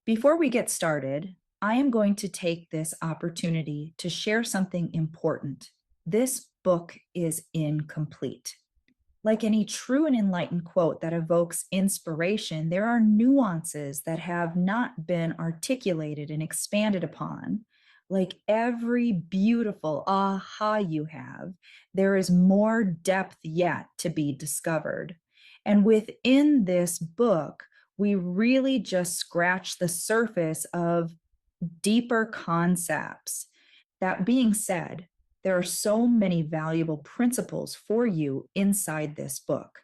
Before we get started, I am going to take this opportunity to share something important. This book is incomplete. Like any true and enlightened quote that evokes inspiration, there are nuances that have not been articulated and expanded upon. Like every beautiful aha you have, there is more depth yet to be discovered. And within this book, we really just scratch the surface of deeper concepts. That being said, there are so many valuable principles for you inside this book.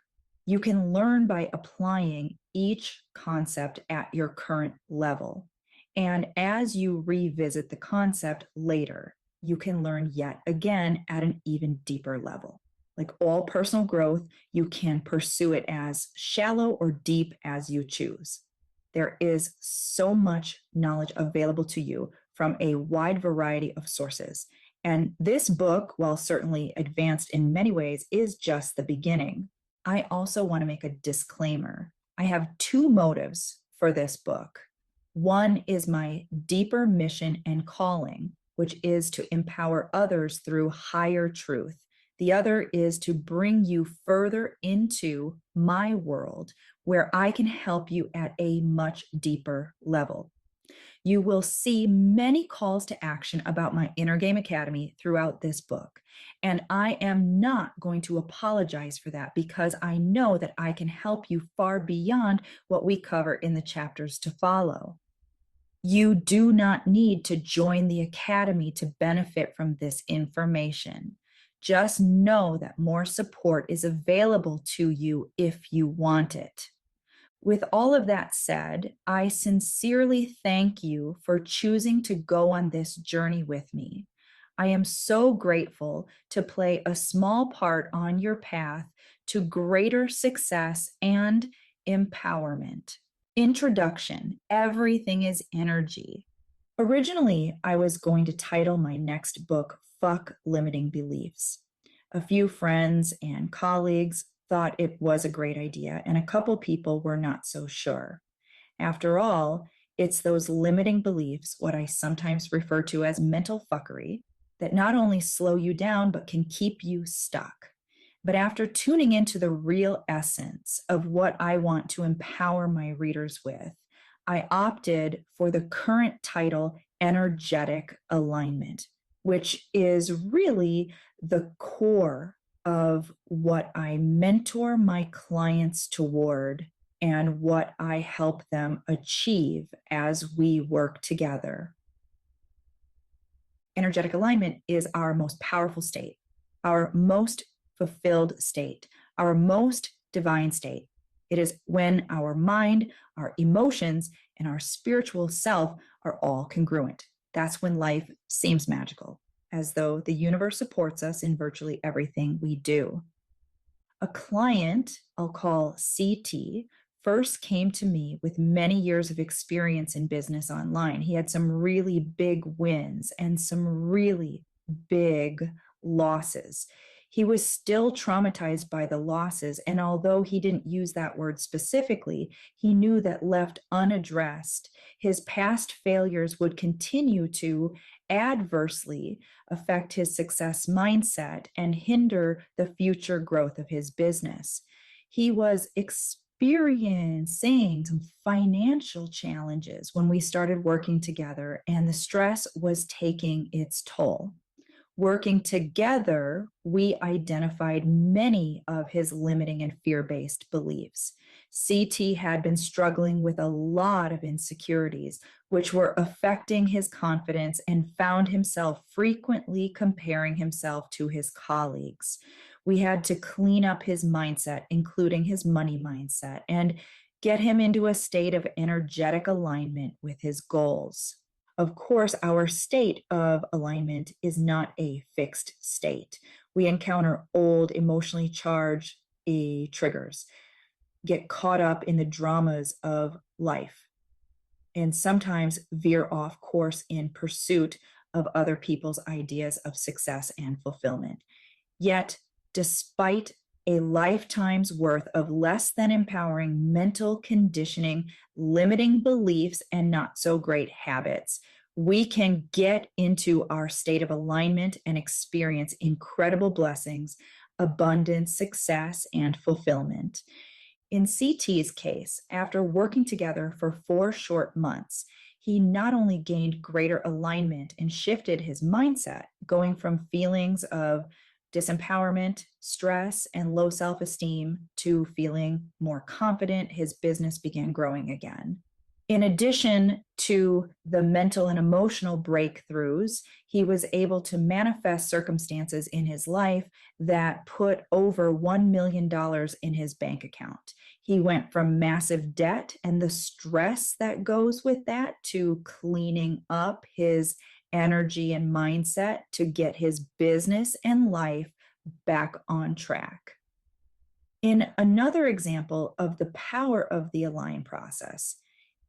You can learn by applying each concept at your current level. And as you revisit the concept later, you can learn yet again at an even deeper level. Like all personal growth, you can pursue it as shallow or deep as you choose. There is so much knowledge available to you from a wide variety of sources. And this book, while certainly advanced in many ways, is just the beginning. I also want to make a disclaimer. I have two motives for this book. One is my deeper mission and calling, which is to empower others through higher truth. The other is to bring you further into my world where I can help you at a much deeper level. You will see many calls to action about my Inner Game Academy throughout this book. And I am not going to apologize for that because I know that I can help you far beyond what we cover in the chapters to follow. You do not need to join the Academy to benefit from this information. Just know that more support is available to you if you want it. With all of that said, I sincerely thank you for choosing to go on this journey with me. I am so grateful to play a small part on your path to greater success and empowerment. Introduction: everything is energy. Originally, I was going to title my next book, Fuck Limiting Beliefs. A few friends and colleagues thought it was a great idea, and a couple people were not so sure. After all, it's those limiting beliefs, what I sometimes refer to as mental fuckery, that not only slow you down, but can keep you stuck. But after tuning into the real essence of what I want to empower my readers with, I opted for the current title, Energetic Alignment, which is really the core of what I mentor my clients toward and what I help them achieve as we work together. Energetic alignment is our most powerful state, our most fulfilled state, our most divine state. It is when our mind, our emotions, and our spiritual self are all congruent. That's when life seems magical, as though the universe supports us in virtually everything we do. A client I'll call CT first came to me with many years of experience in business online. He had some really big wins and some really big losses. He was still traumatized by the losses. And although he didn't use that word specifically, he knew that left unaddressed, his past failures would continue to adversely affect his success mindset and hinder the future growth of his business. He was experiencing some financial challenges when we started working together, and the stress was taking its toll. Working together, we identified many of his limiting and fear-based beliefs. CT had been struggling with a lot of insecurities, which were affecting his confidence, and found himself frequently comparing himself to his colleagues. We had to clean up his mindset, including his money mindset, and get him into a state of energetic alignment with his goals. Of course, our state of alignment is not a fixed state. We encounter old, emotionally charged triggers, get caught up in the dramas of life, and sometimes veer off course in pursuit of other people's ideas of success and fulfillment. Yet, despite a lifetime's worth of less than empowering mental conditioning, limiting beliefs, and not so great habits. We can get into our state of alignment and experience incredible blessings, abundance, success, and fulfillment. In CT's case, after working together for 4 short months, he not only gained greater alignment and shifted his mindset, going from feelings of disempowerment, stress, and low self esteem to feeling more confident. His business began growing again. In addition to the mental and emotional breakthroughs, he was able to manifest circumstances in his life that put over $1 million in his bank account. He went from massive debt and the stress that goes with that to cleaning up his energy and mindset to get his business and life back on track. In another example of the power of the align process,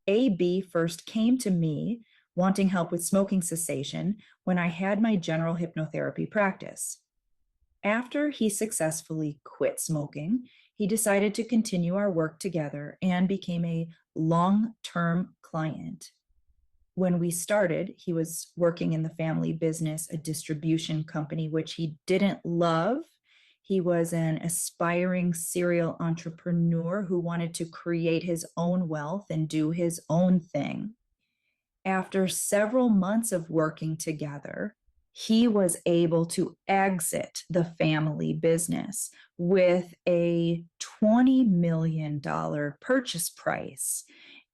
AB first came to me wanting help with smoking cessation when I had my general hypnotherapy practice. After he successfully quit smoking, he decided to continue our work together and became a long-term client. When we started, he was working in the family business, a distribution company, which he didn't love. He was an aspiring serial entrepreneur who wanted to create his own wealth and do his own thing. After several months of working together, he was able to exit the family business with a $20 million purchase price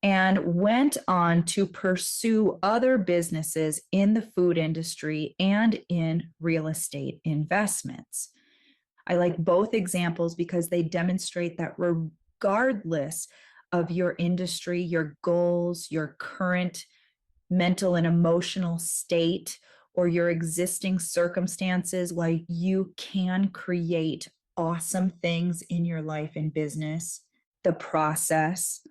and went on to pursue other businesses in the food industry and in real estate investments. I like both examples because they demonstrate that regardless of your industry, your goals, your current mental and emotional state, or your existing circumstances, like you can create awesome things in your life and business. The process.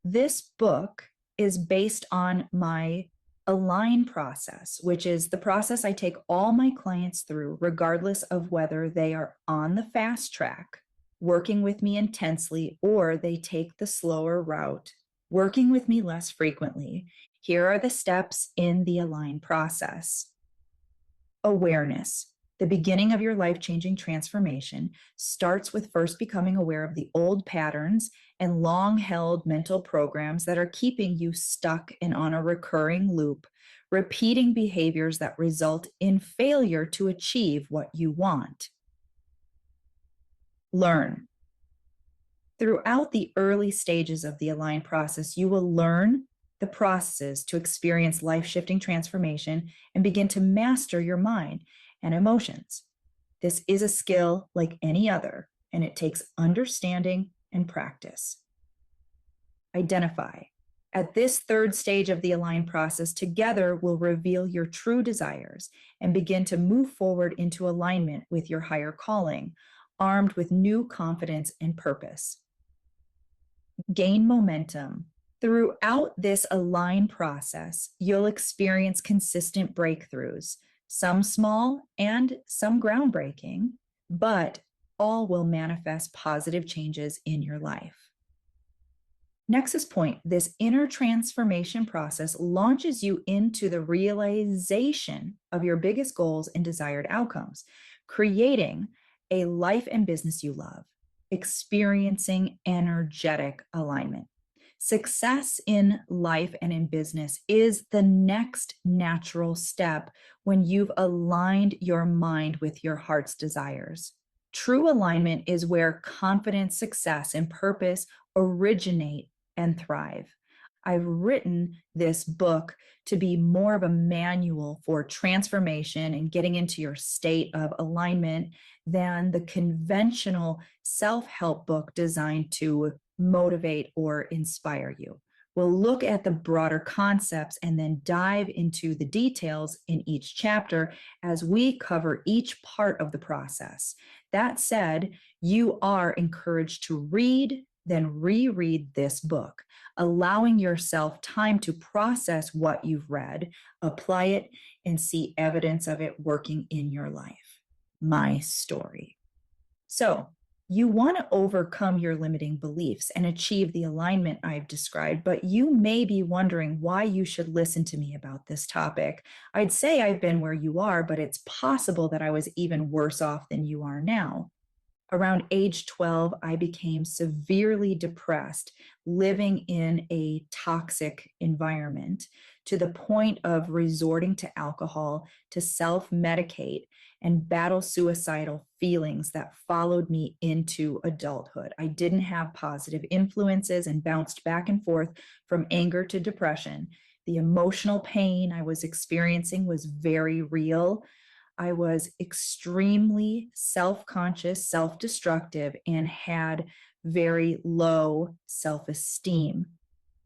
This book is based on my align process, which is the process I take all my clients through, regardless of whether they are on the fast track, working with me intensely, or they take the slower route, working with me less frequently. Here are the steps in the align process. Awareness. The beginning of your life-changing transformation starts with first becoming aware of the old patterns and long-held mental programs that are keeping you stuck and on a recurring loop, repeating behaviors that result in failure to achieve what you want. Learn. Throughout the early stages of the align process, you will learn the processes to experience life-shifting transformation and begin to master your mind and emotions. This is a skill like any other, and it takes understanding and practice. Identify. At this third stage of the align process, together we'll reveal your true desires and begin to move forward into alignment with your higher calling, armed with new confidence and purpose. Gain momentum. Throughout this align process, you'll experience consistent breakthroughs, some small and some groundbreaking, but all will manifest positive changes in your life. Nexus Point, this inner transformation process launches you into the realization of your biggest goals and desired outcomes, creating a life and business you love, experiencing energetic alignment. Success in life and in business is the next natural step when you've aligned your mind with your heart's desires. True alignment is where confidence, success, and purpose originate and thrive. I've written this book to be more of a manual for transformation and getting into your state of alignment than the conventional self-help book designed to motivate or inspire you. We'll look at the broader concepts and then dive into the details in each chapter as we cover each part of the process. That said, you are encouraged to read, then reread this book, allowing yourself time to process what you've read, apply it, and see evidence of it working in your life. My story. So, you want to overcome your limiting beliefs and achieve the alignment I've described, but you may be wondering why you should listen to me about this topic. I'd say I've been where you are, but it's possible that I was even worse off than you are now. Around age 12, I became severely depressed, living in a toxic environment to the point of resorting to alcohol to self medicate and battle suicidal feelings that followed me into adulthood. I didn't have positive influences and bounced back and forth from anger to depression. The emotional pain I was experiencing was very real. I was extremely self conscious, self destructive, and had very low self esteem.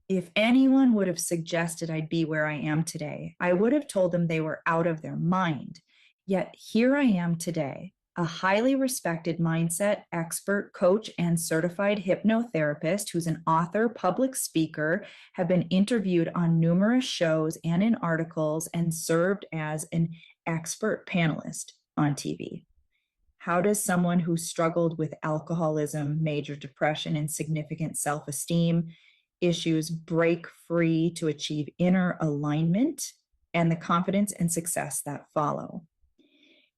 If anyone would have suggested I'd be where I am today, I would have told them they were out of their mind. Yet here I am today, a highly respected mindset expert, coach, and certified hypnotherapist who's an author, public speaker, have been interviewed on numerous shows and in articles, and served as an expert panelist on TV. How does someone who struggled with alcoholism, major depression, and significant self esteem issues break free to achieve inner alignment and the confidence and success that follow?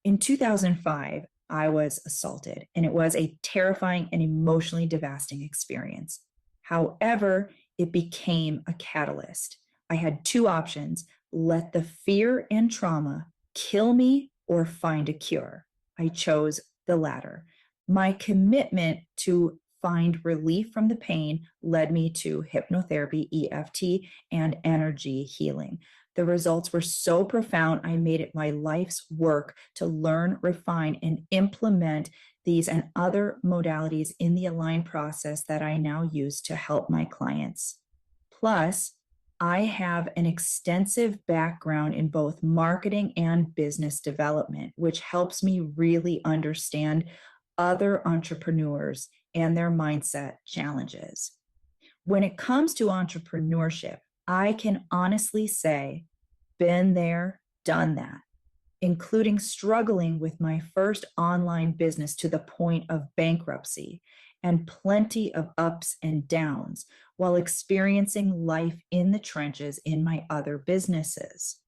In 2005, I was assaulted, and it was a terrifying and emotionally devastating experience. However, it became a catalyst. I had two options: let the fear and trauma kill me or find a cure. I chose the latter. My commitment to find relief from the pain led me to hypnotherapy, EFT, and energy healing. The results were so profound, I made it my life's work to learn, refine, and implement these and other modalities in the Align process that I now use to help my clients. Plus, I have an extensive background in both marketing and business development, which helps me really understand other entrepreneurs and their mindset challenges. When it comes to entrepreneurship, I can honestly say, been there, done that, including struggling with my first online business to the point of bankruptcy and plenty of ups and downs while experiencing life in the trenches in my other businesses.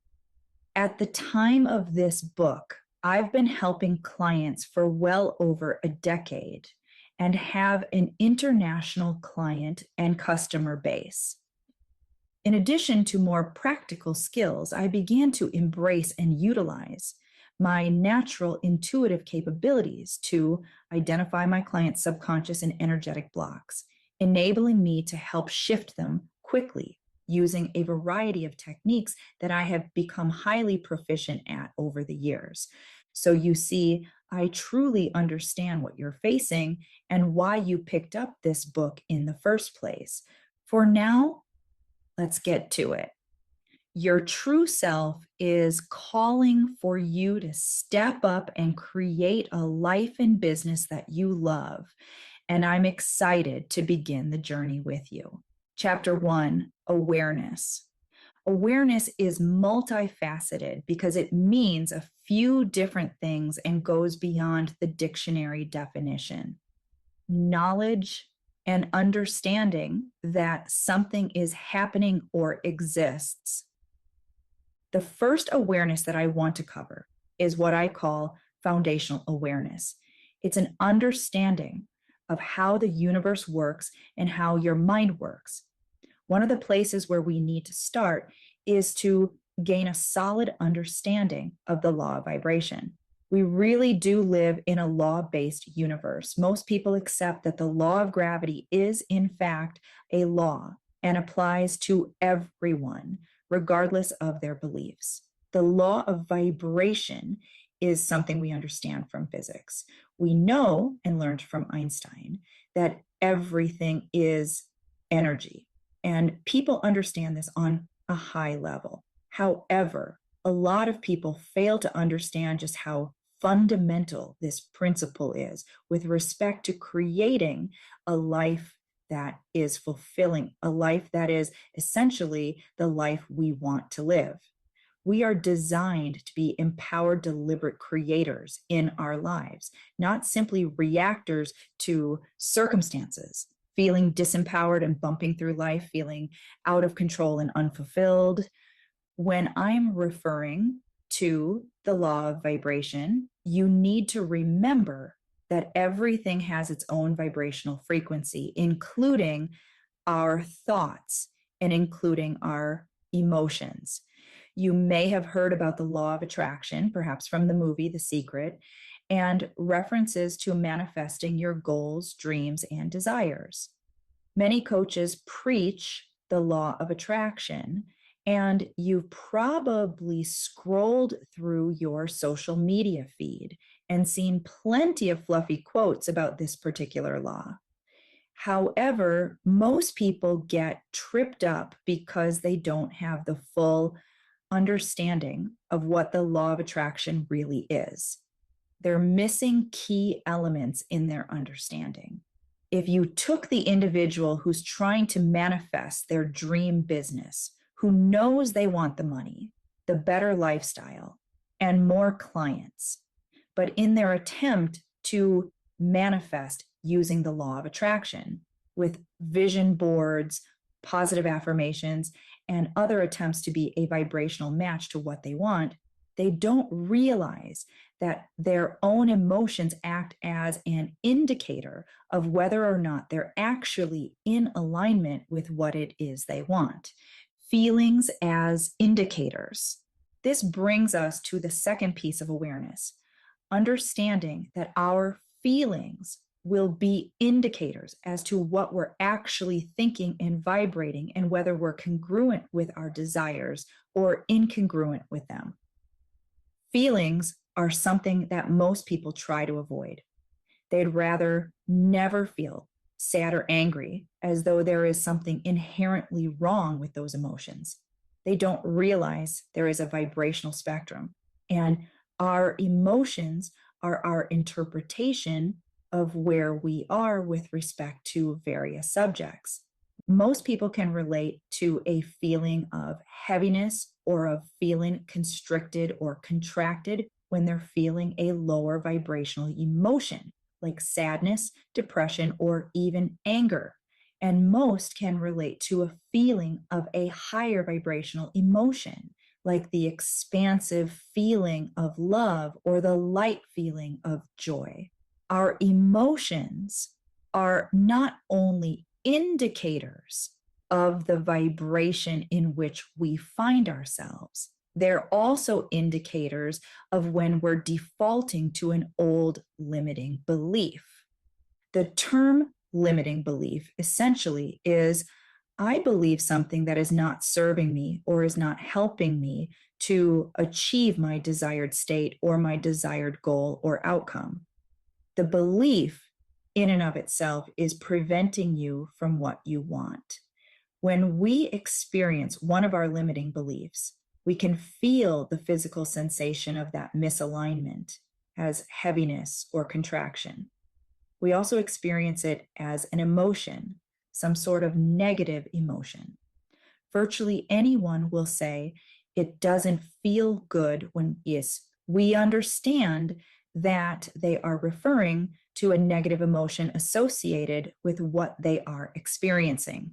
At the time of this book, I've been helping clients for well over a decade and have an international client and customer base. In addition to more practical skills, I began to embrace and utilize my natural intuitive capabilities to identify my clients' subconscious and energetic blocks, enabling me to help shift them quickly using a variety of techniques that I have become highly proficient at over the years. So you see, I truly understand what you're facing and why you picked up this book in the first place. For now, let's get to it. Your true self is calling for you to step up and create a life and business that you love. And I'm excited to begin the journey with you. Chapter 1, Awareness. Awareness is multifaceted because it means a few different things and goes beyond the dictionary definition. Knowledge and understanding that something is happening or exists. The first awareness that I want to cover is what I call foundational awareness. It's an understanding of how the universe works and how your mind works. One of the places where we need to start is to gain a solid understanding of the law of vibration. We really do live in a law-based universe. Most people accept that the law of gravity is, in fact, a law and applies to everyone, regardless of their beliefs. The law of vibration is something we understand from physics. We know and learned from Einstein that everything is energy, and people understand this on a high level. However, a lot of people fail to understand just how fundamental this principle is with respect to creating a life that is fulfilling, a life that is essentially the life we want to live. We are designed to be empowered, deliberate creators in our lives, not simply reactors to circumstances, feeling disempowered and bumping through life, feeling out of control and unfulfilled. When I'm referring to the law of vibration, you need to remember that everything has its own vibrational frequency, including our thoughts and including our emotions. You may have heard about the law of attraction, perhaps from the movie The Secret, and references to manifesting your goals, dreams, and desires. Many coaches preach the law of attraction, and you've probably scrolled through your social media feed and seen plenty of fluffy quotes about this particular law. However, most people get tripped up because they don't have the full understanding of what the law of attraction really is. They're missing key elements in their understanding. If you took the individual who's trying to manifest their dream business, who knows they want the money, the better lifestyle, and more clients, but in their attempt to manifest using the law of attraction with vision boards, positive affirmations, and other attempts to be a vibrational match to what they want, they don't realize that their own emotions act as an indicator of whether or not they're actually in alignment with what it is they want. Feelings as indicators. This brings us to the second piece of awareness, understanding that our feelings will be indicators as to what we're actually thinking and vibrating and whether we're congruent with our desires or incongruent with them. Feelings are something that most people try to avoid. They'd rather never feel sad or angry, as though there is something inherently wrong with those emotions. They don't realize there is a vibrational spectrum, and our emotions are our interpretation of where we are with respect to various subjects. Most people can relate to a feeling of heaviness or of feeling constricted or contracted when they're feeling a lower vibrational emotion, like sadness, depression, or even anger. And most can relate to a feeling of a higher vibrational emotion, like the expansive feeling of love or the light feeling of joy. Our emotions are not only indicators of the vibration in which we find ourselves, they're also indicators of when we're defaulting to an old limiting belief. The term limiting belief essentially is, I believe something that is not serving me or is not helping me to achieve my desired state or my desired goal or outcome. The belief in and of itself is preventing you from what you want. When we experience one of our limiting beliefs, we can feel the physical sensation of that misalignment as heaviness or contraction. We also experience it as an emotion, some sort of negative emotion. Virtually anyone will say it doesn't feel good when, yes, we understand that they are referring to a negative emotion associated with what they are experiencing.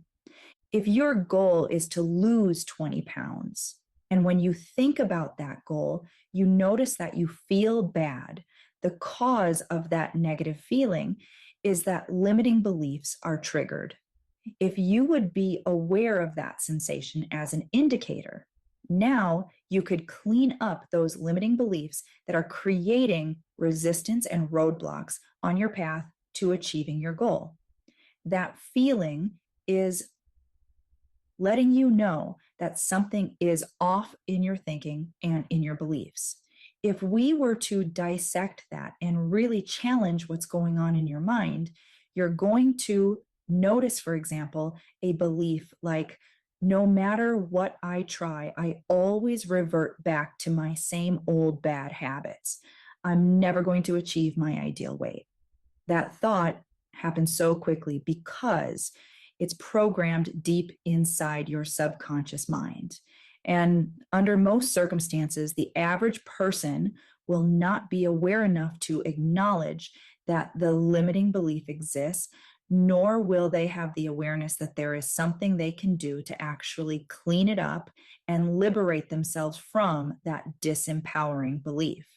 If your goal is to lose 20 pounds, and when you think about that goal, you notice that you feel bad, the cause of that negative feeling is that limiting beliefs are triggered. If you would be aware of that sensation as an indicator, now you could clean up those limiting beliefs that are creating resistance and roadblocks on your path to achieving your goal. That feeling is letting you know that something is off in your thinking and in your beliefs. If we were to dissect that and really challenge what's going on in your mind, you're going to notice, for example, a belief like, no matter what I try, I always revert back to my same old bad habits. I'm never going to achieve my ideal weight. That thought happens so quickly because it's programmed deep inside your subconscious mind. And under most circumstances, the average person will not be aware enough to acknowledge that the limiting belief exists, nor will they have the awareness that there is something they can do to actually clean it up and liberate themselves from that disempowering belief.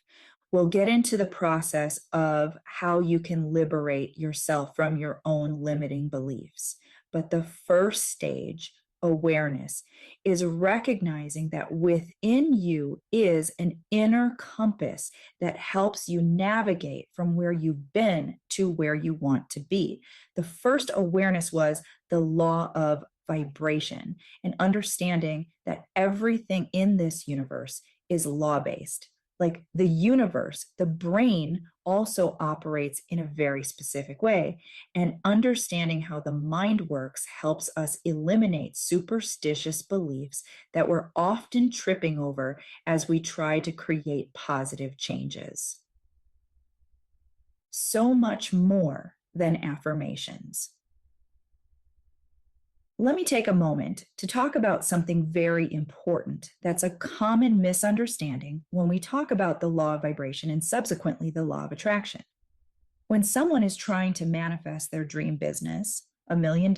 We'll get into the process of how you can liberate yourself from your own limiting beliefs. But the first stage, awareness, is recognizing that within you is an inner compass that helps you navigate from where you've been to where you want to be. The first awareness was the law of vibration and understanding that everything in this universe is law-based. Like the universe, the brain also operates in a very specific way. And understanding how the mind works helps us eliminate superstitious beliefs that we're often tripping over as we try to create positive changes. So much more than affirmations. Let me take a moment to talk about something very important that's a common misunderstanding when we talk about the law of vibration and subsequently the law of attraction. When someone is trying to manifest their dream business, $1 million,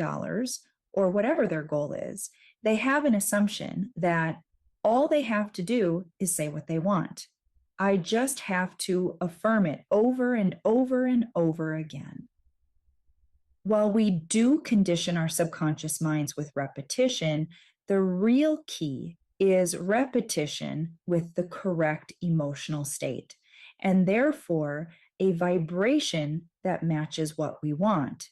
or whatever their goal is, they have an assumption that all they have to do is say what they want. I just have to affirm it over and over and over again. While we do condition our subconscious minds with repetition, the real key is repetition with the correct emotional state, and therefore a vibration that matches what we want.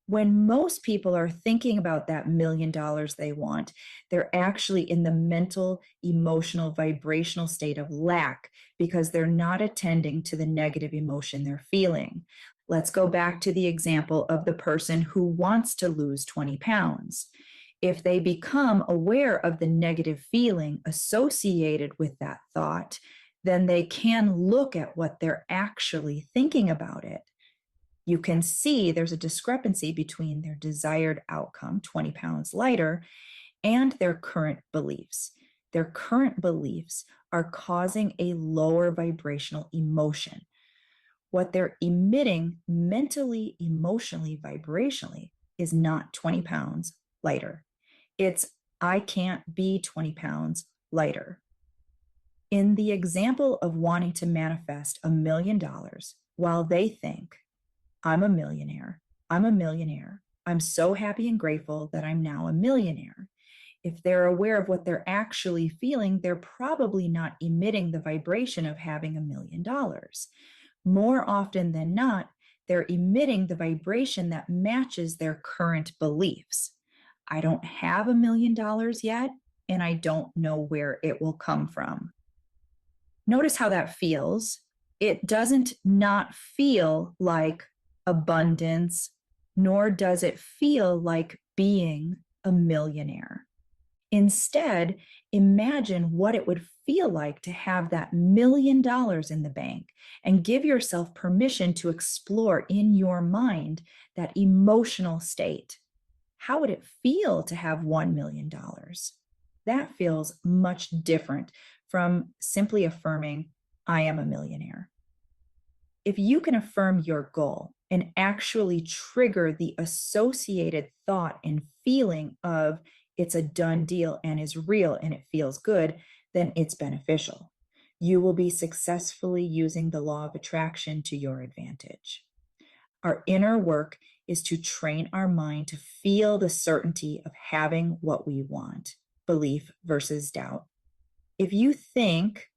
When most people are thinking about that $1 million they want, they're actually in the mental, emotional, vibrational state of lack because they're not attending to the negative emotion they're feeling. Let's go back to the example of the person who wants to lose 20 pounds. If they become aware of the negative feeling associated with that thought, then they can look at what they're actually thinking about it. You can see there's a discrepancy between their desired outcome, 20 pounds lighter, and their current beliefs. Their current beliefs are causing a lower vibrational emotion. What they're emitting mentally, emotionally, vibrationally is not 20 pounds lighter. It's, I can't be 20 pounds lighter. In the example of wanting to manifest $1 million, while they think, I'm a millionaire, I'm so happy and grateful that I'm now a millionaire. If they're aware of what they're actually feeling, they're probably not emitting the vibration of having $1 million. More often than not, they're emitting the vibration that matches their current beliefs. I don't have $1 million yet, and I don't know where it will come from. Notice how that feels. It doesn't not feel like abundance, nor does it feel like being a millionaire. Instead, imagine what it would feel like to have that $1 million in the bank and give yourself permission to explore in your mind that emotional state. How would it feel to have $1 million? That feels much different from simply affirming, I am a millionaire. If you can affirm your goal and actually trigger the associated thought and feeling of it's a done deal and is real and it feels good, then it's beneficial. You will be successfully using the law of attraction to your advantage. Our inner work is to train our mind to feel the certainty of having what we want, belief versus doubt. If you think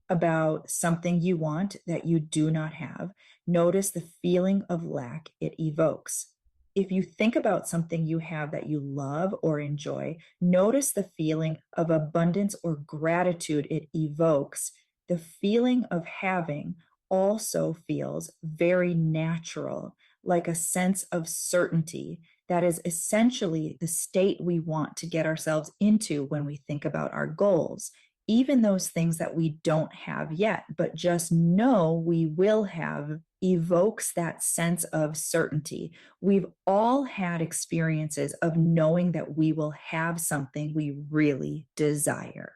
about something you want that you do not have, notice the feeling of lack it evokes. If you think about something you have that you love or enjoy, notice the feeling of abundance or gratitude it evokes. The feeling of having also feels very natural, like a sense of certainty. That is essentially the state we want to get ourselves into when we think about our goals. Even those things that we don't have yet, but just know we will have evokes that sense of certainty. We've all had experiences of knowing that we will have something we really desire.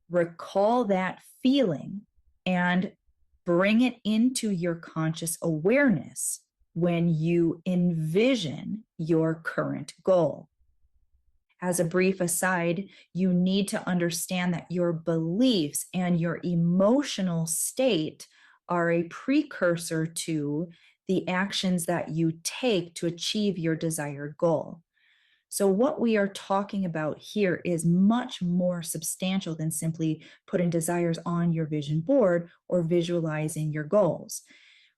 Recall that feeling and bring it into your conscious awareness when you envision your current goal. As a brief aside, you need to understand that your beliefs and your emotional state are a precursor to the actions that you take to achieve your desired goal. So, what we are talking about here is much more substantial than simply putting desires on your vision board or visualizing your goals.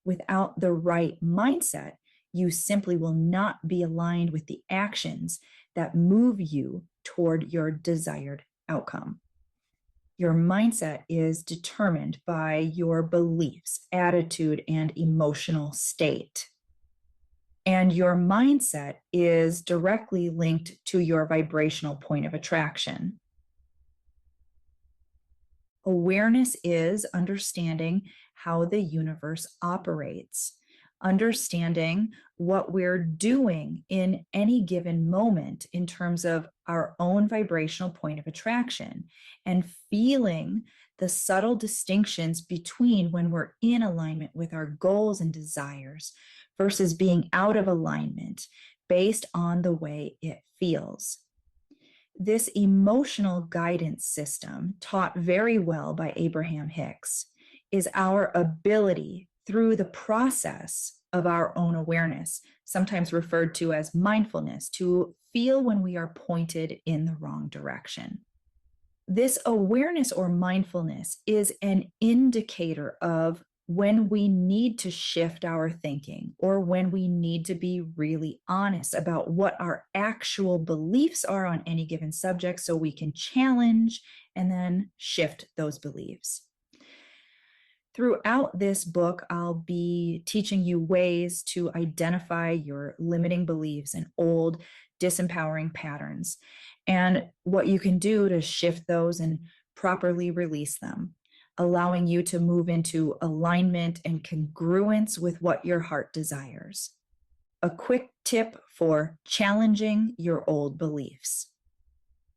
Without the right mindset, you simply will not be aligned with the actions that move you toward your desired outcome. Your mindset is determined by your beliefs, attitude, and emotional state. And your mindset is directly linked to your vibrational point of attraction. Awareness is understanding how the universe operates, understanding what we're doing in any given moment in terms of our own vibrational point of attraction, and feeling the subtle distinctions between when we're in alignment with our goals and desires versus being out of alignment based on the way it feels. This emotional guidance system, taught very well by Abraham Hicks, is our ability through the process of our own awareness, sometimes referred to as mindfulness, to feel when we are pointed in the wrong direction. This awareness or mindfulness is an indicator of when we need to shift our thinking or when we need to be really honest about what our actual beliefs are on any given subject so we can challenge and then shift those beliefs. Throughout this book, I'll be teaching you ways to identify your limiting beliefs and old disempowering patterns and what you can do to shift those and properly release them, allowing you to move into alignment and congruence with what your heart desires. A quick tip for challenging your old beliefs.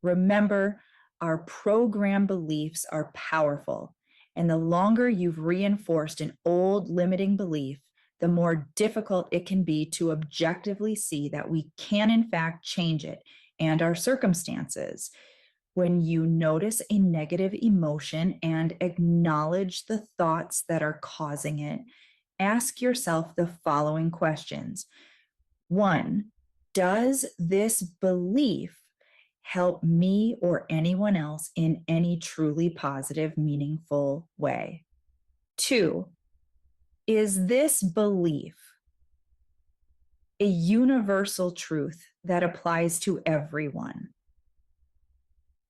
Remember, our program beliefs are powerful, and the longer you've reinforced an old limiting belief, the more difficult it can be to objectively see that we can in fact change it and our circumstances. When you notice a negative emotion and acknowledge the thoughts that are causing it, ask yourself the following questions. 1, does this belief help me or anyone else in any truly positive, meaningful way? 2, is this belief a universal truth that applies to everyone?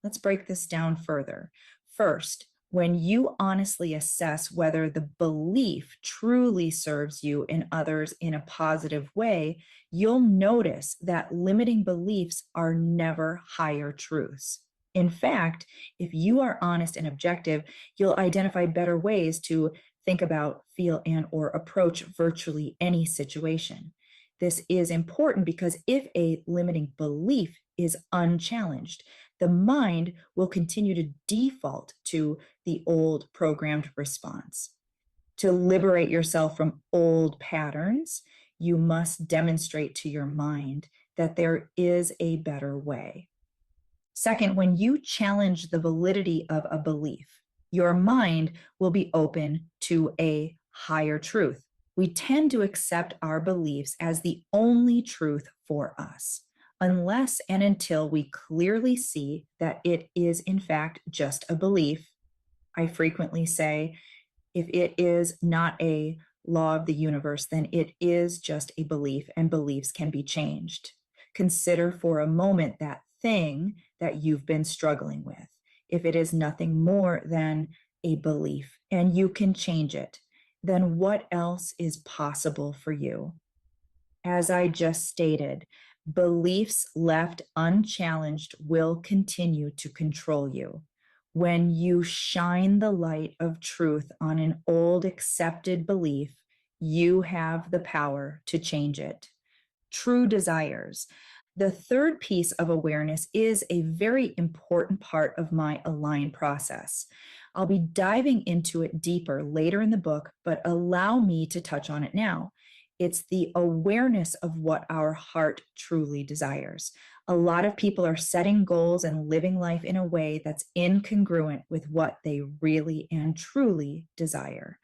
Let's break this down further. First, when you honestly assess whether the belief truly serves you and others in a positive way, you'll notice that limiting beliefs are never higher truths. In fact, if you are honest and objective, you'll identify better ways to think about, feel, and or approach virtually any situation. This is important because if a limiting belief is unchallenged, the mind will continue to default to the old programmed response. To liberate yourself from old patterns, you must demonstrate to your mind that there is a better way. Second, when you challenge the validity of a belief, your mind will be open to a higher truth. We tend to accept our beliefs as the only truth for us, unless and until we clearly see that it is in fact just a belief. I frequently say, if it is not a law of the universe, then it is just a belief, and beliefs can be changed. Consider for a moment that thing that you've been struggling with. If it is nothing more than a belief and you can change it, then what else is possible for you? As I just stated, beliefs left unchallenged will continue to control you. When you shine the light of truth on an old accepted belief, You have the power to change it. True desires. The third piece of awareness is a very important part of my align process. I'll be diving into it deeper later in the book, but allow me to touch on it now. It's the awareness of what our heart truly desires. A lot of people are setting goals and living life in a way that's incongruent with what they really and truly desire.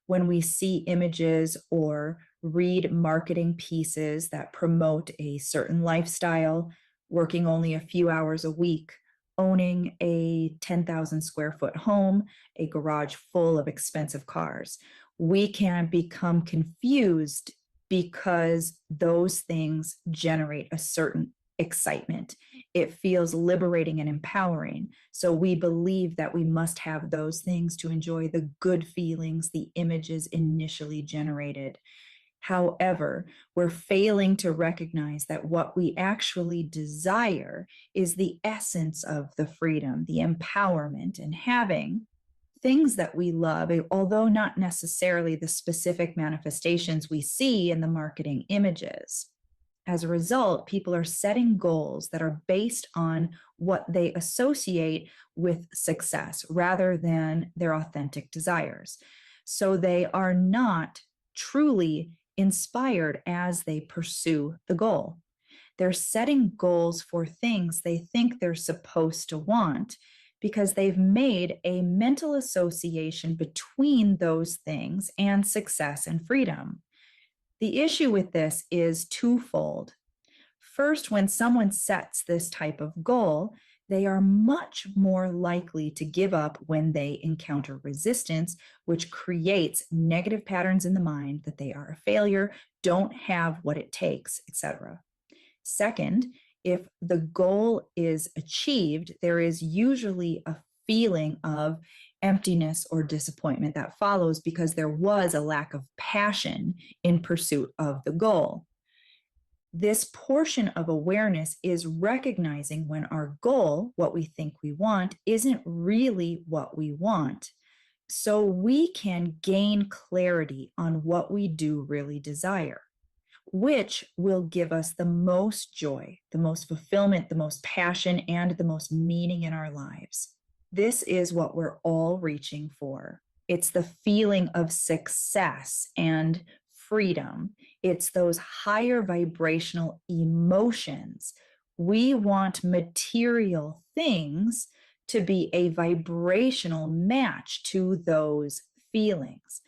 When we see images or read marketing pieces that promote a certain lifestyle, working only a few hours a week, owning a 10,000 square foot home, a garage full of expensive cars, we can become confused because those things generate a certain excitement. It feels liberating and empowering. So we believe that we must have those things to enjoy the good feelings the images initially generated. However, we're failing to recognize that what we actually desire is the essence of the freedom, the empowerment, and having things that we love, although not necessarily the specific manifestations we see in the marketing images. As a result, people are setting goals that are based on what they associate with success rather than their authentic desires. So they are not truly inspired as they pursue the goal. They're setting goals for things they think they're supposed to want because they've made a mental association between those things and success and freedom. The issue with this is twofold. First, when someone sets this type of goal, they are much more likely to give up when they encounter resistance, which creates negative patterns in the mind that they are a failure, don't have what it takes, etc. Second, if the goal is achieved, there is usually a feeling of emptiness or disappointment that follows because there was a lack of passion in pursuit of the goal. This portion of awareness is recognizing when our goal, what we think we want, isn't really what we want. So we can gain clarity on what we do really desire, which will give us the most joy, the most fulfillment, the most passion, and the most meaning in our lives. This is what we're all reaching for. It's the feeling of success and freedom. It's those higher vibrational emotions. We want material things to be a vibrational match to those feelings.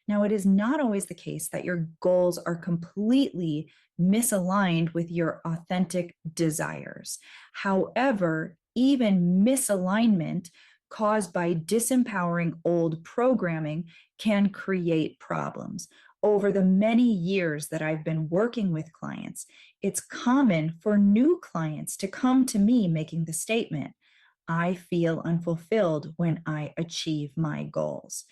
Now, it is not always the case that your goals are completely misaligned with your authentic desires. However, even misalignment caused by disempowering old programming can create problems. Over the many years that I've been working with clients, it's common for new clients to come to me making the statement, I feel unfulfilled when I achieve my goals.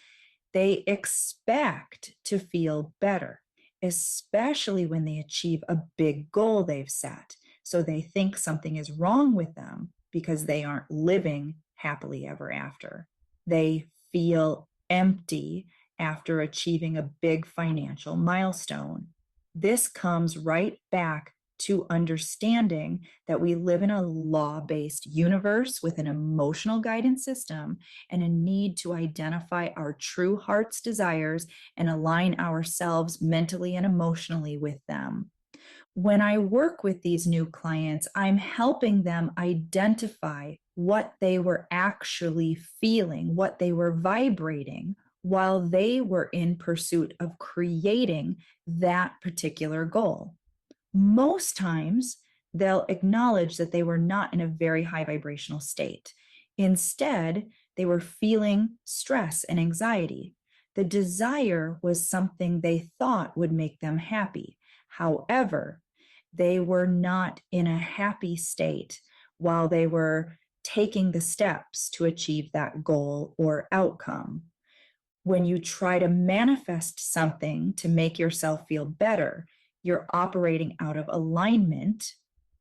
They expect to feel better, especially when they achieve a big goal they've set. So they think something is wrong with them because they aren't living happily ever after. They feel empty after achieving a big financial milestone. This comes right back to understanding that we live in a law-based universe with an emotional guidance system and a need to identify our true heart's desires and align ourselves mentally and emotionally with them. When I work with these new clients, I'm helping them identify what they were actually feeling, what they were vibrating while they were in pursuit of creating that particular goal. Most times, they'll acknowledge that they were not in a very high vibrational state. Instead, they were feeling stress and anxiety. The desire was something they thought would make them happy. However, they were not in a happy state while they were taking the steps to achieve that goal or outcome. When you try to manifest something to make yourself feel better, you're operating out of alignment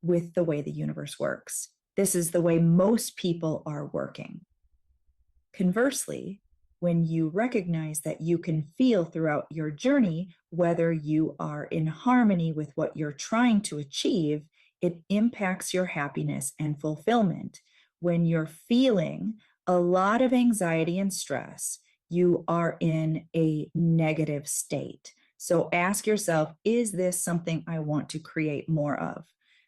with the way the universe works. This is the way most people are working. Conversely, When you recognize that you can feel throughout your journey, whether you are in harmony with what you're trying to achieve, it impacts your happiness and fulfillment. When you're feeling a lot of anxiety and stress, you are in a negative state. So ask yourself, is this something I want to create more of?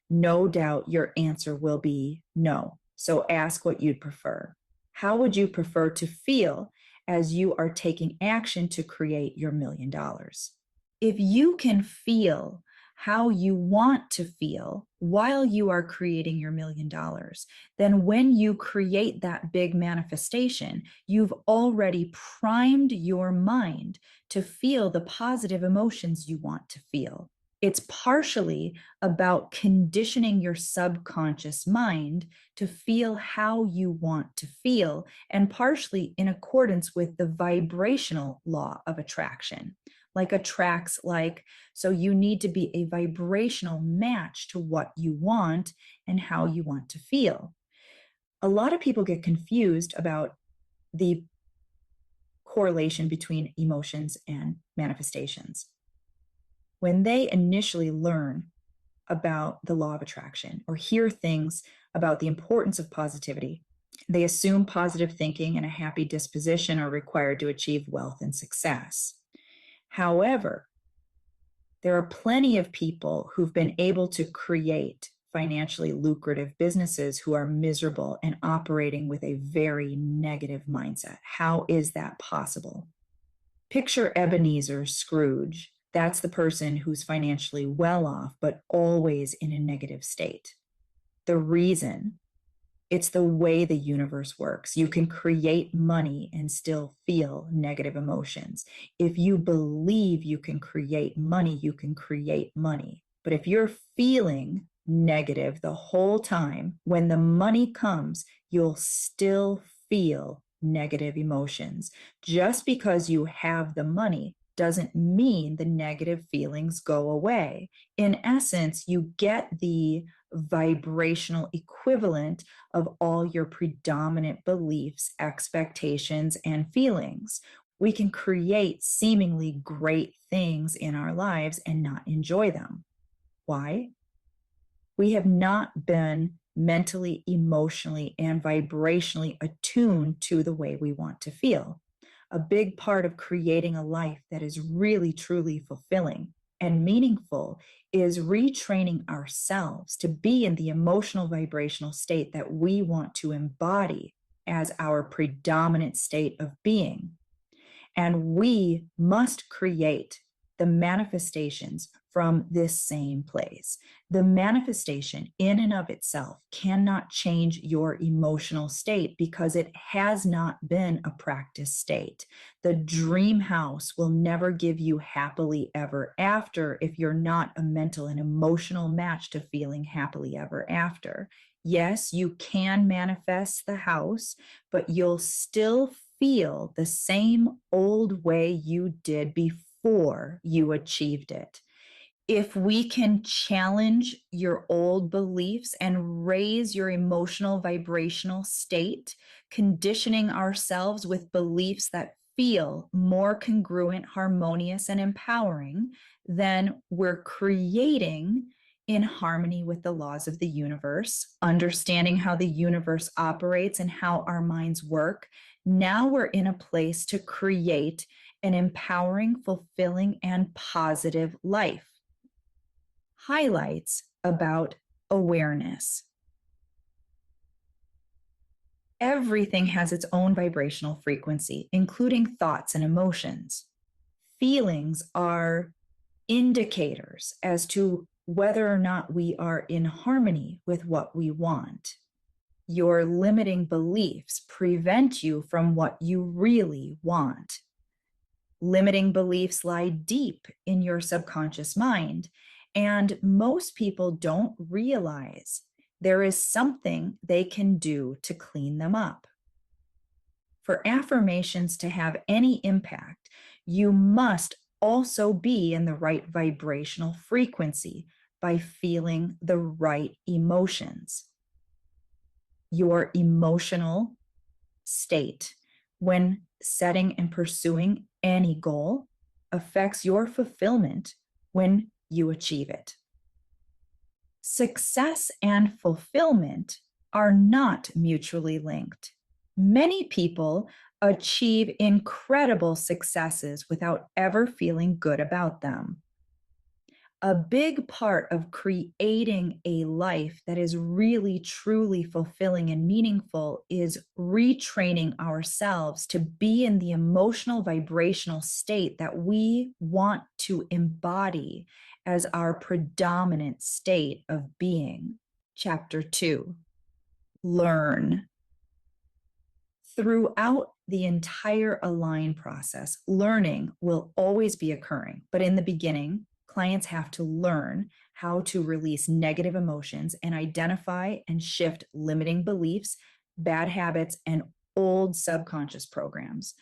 No doubt your answer will be no. So ask what you'd prefer. How would you prefer to feel as you are taking action to create your $1,000,000? If you can feel how you want to feel while you are creating your $1,000,000, then when you create that big manifestation, you've already primed your mind to feel the positive emotions you want to feel. It's partially about conditioning your subconscious mind to feel how you want to feel, and partially in accordance with the vibrational law of attraction. Like attracts like, so you need to be a vibrational match to what you want and how you want to feel. A lot of people get confused about the correlation between emotions and manifestations. When they initially learn about the law of attraction or hear things about the importance of positivity, they assume positive thinking and a happy disposition are required to achieve wealth and success. However, there are plenty of people who've been able to create financially lucrative businesses who are miserable and operating with a very negative mindset. How is that possible? Picture Ebenezer Scrooge. That's the person who's financially well off, but always in a negative state. The reason, it's the way the universe works. You can create money and still feel negative emotions. If you believe you can create money, you can create money. But if you're feeling negative the whole time, when the money comes, you'll still feel negative emotions. Just because you have the money doesn't mean the negative feelings go away. In essence, you get the vibrational equivalent of all your predominant beliefs, expectations, and feelings. We can create seemingly great things in our lives and not enjoy them. Why? We have not been mentally, emotionally, and vibrationally attuned to the way we want to feel. A big part of creating a life that is really, truly fulfilling and meaningful is retraining ourselves to be in the emotional vibrational state that we want to embody as our predominant state of being. And we must create the manifestations from this same place. The manifestation in and of itself cannot change your emotional state because it has not been a practice state. The dream house will never give you happily ever after if you're not a mental and emotional match to feeling happily ever after. Yes, you can manifest the house, but you'll still feel the same old way you did before you achieved it. If we can challenge your old beliefs and raise your emotional vibrational state, conditioning ourselves with beliefs that feel more congruent, harmonious, and empowering, then we're creating in harmony with the laws of the universe, understanding how the universe operates and how our minds work. Now we're in a place to create an empowering, fulfilling, and positive life. Highlights about awareness. Everything has its own vibrational frequency, including thoughts and emotions. Feelings are indicators as to whether or not we are in harmony with what we want. Your limiting beliefs prevent you from what you really want. Limiting beliefs lie deep in your subconscious mind, and most people don't realize there is something they can do to clean them up. For affirmations to have any impact, you must also be in the right vibrational frequency by feeling the right emotions. Your emotional state when setting and pursuing any goal affects your fulfillment when you achieve it. Success and fulfillment are not mutually linked. Many people achieve incredible successes without ever feeling good about them. A big part of creating a life that is really, truly fulfilling and meaningful is retraining ourselves to be in the emotional, vibrational state that we want to embody as our predominant state of being. Chapter 2, Learn. Throughout the entire align process, learning will always be occurring. But in the beginning, clients have to learn how to release negative emotions and identify and shift limiting beliefs, bad habits, and old subconscious programs.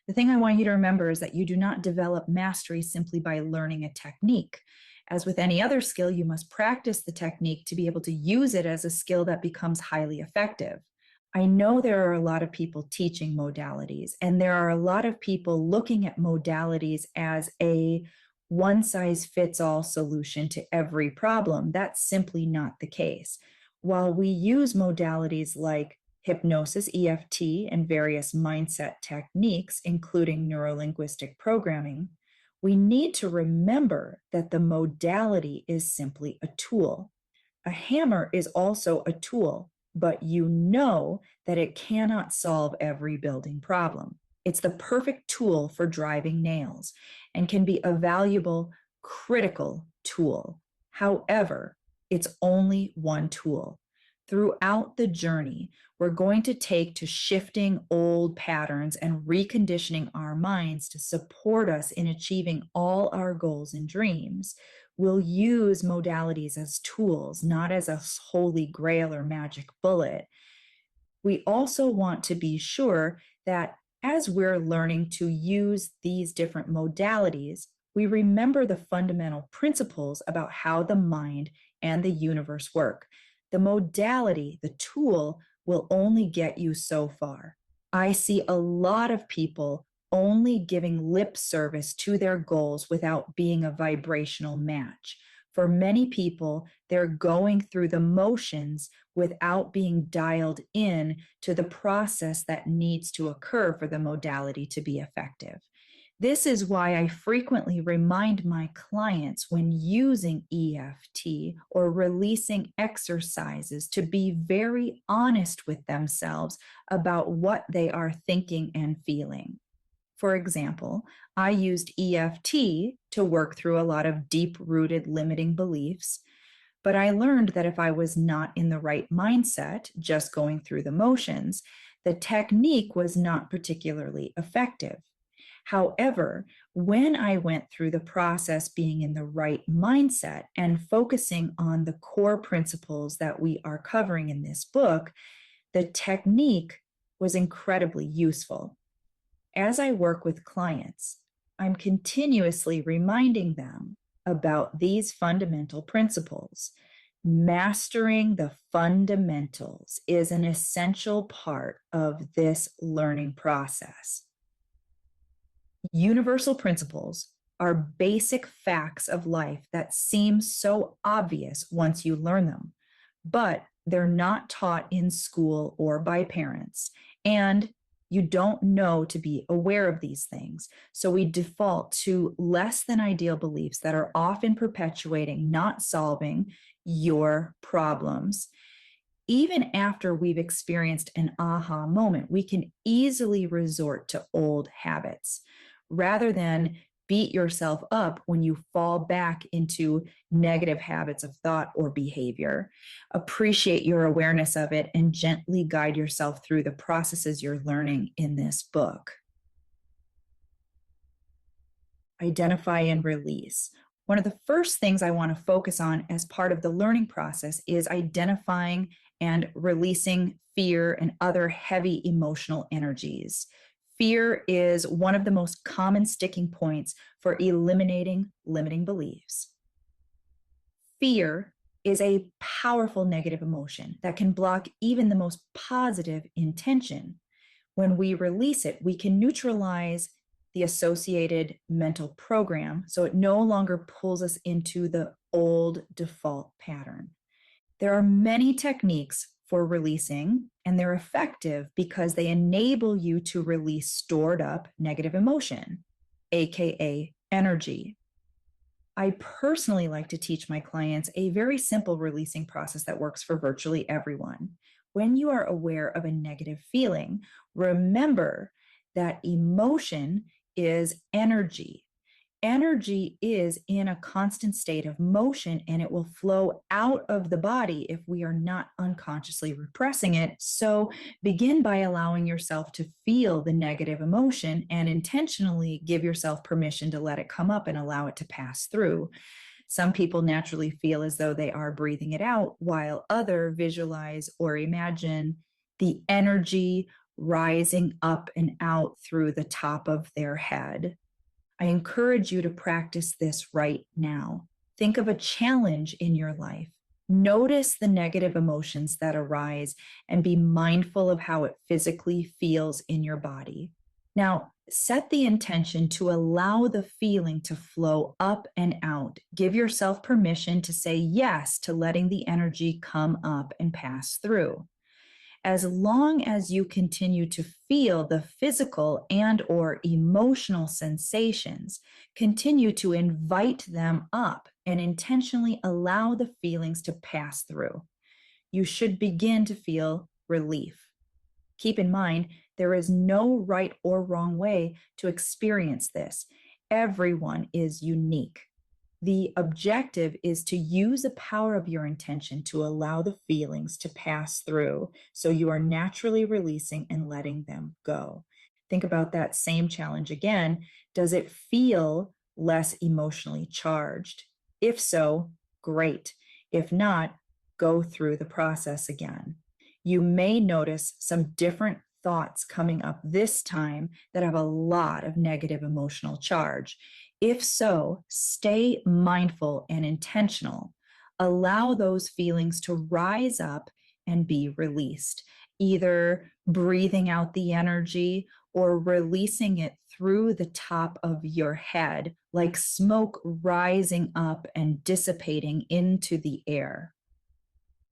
The thing I want you to remember is that you do not develop mastery simply by learning a technique. As with any other skill, you must practice the technique to be able to use it as a skill that becomes highly effective. I know there are a lot of people teaching modalities, and there are a lot of people looking at modalities as a one size fits all solution to every problem. That's simply not the case. While we use modalities like hypnosis, EFT, and various mindset techniques, including neurolinguistic programming, we need to remember that the modality is simply a tool. A hammer is also a tool, but you know that it cannot solve every building problem. It's the perfect tool for driving nails and can be a valuable, critical tool. However, it's only one tool. Throughout the journey, we're going to take to shifting old patterns and reconditioning our minds to support us in achieving all our goals and dreams. We'll use modalities as tools, not as a holy grail or magic bullet. We also want to be sure that as we're learning to use these different modalities, we remember the fundamental principles about how the mind and the universe work. The modality, the tool, will only get you so far. I see a lot of people only giving lip service to their goals without being a vibrational match. For many people, they're going through the motions without being dialed in to the process that needs to occur for the modality to be effective. This is why I frequently remind my clients when using EFT or releasing exercises to be very honest with themselves about what they are thinking and feeling. For example, I used EFT to work through a lot of deep-rooted limiting beliefs, but I learned that if I was not in the right mindset, just going through the motions, the technique was not particularly effective. However, when I went through the process being in the right mindset and focusing on the core principles that we are covering in this book, the technique was incredibly useful. As I work with clients, I'm continuously reminding them about these fundamental principles. Mastering the fundamentals is an essential part of this learning process. Universal principles are basic facts of life that seem so obvious once you learn them, but they're not taught in school or by parents. And you don't know to be aware of these things. So we default to less than ideal beliefs that are often perpetuating, not solving your problems. Even after we've experienced an aha moment, we can easily resort to old habits rather than beat yourself up when you fall back into negative habits of thought or behavior. Appreciate your awareness of it and gently guide yourself through the processes you're learning in this book. Identify and release. One of the first things I want to focus on as part of the learning process is identifying and releasing fear and other heavy emotional energies. Fear is one of the most common sticking points for eliminating limiting beliefs. Fear is a powerful negative emotion that can block even the most positive intention. When we release it, we can neutralize the associated mental program so it no longer pulls us into the old default pattern. There are many techniques for releasing, and they're effective because they enable you to release stored up negative emotion, aka energy. I personally like to teach my clients a very simple releasing process that works for virtually everyone. When you are aware of a negative feeling, remember that emotion is energy. Energy is in a constant state of motion and it will flow out of the body if we are not unconsciously repressing it. So begin by allowing yourself to feel the negative emotion and intentionally give yourself permission to let it come up and allow it to pass through. Some people naturally feel as though they are breathing it out, while others visualize or imagine the energy rising up and out through the top of their head. I encourage you to practice this right now. Think of a challenge in your life. Notice the negative emotions that arise and be mindful of how it physically feels in your body. Now, set the intention to allow the feeling to flow up and out. Give yourself permission to say yes to letting the energy come up and pass through. As long as you continue to feel the physical and or emotional sensations, continue to invite them up and intentionally allow the feelings to pass through. You should begin to feel relief. Keep in mind, there is no right or wrong way to experience this. Everyone is unique. The objective is to use the power of your intention to allow the feelings to pass through so you are naturally releasing and letting them go. Think about that same challenge again. Does it feel less emotionally charged? If so, great. If not, go through the process again. You may notice some different thoughts coming up this time that have a lot of negative emotional charge. If so, stay mindful and intentional. Allow those feelings to rise up and be released, either breathing out the energy or releasing it through the top of your head, like smoke rising up and dissipating into the air.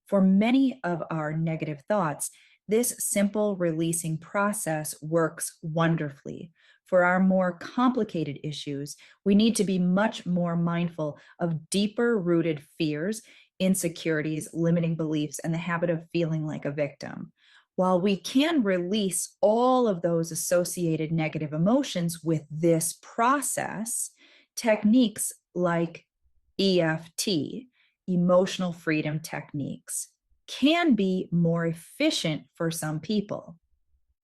For many of our negative thoughts, this simple releasing process works wonderfully. For our more complicated issues, we need to be much more mindful of deeper rooted fears, insecurities, limiting beliefs, and the habit of feeling like a victim. While we can release all of those associated negative emotions with this process, techniques like EFT, emotional freedom techniques, can be more efficient for some people.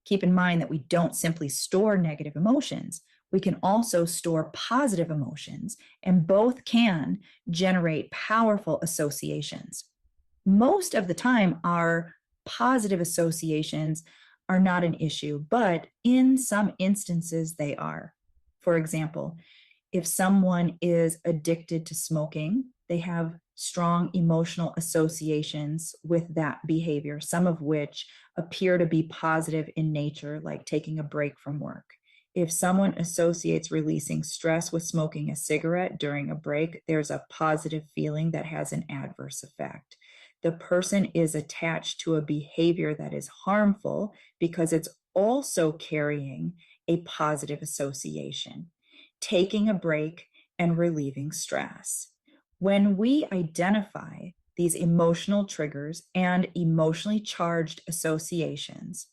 Keep in mind that we don't simply store negative emotions. We can also store positive emotions, and both can generate powerful associations. Most of the time, our positive associations are not an issue, but in some instances, they are. For example, if someone is addicted to smoking, they have strong emotional associations with that behavior, some of which appear to be positive in nature, like taking a break from work. If someone associates releasing stress with smoking a cigarette during a break, there's a positive feeling that has an adverse effect. The person is attached to a behavior that is harmful because it's also carrying a positive association. Taking a break and relieving stress. When we identify these emotional triggers and emotionally charged associations,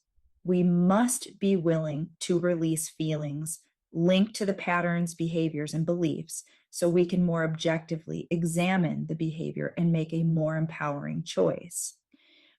we must be willing to release feelings linked to the patterns, behaviors, and beliefs so we can more objectively examine the behavior and make a more empowering choice.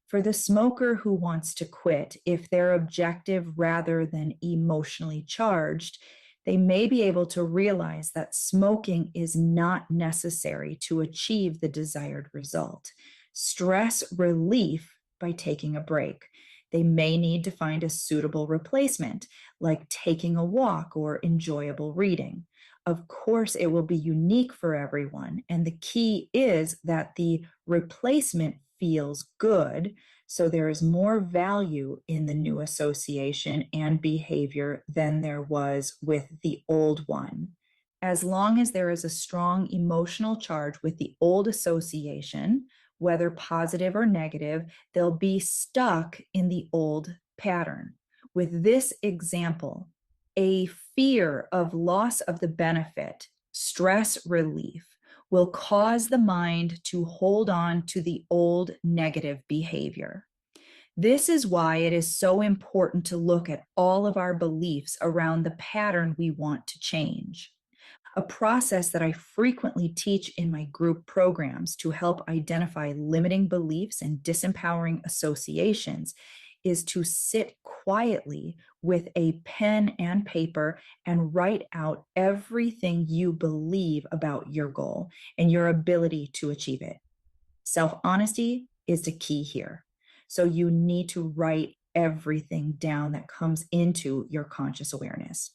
For the smoker who wants to quit, if they're objective rather than emotionally charged, they may be able to realize that smoking is not necessary to achieve the desired result. Stress relief by taking a break. They may need to find a suitable replacement, like taking a walk or enjoyable reading. Of course, it will be unique for everyone, and the key is that the replacement feels good So there is more value in the new association and behavior than there was with the old one. As long as there is a strong emotional charge with the old association, whether positive or negative, they'll be stuck in the old pattern. With this example, a fear of loss of the benefit, stress relief, will cause the mind to hold on to the old negative behavior. This is why it is so important to look at all of our beliefs around the pattern we want to change. A process that I frequently teach in my group programs to help identify limiting beliefs and disempowering associations is to sit quietly with a pen and paper and write out everything you believe about your goal and your ability to achieve it. Self-honesty is the key here. So you need to write everything down that comes into your conscious awareness.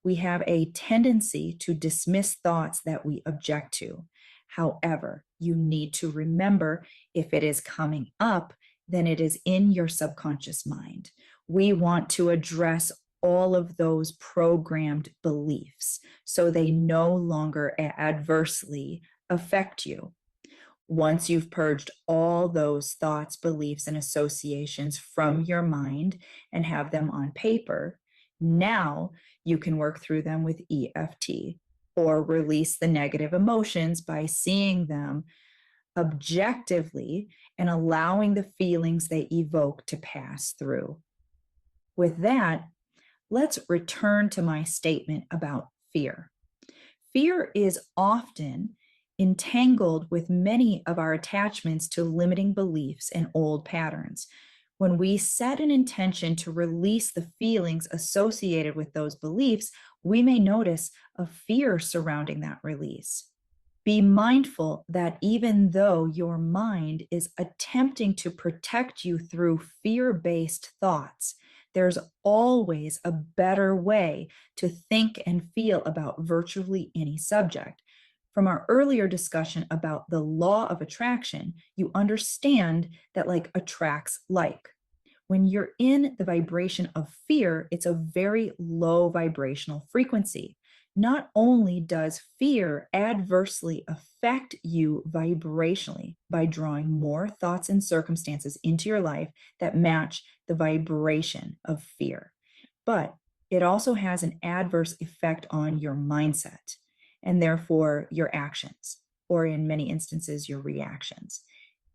We have a tendency to dismiss thoughts that we object to. However, you need to remember if it is coming up, then it is in your subconscious mind. We want to address all of those programmed beliefs so they no longer adversely affect you. Once you've purged all those thoughts, beliefs, and associations from your mind and have them on paper, now you can work through them with EFT or release the negative emotions by seeing them objectively and allowing the feelings they evoke to pass through. With that, let's return to my statement about fear. Fear is often entangled with many of our attachments to limiting beliefs and old patterns. When we set an intention to release the feelings associated with those beliefs, we may notice a fear surrounding that release. Be mindful that even though your mind is attempting to protect you through fear-based thoughts, there's always a better way to think and feel about virtually any subject. From our earlier discussion about the law of attraction, you understand that like attracts like. When you're in the vibration of fear, it's a very low vibrational frequency. Not only does fear adversely affect you vibrationally by drawing more thoughts and circumstances into your life that match the vibration of fear, but it also has an adverse effect on your mindset and therefore your actions, or in many instances, your reactions.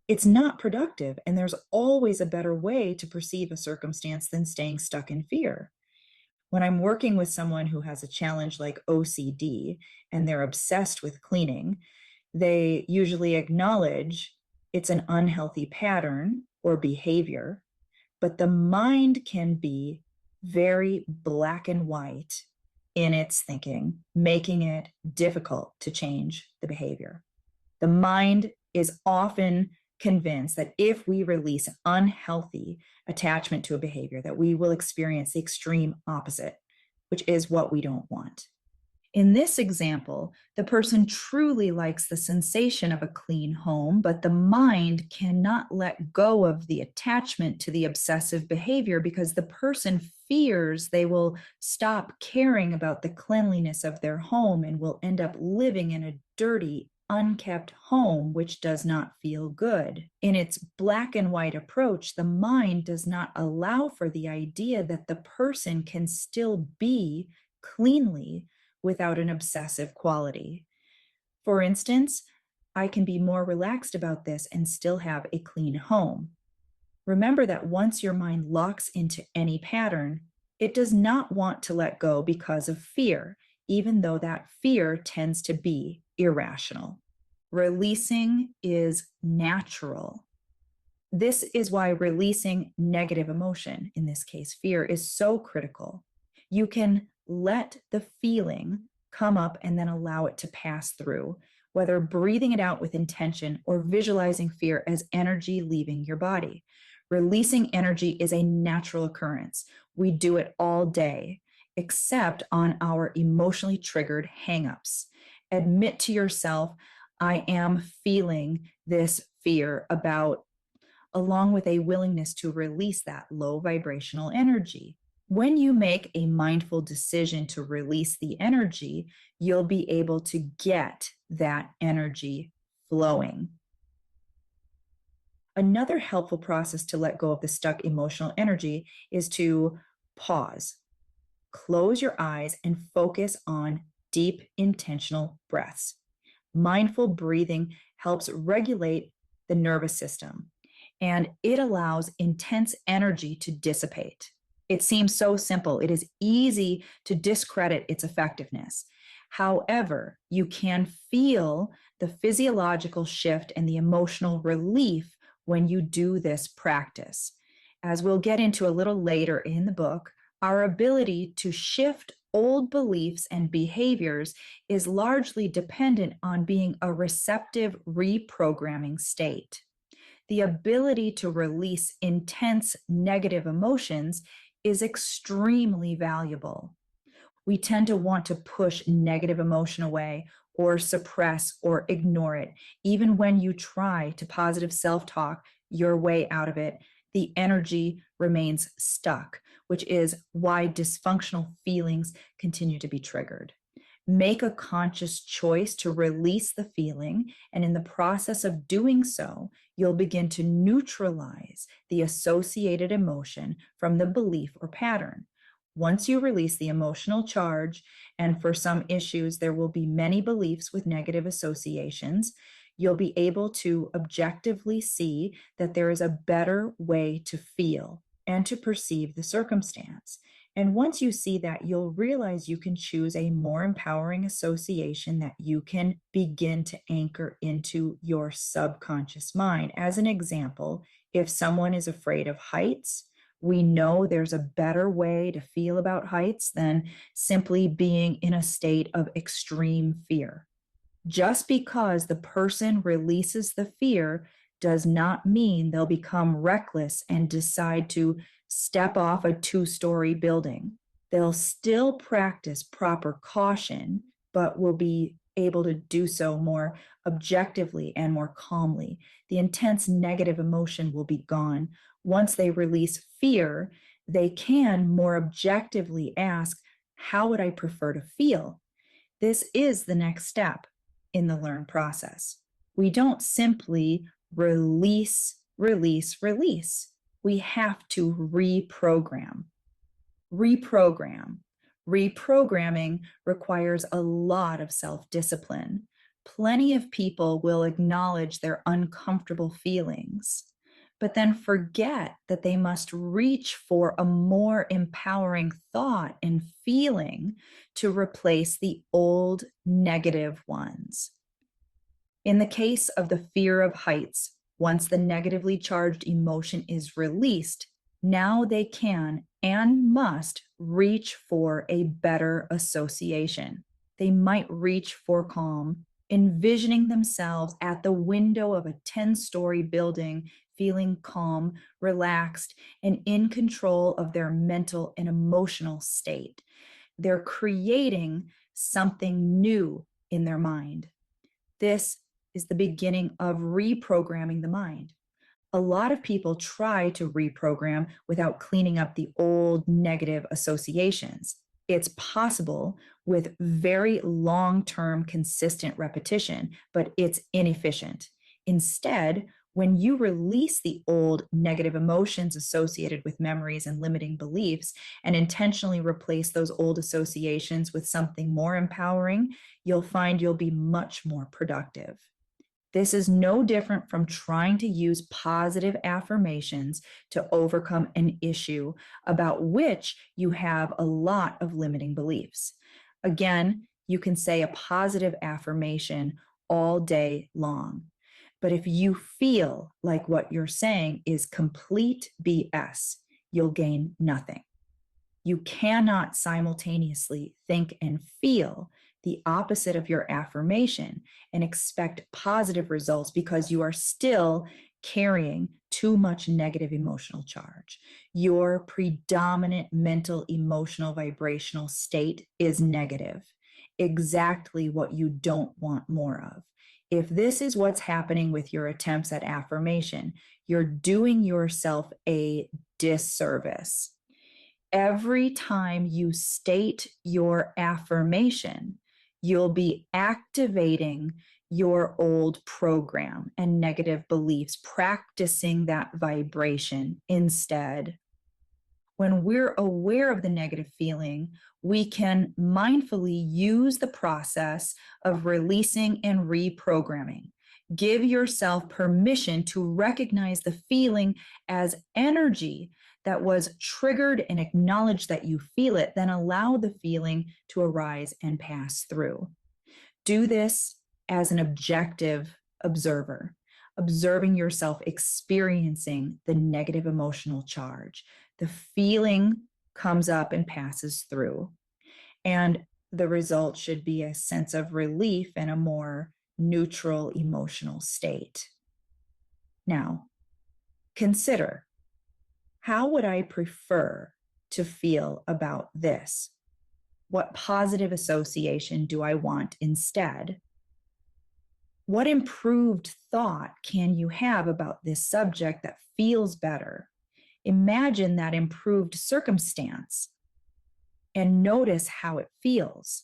It's not productive, and there's always a better way to perceive a circumstance than staying stuck in fear. When I'm working with someone who has a challenge like OCD and they're obsessed with cleaning, they usually acknowledge it's an unhealthy pattern or behavior, but the mind can be very black and white in its thinking, making it difficult to change the behavior. The mind is often convinced that if we release unhealthy attachment to a behavior, that we will experience the extreme opposite, which is what we don't want. In this example, the person truly likes the sensation of a clean home, but the mind cannot let go of the attachment to the obsessive behavior because the person fears they will stop caring about the cleanliness of their home and will end up living in a dirty, unkept home, which does not feel good. In its black and white approach, the mind does not allow for the idea that the person can still be cleanly without an obsessive quality. For instance, I can be more relaxed about this and still have a clean home. Remember that once your mind locks into any pattern, it does not want to let go because of fear, even though that fear tends to be irrational. Releasing is natural. This is why releasing negative emotion, in this case fear, is so critical. You can let the feeling come up and then allow it to pass through, whether breathing it out with intention or visualizing fear as energy leaving your body. Releasing energy is a natural occurrence. We do it all day, except on our emotionally triggered hangups. Admit to yourself, I am feeling this fear about along with a willingness to release that low vibrational energy. When you make a mindful decision to release the energy, you'll be able to get that energy flowing. Another helpful process to let go of the stuck emotional energy is to pause, close your eyes, and focus on deep, intentional breaths. Mindful breathing helps regulate the nervous system, and it allows intense energy to dissipate. It seems so simple. It is easy to discredit its effectiveness. However, you can feel the physiological shift and the emotional relief when you do this practice. As we'll get into a little later in the book, our ability to shift old beliefs and behaviors is largely dependent on being a receptive reprogramming state. The ability to release intense negative emotions is extremely valuable. We tend to want to push negative emotion away or suppress or ignore it. Even when you try to positive self-talk your way out of it, the energy remains stuck, which is why dysfunctional feelings continue to be triggered. Make a conscious choice to release the feeling, and in the process of doing so, you'll begin to neutralize the associated emotion from the belief or pattern. Once you release the emotional charge, and for some issues, there will be many beliefs with negative associations, you'll be able to objectively see that there is a better way to feel and to perceive the circumstance. And once you see that, you'll realize you can choose a more empowering association that you can begin to anchor into your subconscious mind. As an example, if someone is afraid of heights, we know there's a better way to feel about heights than simply being in a state of extreme fear. Just because the person releases the fear does not mean they'll become reckless and decide to step off a 2-story building. They'll still practice proper caution, but will be able to do so more objectively and more calmly. The intense negative emotion will be gone. Once they release fear, they can more objectively ask, how would I prefer to feel? This is the next step in the learn process. We don't simply release. We have to reprogram. Reprogramming requires a lot of self-discipline. Plenty of people will acknowledge their uncomfortable feelings, but then forget that they must reach for a more empowering thought and feeling to replace the old negative ones. In the case of the fear of heights, once the negatively charged emotion is released, now they can and must reach for a better association. They might reach for calm, envisioning themselves at the window of a 10-story building, feeling calm, relaxed, and in control of their mental and emotional state. They're creating something new in their mind. This is the beginning of reprogramming the mind. A lot of people try to reprogram without cleaning up the old negative associations. It's possible with very long-term consistent repetition, but it's inefficient. Instead, when you release the old negative emotions associated with memories and limiting beliefs and intentionally replace those old associations with something more empowering, you'll find you'll be much more productive. This is no different from trying to use positive affirmations to overcome an issue about which you have a lot of limiting beliefs. Again, you can say a positive affirmation all day long. But if you feel like what you're saying is complete BS, you'll gain nothing. You cannot simultaneously think and feel the opposite of your affirmation and expect positive results because you are still carrying too much negative emotional charge. Your predominant mental, emotional, vibrational state is negative, exactly what you don't want more of. If this is what's happening with your attempts at affirmation, you're doing yourself a disservice. Every time you state your affirmation, you'll be activating your old program and negative beliefs, practicing that vibration instead. When we're aware of the negative feeling, we can mindfully use the process of releasing and reprogramming. Give yourself permission to recognize the feeling as energy that was triggered and acknowledge that you feel it, then allow the feeling to arise and pass through. Do this as an objective observer, observing yourself experiencing the negative emotional charge. The feeling comes up and passes through. And the result should be a sense of relief and a more neutral emotional state. Now, consider, how would I prefer to feel about this? What positive association do I want instead? What improved thought can you have about this subject that feels better? Imagine that improved circumstance and notice how it feels.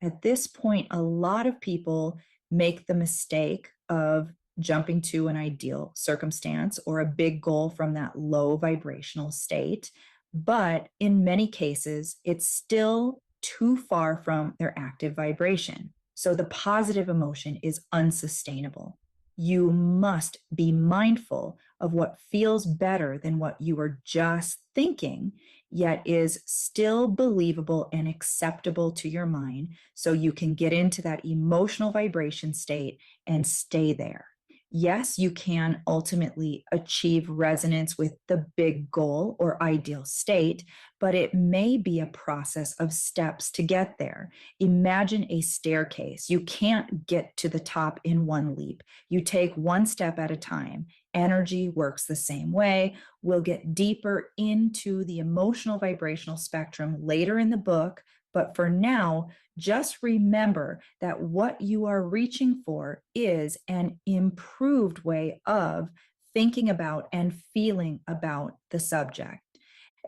At this point, a lot of people make the mistake of jumping to an ideal circumstance or a big goal from that low vibrational state. But in many cases, it's still too far from their active vibration. So the positive emotion is unsustainable. You must be mindful of what feels better than what you were just thinking, yet is still believable and acceptable to your mind, so you can get into that emotional vibration state and stay there. Yes, you can ultimately achieve resonance with the big goal or ideal state, but it may be a process of steps to get there. Imagine a staircase. You can't get to the top in one leap. You take one step at a time. Energy works the same way. We'll get deeper into the emotional vibrational spectrum later in the book, but for now, just remember that what you are reaching for is an improved way of thinking about and feeling about the subject.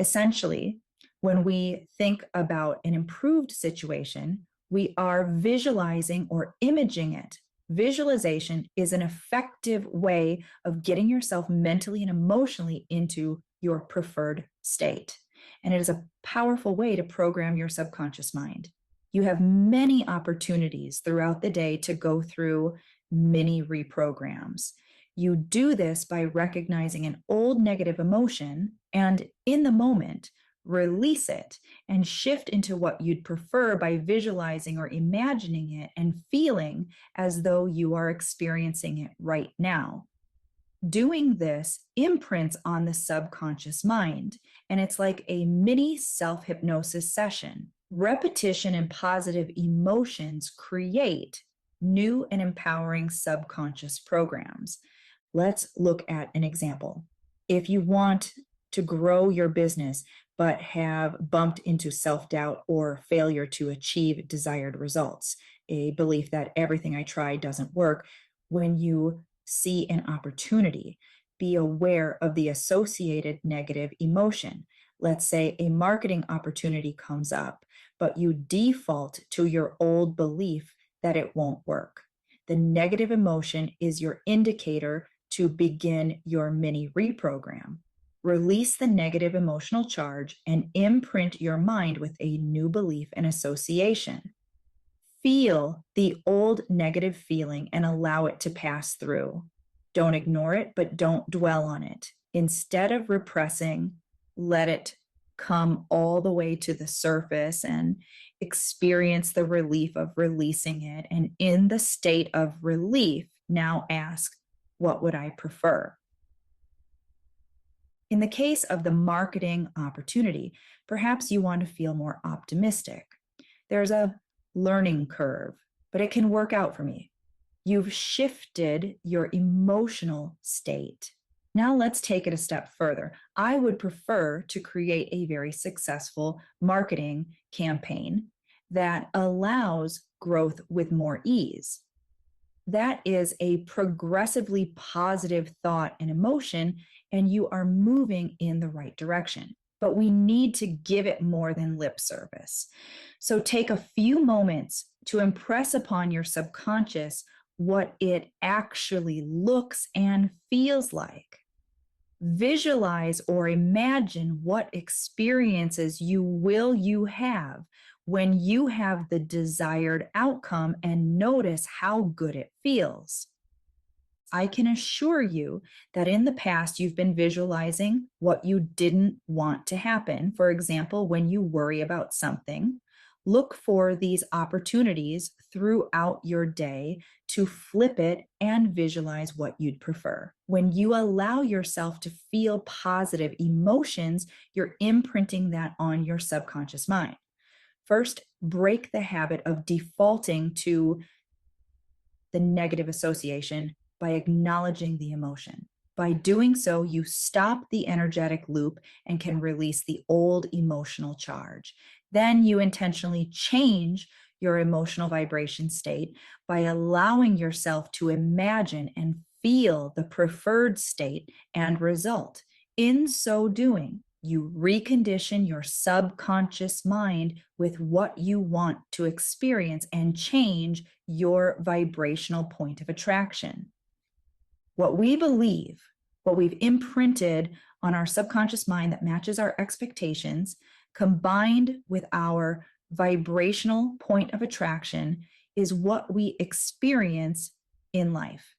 Essentially, when we think about an improved situation, we are visualizing or imaging it. Visualization is an effective way of getting yourself mentally and emotionally into your preferred state. And it is a powerful way to program your subconscious mind. You have many opportunities throughout the day to go through mini reprograms. You do this by recognizing an old negative emotion and, in the moment, release it and shift into what you'd prefer by visualizing or imagining it and feeling as though you are experiencing it right now. Doing this imprints on the subconscious mind, and it's like a mini self-hypnosis session. Repetition and positive emotions create new and empowering subconscious programs. Let's look at an example. If you want to grow your business, but have bumped into self-doubt or failure to achieve desired results, a belief that everything I try doesn't work, when you see an opportunity, be aware of the associated negative emotion. Let's say a marketing opportunity comes up, but you default to your old belief that it won't work. The negative emotion is your indicator to begin your mini reprogram. Release the negative emotional charge and imprint your mind with a new belief and association. Feel the old negative feeling and allow it to pass through. Don't ignore it, but don't dwell on it. Instead of repressing, let it come all the way to the surface and experience the relief of releasing it. And in the state of relief, now ask, what would I prefer? In the case of the marketing opportunity, perhaps you want to feel more optimistic. There's a learning curve, but it can work out for me. You've shifted your emotional state. Now let's take it a step further. I would prefer to create a very successful marketing campaign that allows growth with more ease. That is a progressively positive thought and emotion, and you are moving in the right direction. But we need to give it more than lip service. So take a few moments to impress upon your subconscious what it actually looks and feels like. Visualize or imagine what experiences you have when you have the desired outcome, and notice how good it feels. I can assure you that in the past, you've been visualizing what you didn't want to happen. For example, when you worry about something, look for these opportunities throughout your day to flip it and visualize what you'd prefer. When you allow yourself to feel positive emotions, you're imprinting that on your subconscious mind. First, break the habit of defaulting to the negative association by acknowledging the emotion. By doing so, you stop the energetic loop and can release the old emotional charge. Then you intentionally change your emotional vibration state by allowing yourself to imagine and feel the preferred state and result. In so doing, you recondition your subconscious mind with what you want to experience and change your vibrational point of attraction. What we believe, what we've imprinted on our subconscious mind that matches our expectations, combined with our vibrational point of attraction, is what we experience in life.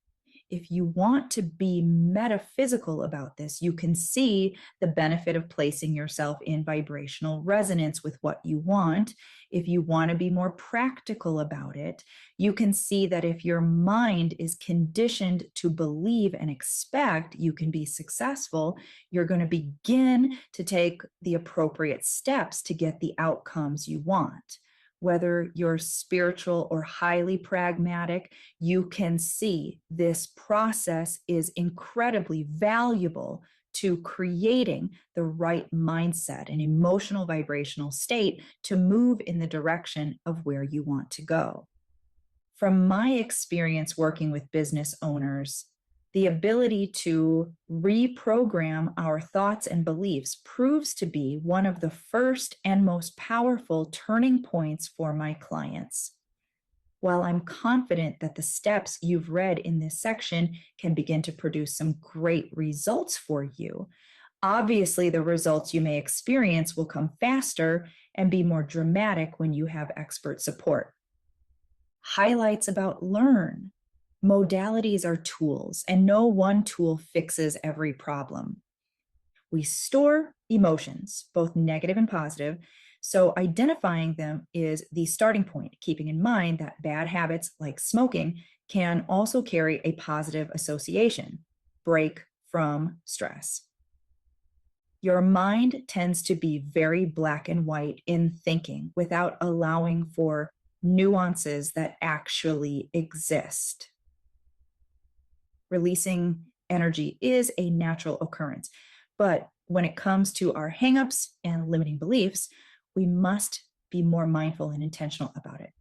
If you want to be metaphysical about this, you can see the benefit of placing yourself in vibrational resonance with what you want. If you want to be more practical about it, you can see that if your mind is conditioned to believe and expect you can be successful, you're going to begin to take the appropriate steps to get the outcomes you want. Whether you're spiritual or highly pragmatic, you can see this process is incredibly valuable to creating the right mindset and emotional vibrational state to move in the direction of where you want to go. From my experience working with business owners, the ability to reprogram our thoughts and beliefs proves to be one of the first and most powerful turning points for my clients. While I'm confident that the steps you've read in this section can begin to produce some great results for you, obviously the results you may experience will come faster and be more dramatic when you have expert support. Highlights about learn. Modalities are tools, and no one tool fixes every problem. We store emotions, both negative and positive, so identifying them is the starting point, keeping in mind that bad habits like smoking can also carry a positive association, break from stress. Your mind tends to be very black and white in thinking without allowing for nuances that actually exist. Releasing energy is a natural occurrence. But when it comes to our hangups and limiting beliefs, we must be more mindful and intentional about it.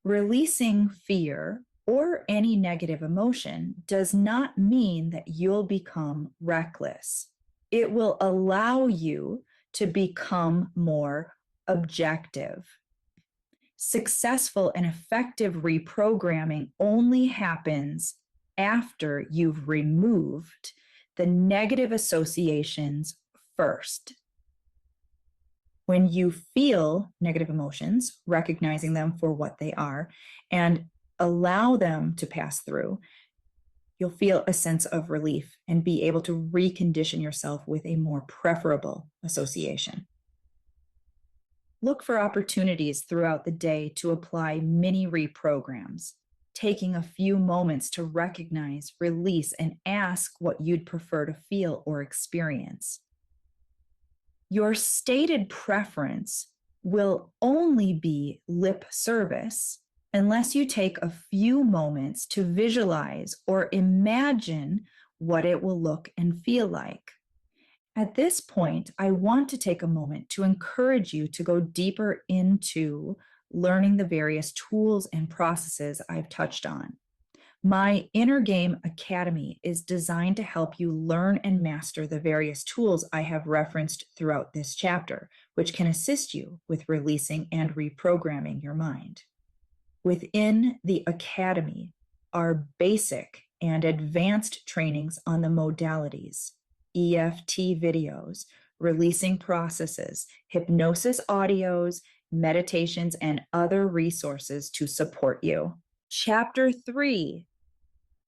Releasing fear or any negative emotion does not mean that you'll become reckless. It will allow you to become more objective. Successful and effective reprogramming only happens after you've removed the negative associations first. When you feel negative emotions, recognizing them for what they are and allow them to pass through, you'll feel a sense of relief and be able to recondition yourself with a more preferable association. Look for opportunities throughout the day to apply mini reprograms, taking a few moments to recognize, release, and ask what you'd prefer to feel or experience. Your stated preference will only be lip service unless you take a few moments to visualize or imagine what it will look and feel like. At this point, I want to take a moment to encourage you to go deeper into learning the various tools and processes I've touched on. My Inner Game Academy is designed to help you learn and master the various tools I have referenced throughout this chapter, which can assist you with releasing and reprogramming your mind. Within the Academy are basic and advanced trainings on the modalities, EFT videos, releasing processes, hypnosis audios, meditations, and other resources to support you. Chapter 3,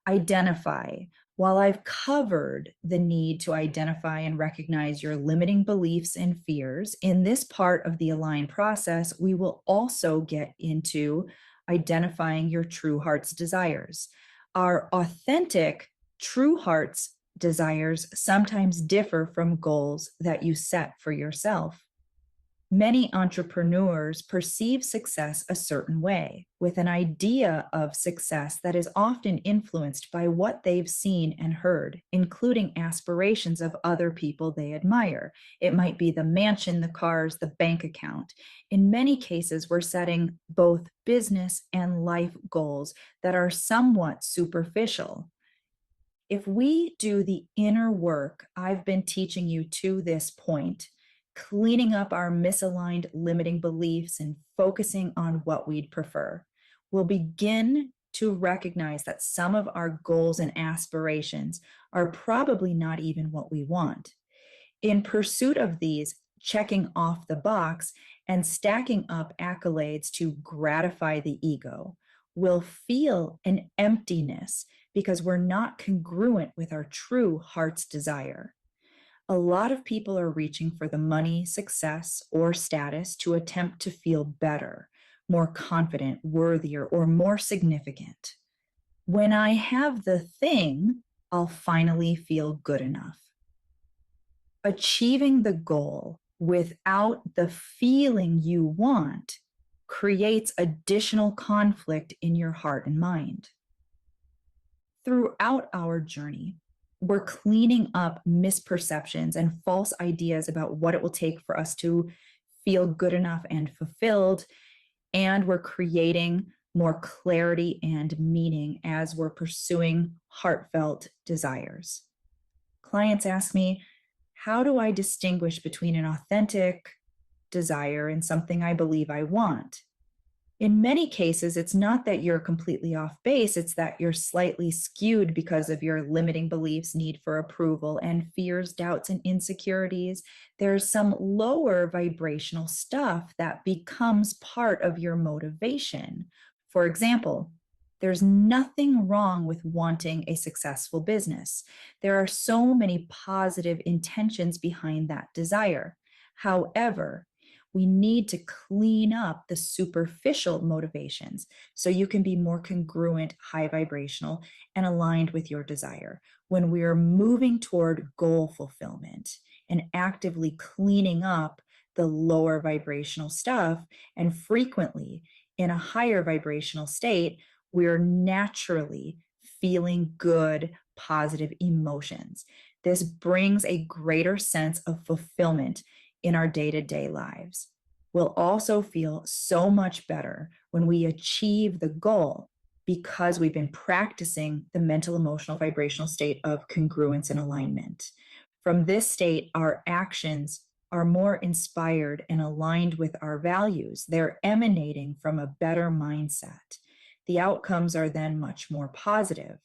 identify. While I've covered the need to identify and recognize your limiting beliefs and fears, in this part of the Align process, we will also get into identifying your true heart's desires. Our authentic true heart's desires sometimes differ from goals that you set for yourself. Many entrepreneurs perceive success a certain way, with an idea of success that is often influenced by what they've seen and heard, including aspirations of other people they admire. It might be the mansion, the cars, the bank account. In many cases, we're setting both business and life goals that are somewhat superficial. If we do the inner work I've been teaching you to this point, cleaning up our misaligned limiting beliefs and focusing on what we'd prefer, we'll begin to recognize that some of our goals and aspirations are probably not even what we want. In pursuit of these, checking off the box and stacking up accolades to gratify the ego, we'll feel an emptiness because we're not congruent with our true heart's desire. A lot of people are reaching for the money, success, or status to attempt to feel better, more confident, worthier, or more significant. When I have the thing, I'll finally feel good enough. Achieving the goal without the feeling you want creates additional conflict in your heart and mind. Throughout our journey, we're cleaning up misperceptions and false ideas about what it will take for us to feel good enough and fulfilled. And we're creating more clarity and meaning as we're pursuing heartfelt desires. Clients ask me, how do I distinguish between an authentic desire and something I believe I want? In many cases, it's not that you're completely off base, it's that you're slightly skewed because of your limiting beliefs, need for approval, and fears, doubts, and insecurities. There's some lower vibrational stuff that becomes part of your motivation. For example, there's nothing wrong with wanting a successful business. There are so many positive intentions behind that desire. However, we need to clean up the superficial motivations so you can be more congruent, high vibrational, and aligned with your desire. When we are moving toward goal fulfillment and actively cleaning up the lower vibrational stuff, and frequently in a higher vibrational state, we're naturally feeling good, positive emotions. This brings a greater sense of fulfillment in our day-to-day lives. We'll also feel so much better when we achieve the goal because we've been practicing the mental, emotional, vibrational state of congruence and alignment. From this state, our actions are more inspired and aligned with our values. They're emanating from a better mindset. The outcomes are then much more positive.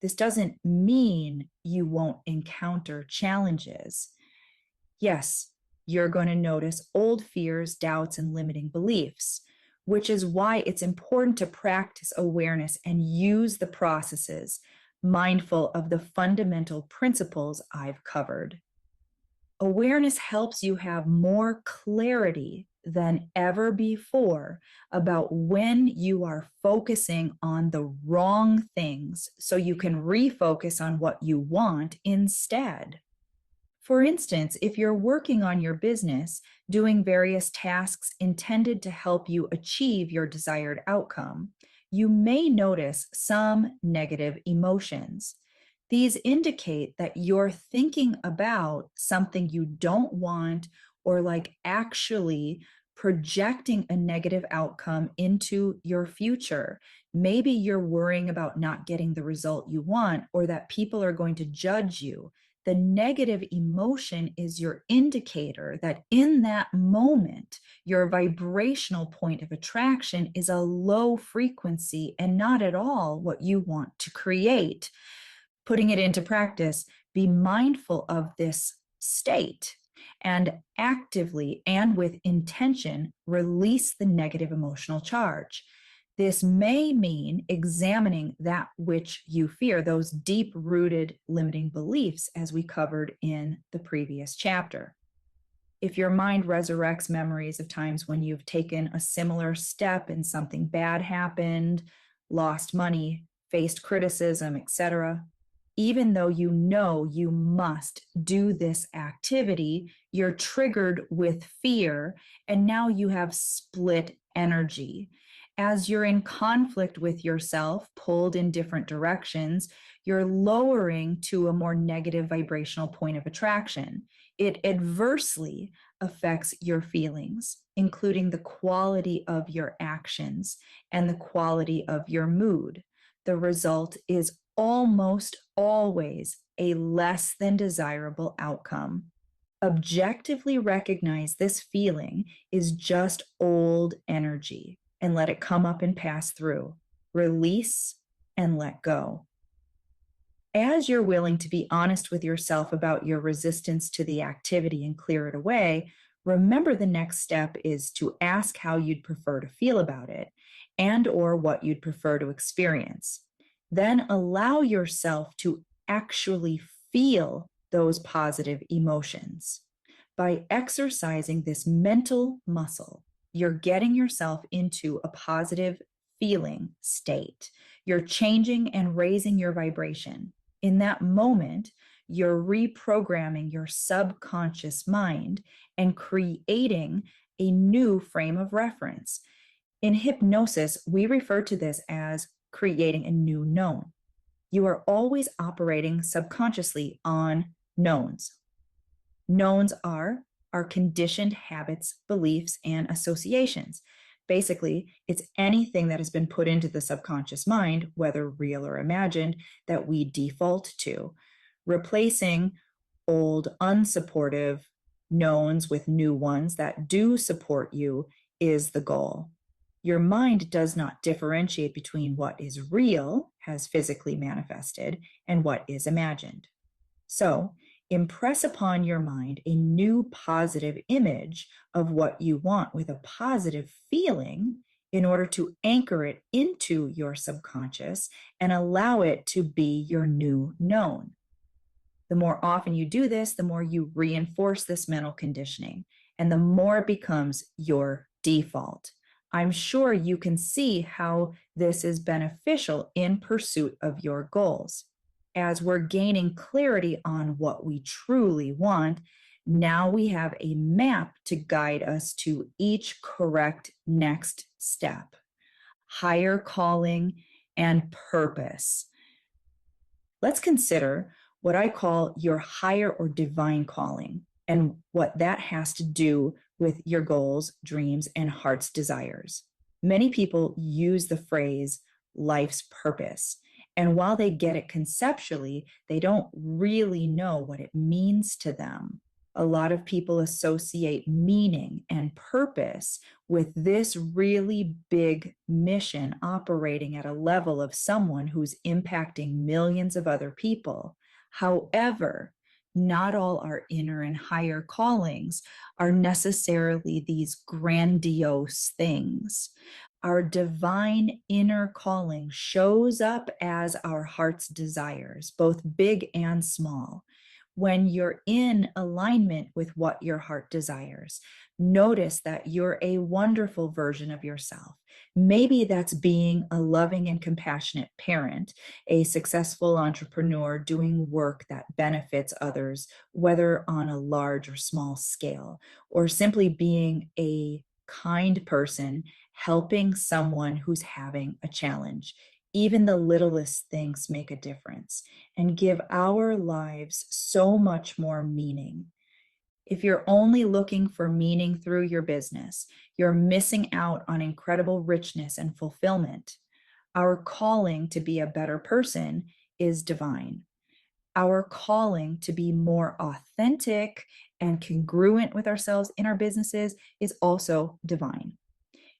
This doesn't mean you won't encounter challenges. Yes, you're going to notice old fears, doubts, and limiting beliefs, which is why it's important to practice awareness and use the processes, mindful of the fundamental principles I've covered. Awareness helps you have more clarity than ever before about when you are focusing on the wrong things so you can refocus on what you want instead. For instance, if you're working on your business, doing various tasks intended to help you achieve your desired outcome, you may notice some negative emotions. These indicate that you're thinking about something you don't want or like actually projecting a negative outcome into your future. Maybe you're worrying about not getting the result you want or that people are going to judge you. The negative emotion is your indicator that in that moment, your vibrational point of attraction is a low frequency and not at all what you want to create. Putting it into practice, be mindful of this state and actively and with intention release the negative emotional charge. This may mean examining that which you fear, those deep rooted limiting beliefs, as we covered in the previous chapter. If your mind resurrects memories of times when you've taken a similar step and something bad happened, lost money, faced criticism, etc., even though you know you must do this activity, you're triggered with fear, and now you have split energy. As you're in conflict with yourself, pulled in different directions, you're lowering to a more negative vibrational point of attraction. It adversely affects your feelings, including the quality of your actions and the quality of your mood. The result is almost always a less than desirable outcome. Objectively recognize this feeling is just old energy and let it come up and pass through. Release and let go. As you're willing to be honest with yourself about your resistance to the activity and clear it away, remember the next step is to ask how you'd prefer to feel about it and or what you'd prefer to experience. Then allow yourself to actually feel those positive emotions. By exercising this mental muscle, you're getting yourself into a positive feeling state. You're changing and raising your vibration. In that moment, you're reprogramming your subconscious mind and creating a new frame of reference. In hypnosis, we refer to this as creating a new known. You are always operating subconsciously on knowns. Knowns are our conditioned habits, beliefs, and associations. Basically, it's anything that has been put into the subconscious mind, whether real or imagined, that we default to. Replacing old, unsupportive knowns with new ones that do support you is the goal. Your mind does not differentiate between what is real, has physically manifested, and what is imagined. So, impress upon your mind a new positive image of what you want with a positive feeling in order to anchor it into your subconscious and allow it to be your new known. The more often you do this, the more you reinforce this mental conditioning, and the more it becomes your default. I'm sure you can see how this is beneficial in pursuit of your goals. As we're gaining clarity on what we truly want, now we have a map to guide us to each correct next step. Higher calling and purpose. Let's consider what I call your higher or divine calling and what that has to do with your goals, dreams, and heart's desires. Many people use the phrase life's purpose. And while they get it conceptually, they don't really know what it means to them. A lot of people associate meaning and purpose with this really big mission operating at a level of someone who's impacting millions of other people. However, not all our inner and higher callings are necessarily these grandiose things. Our divine inner calling shows up as our heart's desires, both big and small. When you're in alignment with what your heart desires, notice that you're a wonderful version of yourself. Maybe that's being a loving and compassionate parent, a successful entrepreneur doing work that benefits others, whether on a large or small scale, or simply being a kind person helping someone who's having a challenge. Even the littlest things make a difference and give our lives so much more meaning. If you're only looking for meaning through your business, you're missing out on incredible richness and fulfillment. Our calling to be a better person is divine. Our calling to be more authentic and congruent with ourselves in our businesses is also divine.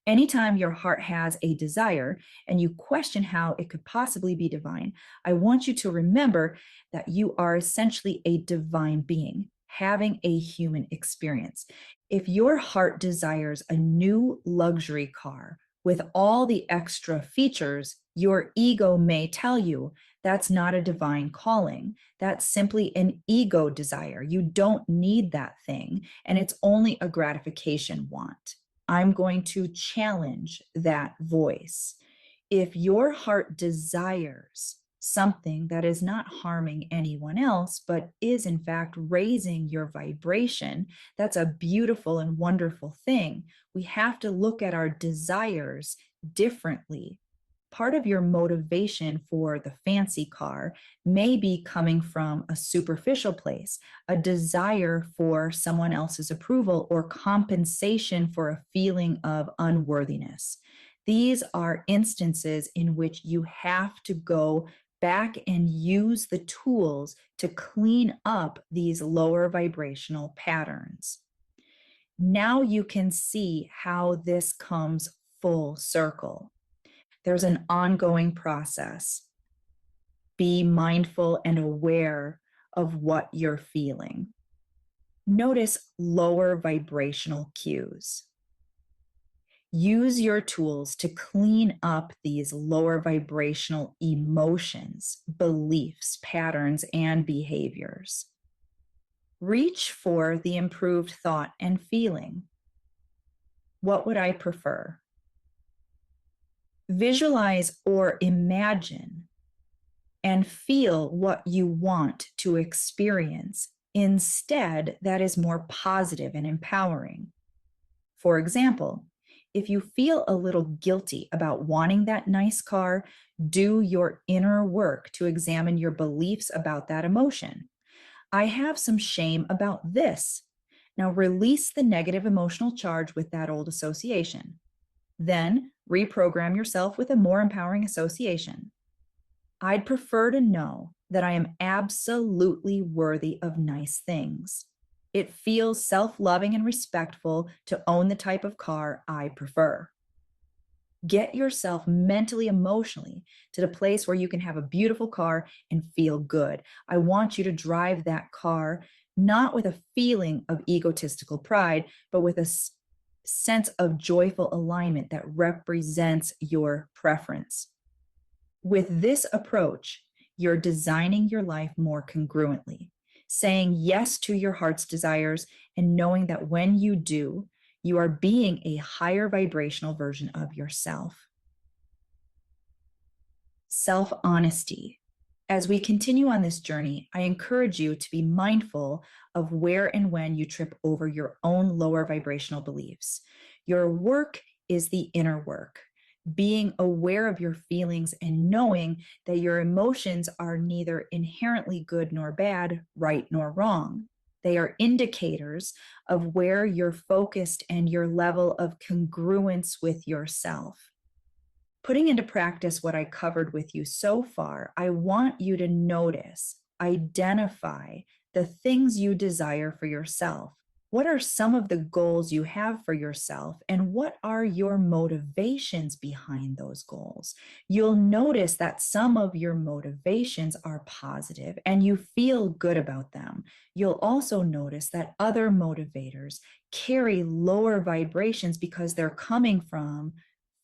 Anytime your heart has a desire and you question how it could possibly be divine, I want you to remember that you are essentially a divine being having a human experience. If your heart desires a new luxury car with all the extra features, your ego may tell you that's not a divine calling. That's simply an ego desire. You don't need that thing, and it's only a gratification want. I'm going to challenge that voice. If your heart desires something that is not harming anyone else, but is in fact raising your vibration, that's a beautiful and wonderful thing. We have to look at our desires differently. Part of your motivation for the fancy car may be coming from a superficial place, a desire for someone else's approval or compensation for a feeling of unworthiness. These are instances in which you have to go back and use the tools to clean up these lower vibrational patterns. Now you can see how this comes full circle. There's an ongoing process. Be mindful and aware of what you're feeling. Notice lower vibrational cues. Use your tools to clean up these lower vibrational emotions, beliefs, patterns, and behaviors. Reach for the improved thought and feeling. What would I prefer? Visualize or imagine and feel what you want to experience instead that is more positive and empowering. For example, if you feel a little guilty about wanting that nice car, do your inner work to examine your beliefs about that emotion. I have some shame about this. Now release the negative emotional charge with that old association. Then reprogram yourself with a more empowering association. I'd prefer to know that I am absolutely worthy of nice things. It feels self-loving and respectful to own the type of car I prefer. Get yourself mentally, emotionally to the place where you can have a beautiful car and feel good. I want you to drive that car not with a feeling of egotistical pride, but with a sense of joyful alignment that represents your preference. With this approach, you're designing your life more congruently, saying yes to your heart's desires and knowing that when you do, you are being a higher vibrational version of yourself. Self-honesty. As we continue on this journey, I encourage you to be mindful of where and when you trip over your own lower vibrational beliefs. Your work is the inner work. Being aware of your feelings and knowing that your emotions are neither inherently good nor bad, right nor wrong. They are indicators of where you're focused and your level of congruence with yourself. Putting into practice what I covered with you so far, I want you to notice, identify the things you desire for yourself. What are some of the goals you have for yourself, and what are your motivations behind those goals? You'll notice that some of your motivations are positive and you feel good about them. You'll also notice that other motivators carry lower vibrations because they're coming from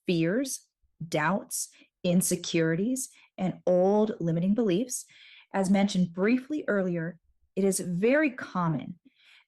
fears, doubts, insecurities, and old limiting beliefs. As mentioned briefly earlier, it is very common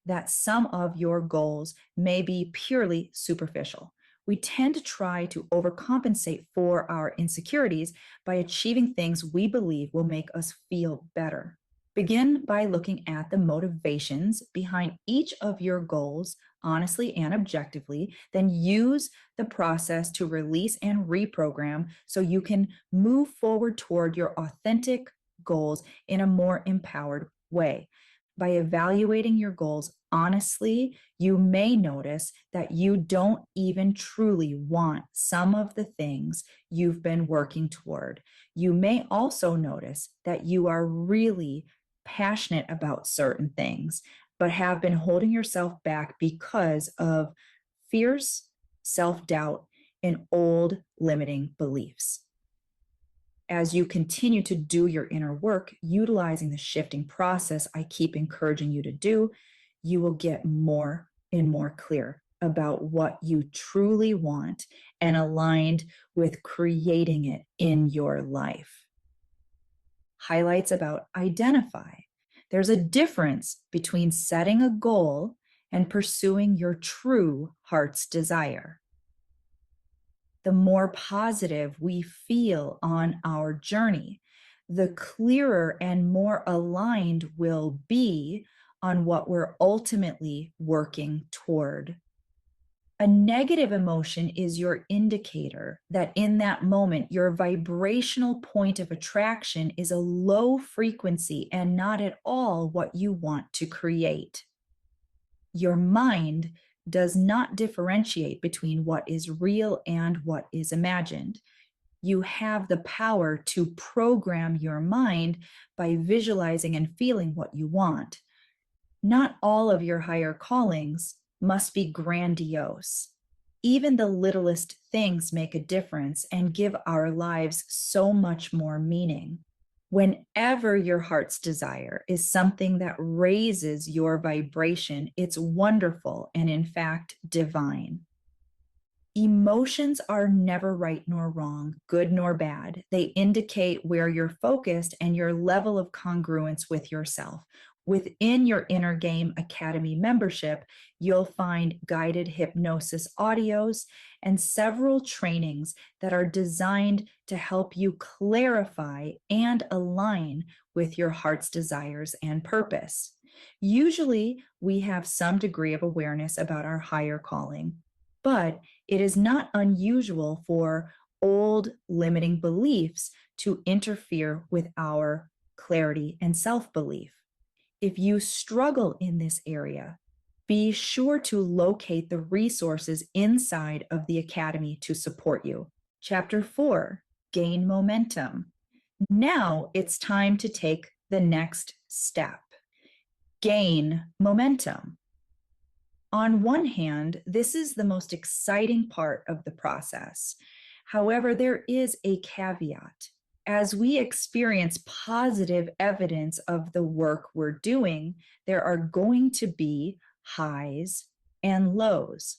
that some of your goals may be purely superficial. We tend to try to overcompensate for our insecurities by achieving things we believe will make us feel better. Begin by looking at the motivations behind each of your goals honestly and objectively, then use the process to release and reprogram so you can move forward toward your authentic goals in a more empowered way. By evaluating your goals honestly, you may notice that you don't even truly want some of the things you've been working toward. You may also notice that you are really passionate about certain things, but have been holding yourself back because of fears, self doubt, and old limiting beliefs. As you continue to do your inner work, utilizing the shifting process I keep encouraging you to do, you will get more and more clear about what you truly want and aligned with creating it in your life. Highlights about identify. There's a difference between setting a goal and pursuing your true heart's desire. The more positive we feel on our journey, the clearer and more aligned we'll be on what we're ultimately working toward. A negative emotion is your indicator that in that moment, your vibrational point of attraction is a low frequency and not at all what you want to create. Your mind does not differentiate between what is real and what is imagined. You have the power to program your mind by visualizing and feeling what you want. Not all of your higher callings must be grandiose. Even the littlest things make a difference and give our lives so much more meaning. Whenever your heart's desire is something that raises your vibration, it's wonderful and, in fact, divine. Emotions are never right nor wrong, good nor bad. They indicate where you're focused and your level of congruence with yourself. Within your Inner Game Academy membership, you'll find guided hypnosis audios and several trainings that are designed to help you clarify and align with your heart's desires and purpose. Usually, we have some degree of awareness about our higher calling, but it is not unusual for old limiting beliefs to interfere with our clarity and self-belief. If you struggle in this area, be sure to locate the resources inside of the Academy to support you. Chapter 4, Gain Momentum. Now it's time to take the next step. Gain momentum. On one hand, this is the most exciting part of the process. However, there is a caveat. As we experience positive evidence of the work we're doing, there are going to be highs and lows.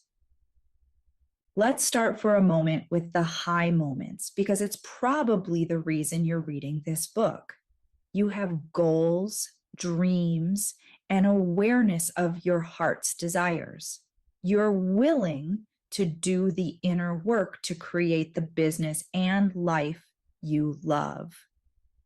Let's start for a moment with the high moments, because it's probably the reason you're reading this book. You have goals, dreams, and awareness of your heart's desires. You're willing to do the inner work to create the business and life you love.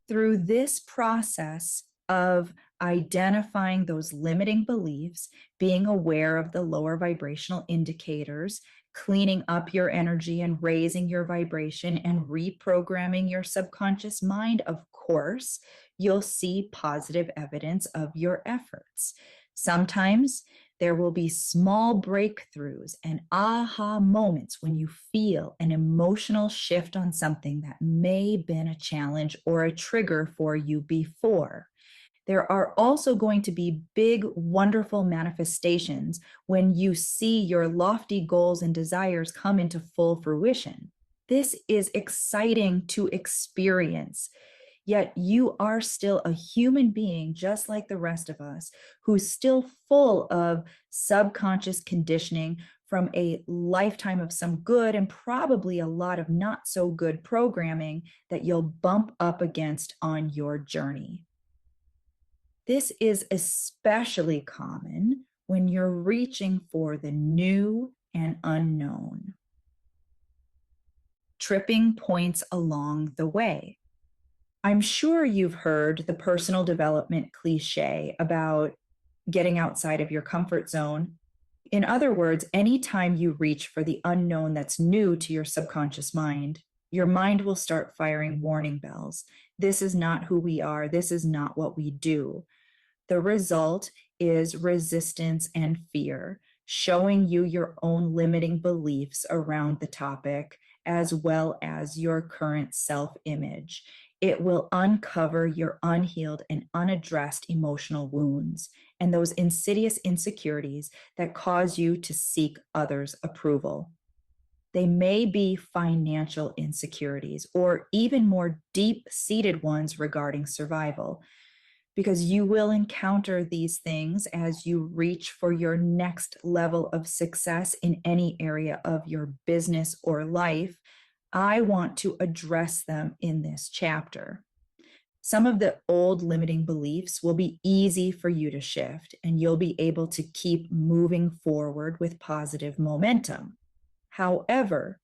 Through this process of identifying those limiting beliefs, being aware of the lower vibrational indicators, cleaning up your energy and raising your vibration and reprogramming your subconscious mind, of course, you'll see positive evidence of your efforts. Sometimes there will be small breakthroughs and aha moments when you feel an emotional shift on something that may have been a challenge or a trigger for you before. There are also going to be big, wonderful manifestations when you see your lofty goals and desires come into full fruition. This is exciting to experience. Yet you are still a human being, just like the rest of us, who's still full of subconscious conditioning from a lifetime of some good and probably a lot of not so good programming that you'll bump up against on your journey. This is especially common when you're reaching for the new and unknown. Tripping points along the way. I'm sure you've heard the personal development cliche about getting outside of your comfort zone. In other words, anytime you reach for the unknown that's new to your subconscious mind, your mind will start firing warning bells. This is not who we are. This is not what we do. The result is resistance and fear, showing you your own limiting beliefs around the topic, as well as your current self image. It will uncover your unhealed and unaddressed emotional wounds and those insidious insecurities that cause you to seek others' approval. They may be financial insecurities or even more deep seated ones regarding survival, because you will encounter these things as you reach for your next level of success in any area of your business or life. I want to address them in this chapter. Some of the old limiting beliefs will be easy for you to shift, and you'll be able to keep moving forward with positive momentum. However,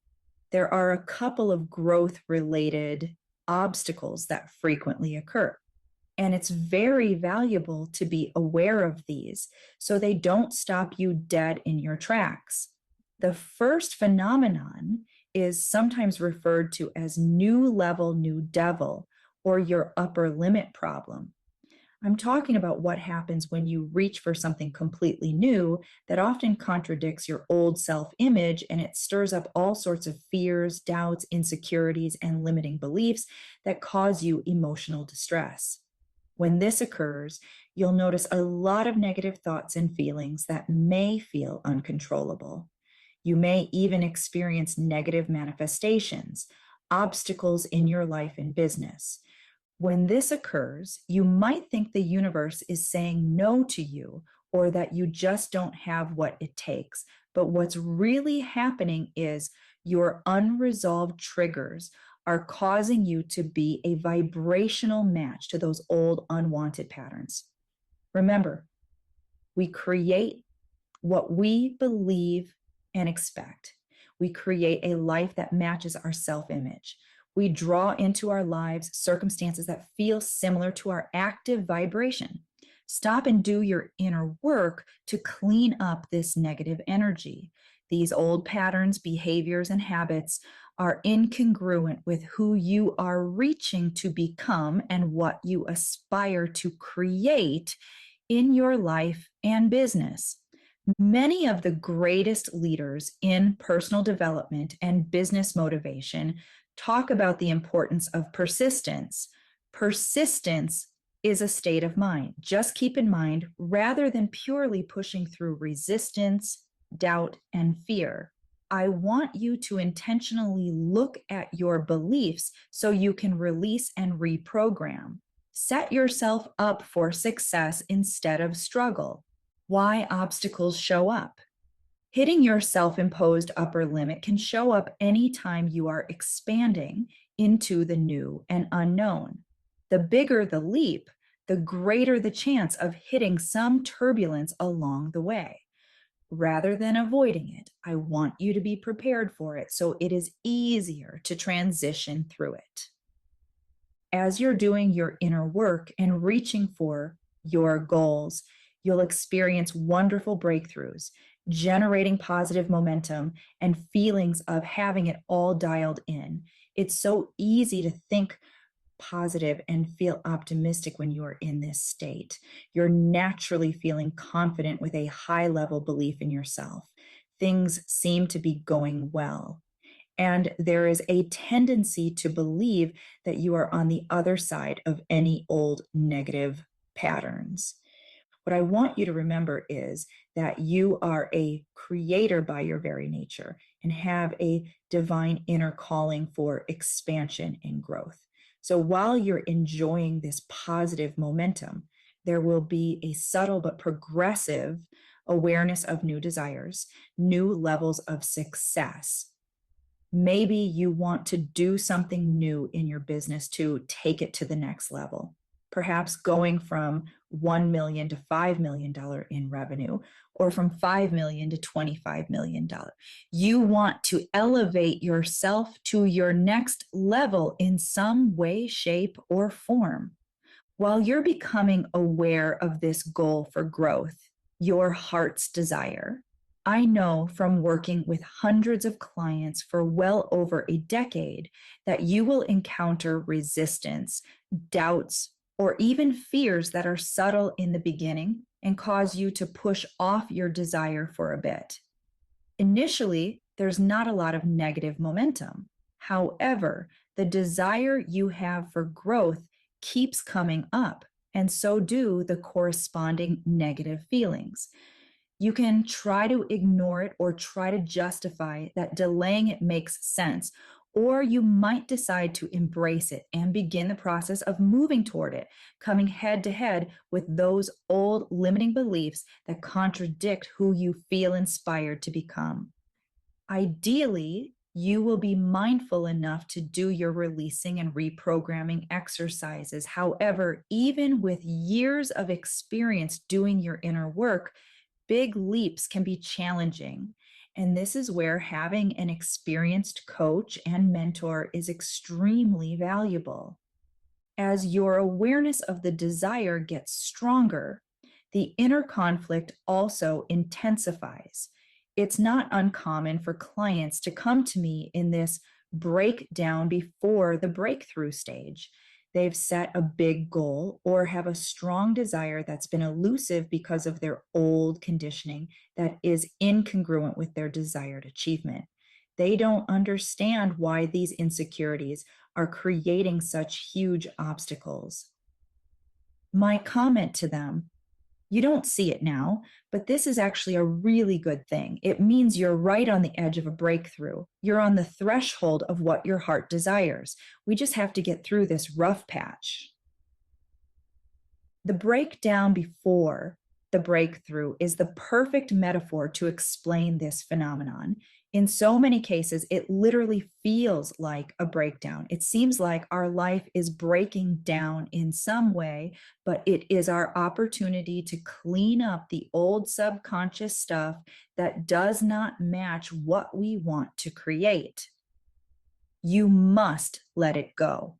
there are a couple of growth-related obstacles that frequently occur. And it's very valuable to be aware of these so they don't stop you dead in your tracks. The first phenomenon is sometimes referred to as new level, new devil, or your upper limit problem. I'm talking about what happens when you reach for something completely new that often contradicts your old self image, and it stirs up all sorts of fears, doubts, insecurities, and limiting beliefs that cause you emotional distress. When this occurs, you'll notice a lot of negative thoughts and feelings that may feel uncontrollable. You may even experience negative manifestations, obstacles in your life and business. When this occurs, you might think the universe is saying no to you or that you just don't have what it takes. But what's really happening is your unresolved triggers are causing you to be a vibrational match to those old unwanted patterns. Remember, we create what we believe and expect. We create a life that matches our self-image. We draw into our lives circumstances that feel similar to our active vibration. Stop and do your inner work to clean up this negative energy. These old patterns, behaviors, and habits are incongruent with who you are reaching to become and what you aspire to create in your life and business. Many of the greatest leaders in personal development and business motivation talk about the importance of persistence. Persistence is a state of mind. Just keep in mind, rather than purely pushing through resistance, doubt, and fear, I want you to intentionally look at your beliefs so you can release and reprogram. Set yourself up for success instead of struggle. Why obstacles show up? Hitting your self-imposed upper limit can show up anytime you are expanding into the new and unknown. The bigger the leap, the greater the chance of hitting some turbulence along the way. Rather than avoiding it, I want you to be prepared for it so it is easier to transition through it. As you're doing your inner work and reaching for your goals, you'll experience wonderful breakthroughs, generating positive momentum and feelings of having it all dialed in. It's so easy to think positive and feel optimistic when you are in this state. You're naturally feeling confident with a high level belief in yourself. Things seem to be going well. And there is a tendency to believe that you are on the other side of any old negative patterns. What I want you to remember is that you are a creator by your very nature and have a divine inner calling for expansion and growth. So while you're enjoying this positive momentum, there will be a subtle but progressive awareness of new desires, new levels of success. Maybe you want to do something new in your business to take it to the next level. Perhaps going from $1 million to $5 million in revenue, or from $5 million to $25 million. You want to elevate yourself to your next level in some way, shape, or form. While you're becoming aware of this goal for growth, your heart's desire, I know from working with hundreds of clients for well over a decade that you will encounter resistance, doubts, or even fears that are subtle in the beginning and cause you to push off your desire for a bit. Initially, there's not a lot of negative momentum. However, the desire you have for growth keeps coming up, and so do the corresponding negative feelings. You can try to ignore it or try to justify that delaying it makes sense, or you might decide to embrace it and begin the process of moving toward it, coming head to head with those old limiting beliefs that contradict who you feel inspired to become. Ideally, you will be mindful enough to do your releasing and reprogramming exercises. However, even with years of experience doing your inner work, big leaps can be challenging. And this is where having an experienced coach and mentor is extremely valuable. As your awareness of the desire gets stronger, the inner conflict also intensifies. It's not uncommon for clients to come to me in this breakdown before the breakthrough stage. They've set a big goal or have a strong desire that's been elusive because of their old conditioning that is incongruent with their desired achievement. They don't understand why these insecurities are creating such huge obstacles. My comment to them: you don't see it now, but this is actually a really good thing. It means you're right on the edge of a breakthrough. You're on the threshold of what your heart desires. We just have to get through this rough patch. The breakdown before the breakthrough is the perfect metaphor to explain this phenomenon. In so many cases, it literally feels like a breakdown. It seems like our life is breaking down in some way, but it is our opportunity to clean up the old subconscious stuff that does not match what we want to create. You must let it go.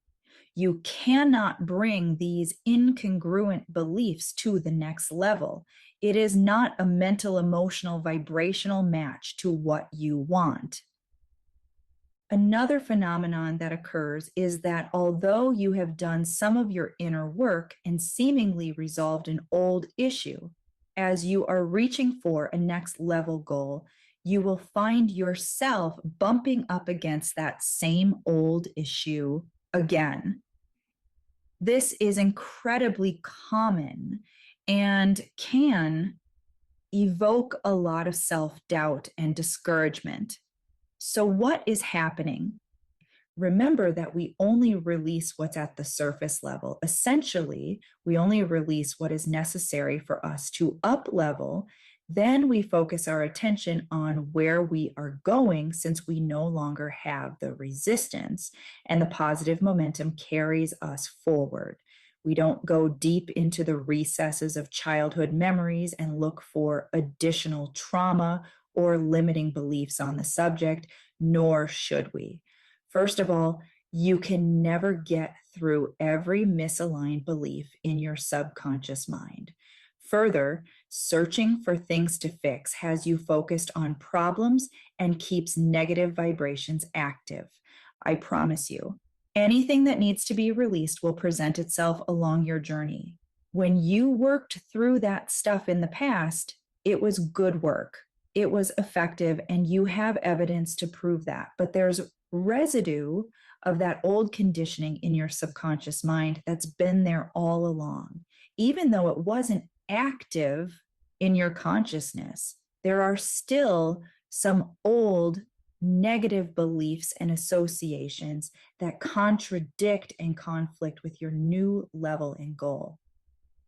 You cannot bring these incongruent beliefs to the next level. It is not a mental, emotional, vibrational match to what you want. Another phenomenon that occurs is that although you have done some of your inner work and seemingly resolved an old issue, as you are reaching for a next level goal, you will find yourself bumping up against that same old issue again. This is incredibly common and can evoke a lot of self-doubt and discouragement. So, what is happening? Remember that we only release what's at the surface level. Essentially, we only release what is necessary for us to up level. Then we focus our attention on where we are going, since we no longer have the resistance, and the positive momentum carries us forward. We don't go deep into the recesses of childhood memories and look for additional trauma or limiting beliefs on the subject, nor should we. First of all, you can never get through every misaligned belief in your subconscious mind. Further, searching for things to fix has you focused on problems and keeps negative vibrations active. I promise you, anything that needs to be released will present itself along your journey. When you worked through that stuff in the past, it was good work. It was effective, and you have evidence to prove that. But there's residue of that old conditioning in your subconscious mind that's been there all along. Even though it wasn't active in your consciousness, there are still some old negative beliefs and associations that contradict and conflict with your new level and goal.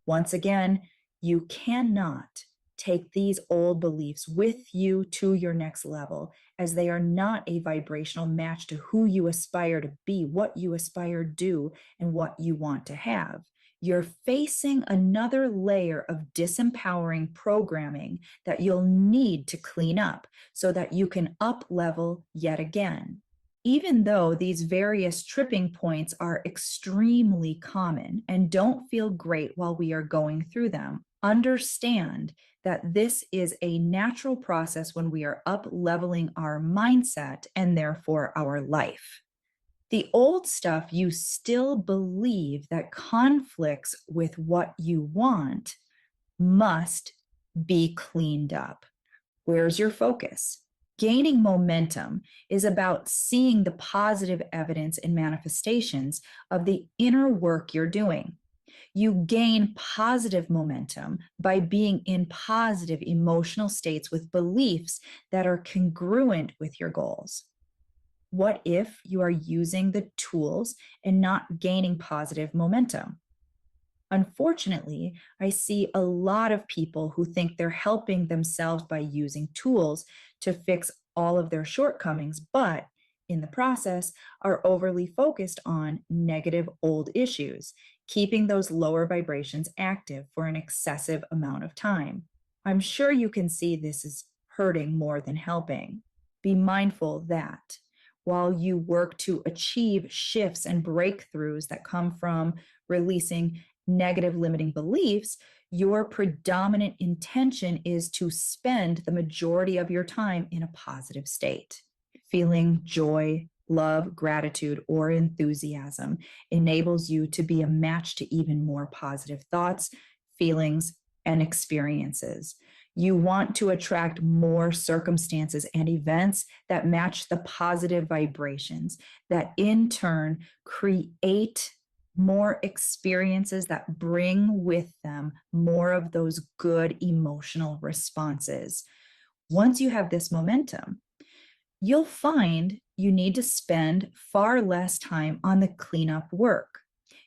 Once again, you cannot take these old beliefs with you to your next level, as they are not a vibrational match to who you aspire to be, what you aspire to do, and what you want to have. You're facing another layer of disempowering programming that you'll need to clean up so that you can up level yet again. Even though these various tripping points are extremely common and don't feel great while we are going through them, understand that this is a natural process when we are up leveling our mindset and therefore our life. The old stuff you still believe that conflicts with what you want must be cleaned up. Where's your focus? Gaining momentum is about seeing the positive evidence and manifestations of the inner work you're doing. You gain positive momentum by being in positive emotional states with beliefs that are congruent with your goals. What if you are using the tools and not gaining positive momentum? Unfortunately, I see a lot of people who think they're helping themselves by using tools to fix all of their shortcomings, but in the process are overly focused on negative old issues, keeping those lower vibrations active for an excessive amount of time. I'm sure you can see this is hurting more than helping. Be mindful that while you work to achieve shifts and breakthroughs that come from releasing negative limiting beliefs, your predominant intention is to spend the majority of your time in a positive state. Feeling joy, love, gratitude, or enthusiasm enables you to be a match to even more positive thoughts, feelings, and experiences. You want to attract more circumstances and events that match the positive vibrations that in turn create more experiences that bring with them more of those good emotional responses. Once you have this momentum, you'll find you need to spend far less time on the cleanup work.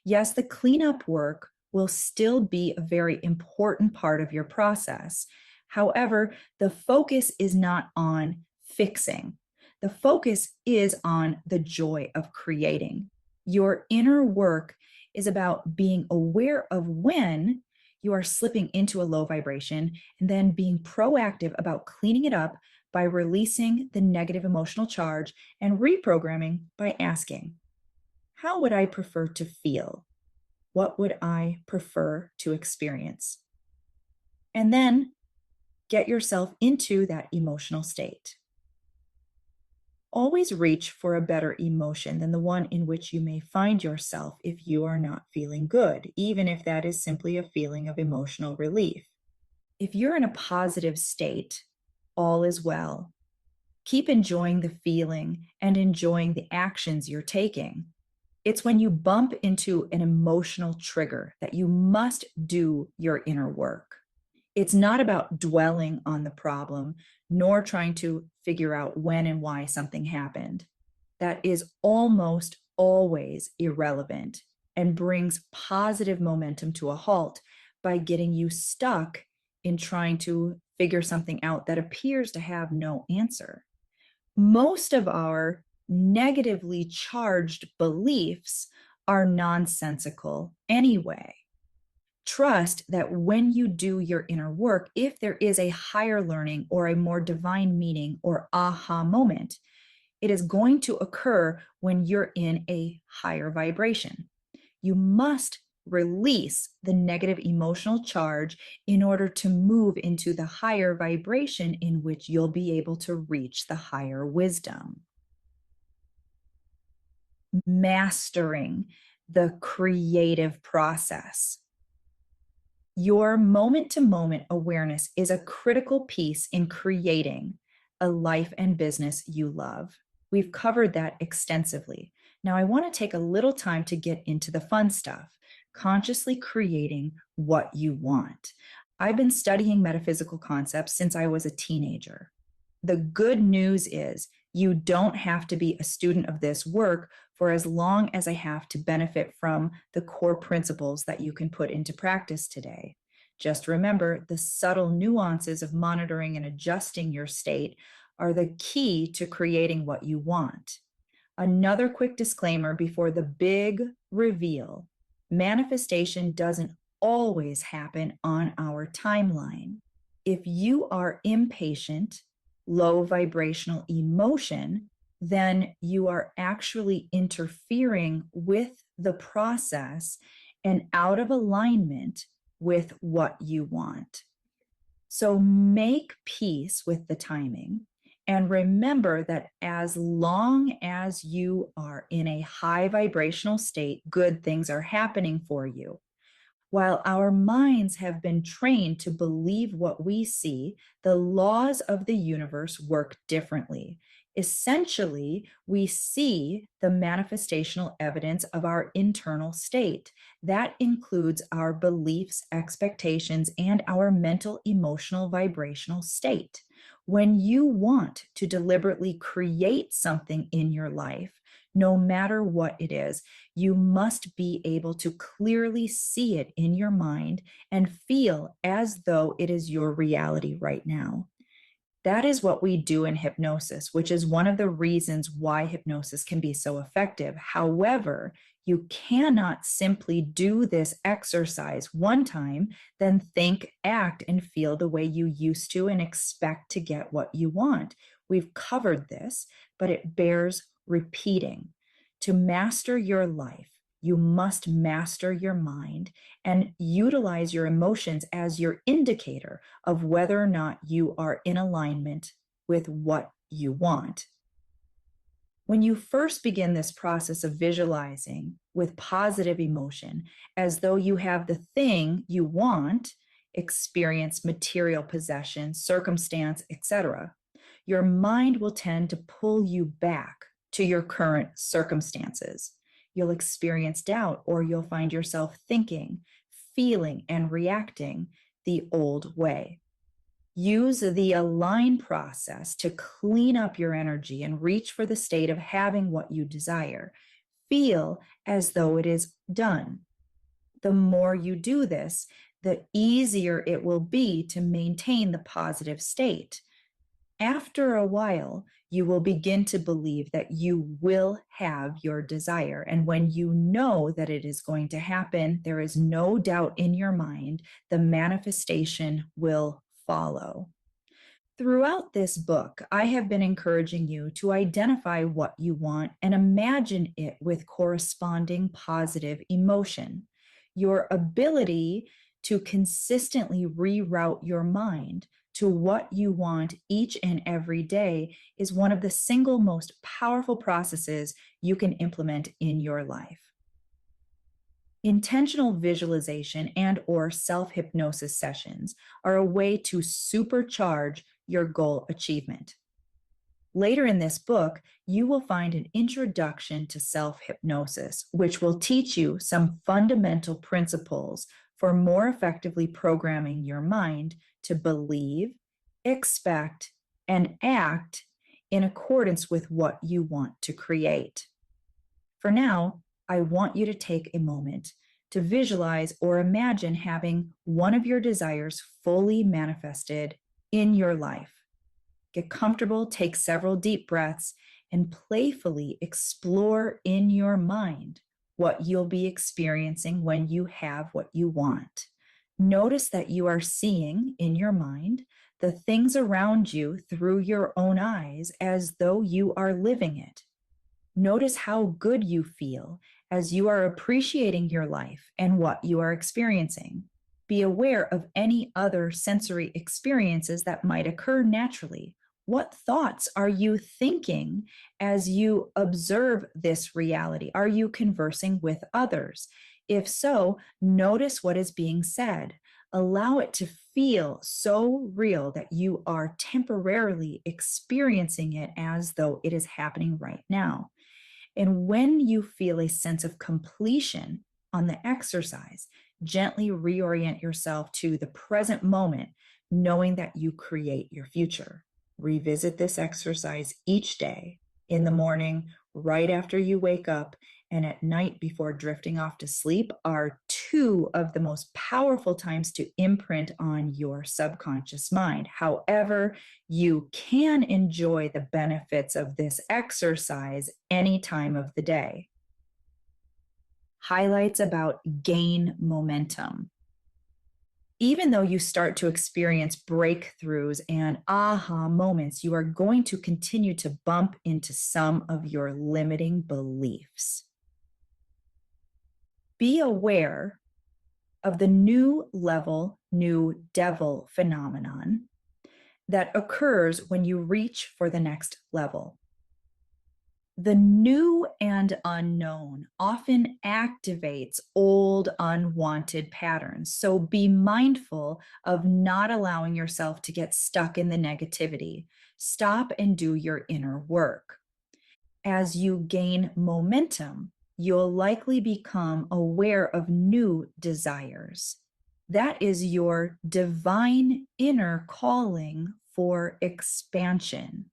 Yes, the cleanup work will still be a very important part of your process. However, the focus is not on fixing. The focus is on the joy of creating. Your inner work is about being aware of when you are slipping into a low vibration and then being proactive about cleaning it up by releasing the negative emotional charge and reprogramming by asking, how would I prefer to feel? What would I prefer to experience? And then get yourself into that emotional state. Always reach for a better emotion than the one in which you may find yourself if you are not feeling good, even if that is simply a feeling of emotional relief. If you're in a positive state, all is well. Keep enjoying the feeling and enjoying the actions you're taking. It's when you bump into an emotional trigger that you must do your inner work. It's not about dwelling on the problem, nor trying to figure out when and why something happened. That is almost always irrelevant and brings positive momentum to a halt by getting you stuck in trying to figure something out that appears to have no answer. Most of our negatively charged beliefs are nonsensical anyway. Trust that when you do your inner work, if there is a higher learning or a more divine meaning or aha moment, it is going to occur when you're in a higher vibration. You must release the negative emotional charge in order to move into the higher vibration in which you'll be able to reach the higher wisdom. Mastering the creative process. Your moment to moment awareness is a critical piece in creating a life and business you love. We've covered that extensively. Now, I want to take a little time to get into the fun stuff, consciously creating what you want. I've been studying metaphysical concepts since I was a teenager. The good news is you don't have to be a student of this work for as long as I have to benefit from the core principles that you can put into practice today. Just remember the subtle nuances of monitoring and adjusting your state are the key to creating what you want. Another quick disclaimer before the big reveal: manifestation doesn't always happen on our timeline. If you are impatient, low vibrational emotion, then you are actually interfering with the process and out of alignment with what you want. So make peace with the timing And remember that as long as you are in a high vibrational state, good things are happening for you. While our minds have been trained to believe what we see, the laws of the universe work differently. Essentially, we see the manifestational evidence of our internal state. That includes our beliefs, expectations, and our mental, emotional, vibrational state. When you want to deliberately create something in your life, no matter what it is, you must be able to clearly see it in your mind and feel as though it is your reality right now. That is what we do in hypnosis, which is one of the reasons why hypnosis can be so effective. However, you cannot simply do this exercise one time, then think, act, and feel the way you used to and expect to get what you want. We've covered this, but it bears repeating. To master your life, you must master your mind and utilize your emotions as your indicator of whether or not you are in alignment with what you want. When you first begin this process of visualizing with positive emotion, as though you have the thing you want, experience, material possession, circumstance, etc., your mind will tend to pull you back to your current circumstances. You'll experience doubt, or you'll find yourself thinking, feeling, and reacting the old way. Use the align process to clean up your energy and reach for the state of having what you desire. Feel as though it is done. The more you do this, the easier it will be to maintain the positive state. After a while, you will begin to believe that you will have your desire. And when you know that it is going to happen, there is no doubt in your mind, the manifestation will follow. Throughout this book, I have been encouraging you to identify what you want and imagine it with corresponding positive emotion. Your ability to consistently reroute your mind to what you want each and every day is one of the single most powerful processes you can implement in your life. Intentional visualization and or self-hypnosis sessions are a way to supercharge your goal achievement. Later in this book, you will find an introduction to self-hypnosis, which will teach you some fundamental principles for more effectively programming your mind to believe, expect, and act in accordance with what you want to create. For now, I want you to take a moment to visualize or imagine having one of your desires fully manifested in your life. Get comfortable, take several deep breaths, and playfully explore in your mind what you'll be experiencing when you have what you want. Notice that you are seeing in your mind the things around you through your own eyes as though you are living it. Notice how good you feel as you are appreciating your life and what you are experiencing. Be aware of any other sensory experiences that might occur naturally. What thoughts are you thinking as you observe this reality? Are you conversing with others? If so, notice what is being said. Allow it to feel so real that you are temporarily experiencing it as though it is happening right now. And when you feel a sense of completion on the exercise, gently reorient yourself to the present moment, knowing that you create your future. Revisit this exercise each day, in the morning, right after you wake up, and at night before drifting off to sleep are two of the most powerful times to imprint on your subconscious mind. However, you can enjoy the benefits of this exercise any time of the day. Highlights about gain momentum. Even though you start to experience breakthroughs and aha moments, you are going to continue to bump into some of your limiting beliefs. Be aware of the new level, new devil phenomenon. that occurs when you reach for the next level. The new and unknown often activates old unwanted patterns. So be mindful of not allowing yourself to get stuck in the negativity. Stop and do your inner work. As you gain momentum, you'll likely become aware of new desires. That is your divine inner calling for expansion.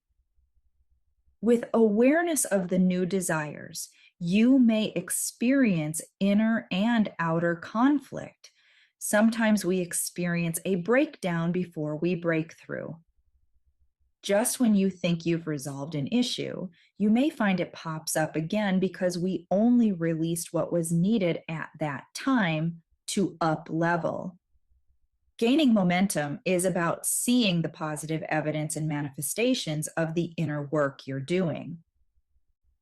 With awareness of the new desires, you may experience inner and outer conflict. Sometimes we experience a breakdown before we break through. Just when you think you've resolved an issue, you may find it pops up again because we only released what was needed at that time to up level. Gaining momentum is about seeing the positive evidence and manifestations of the inner work you're doing.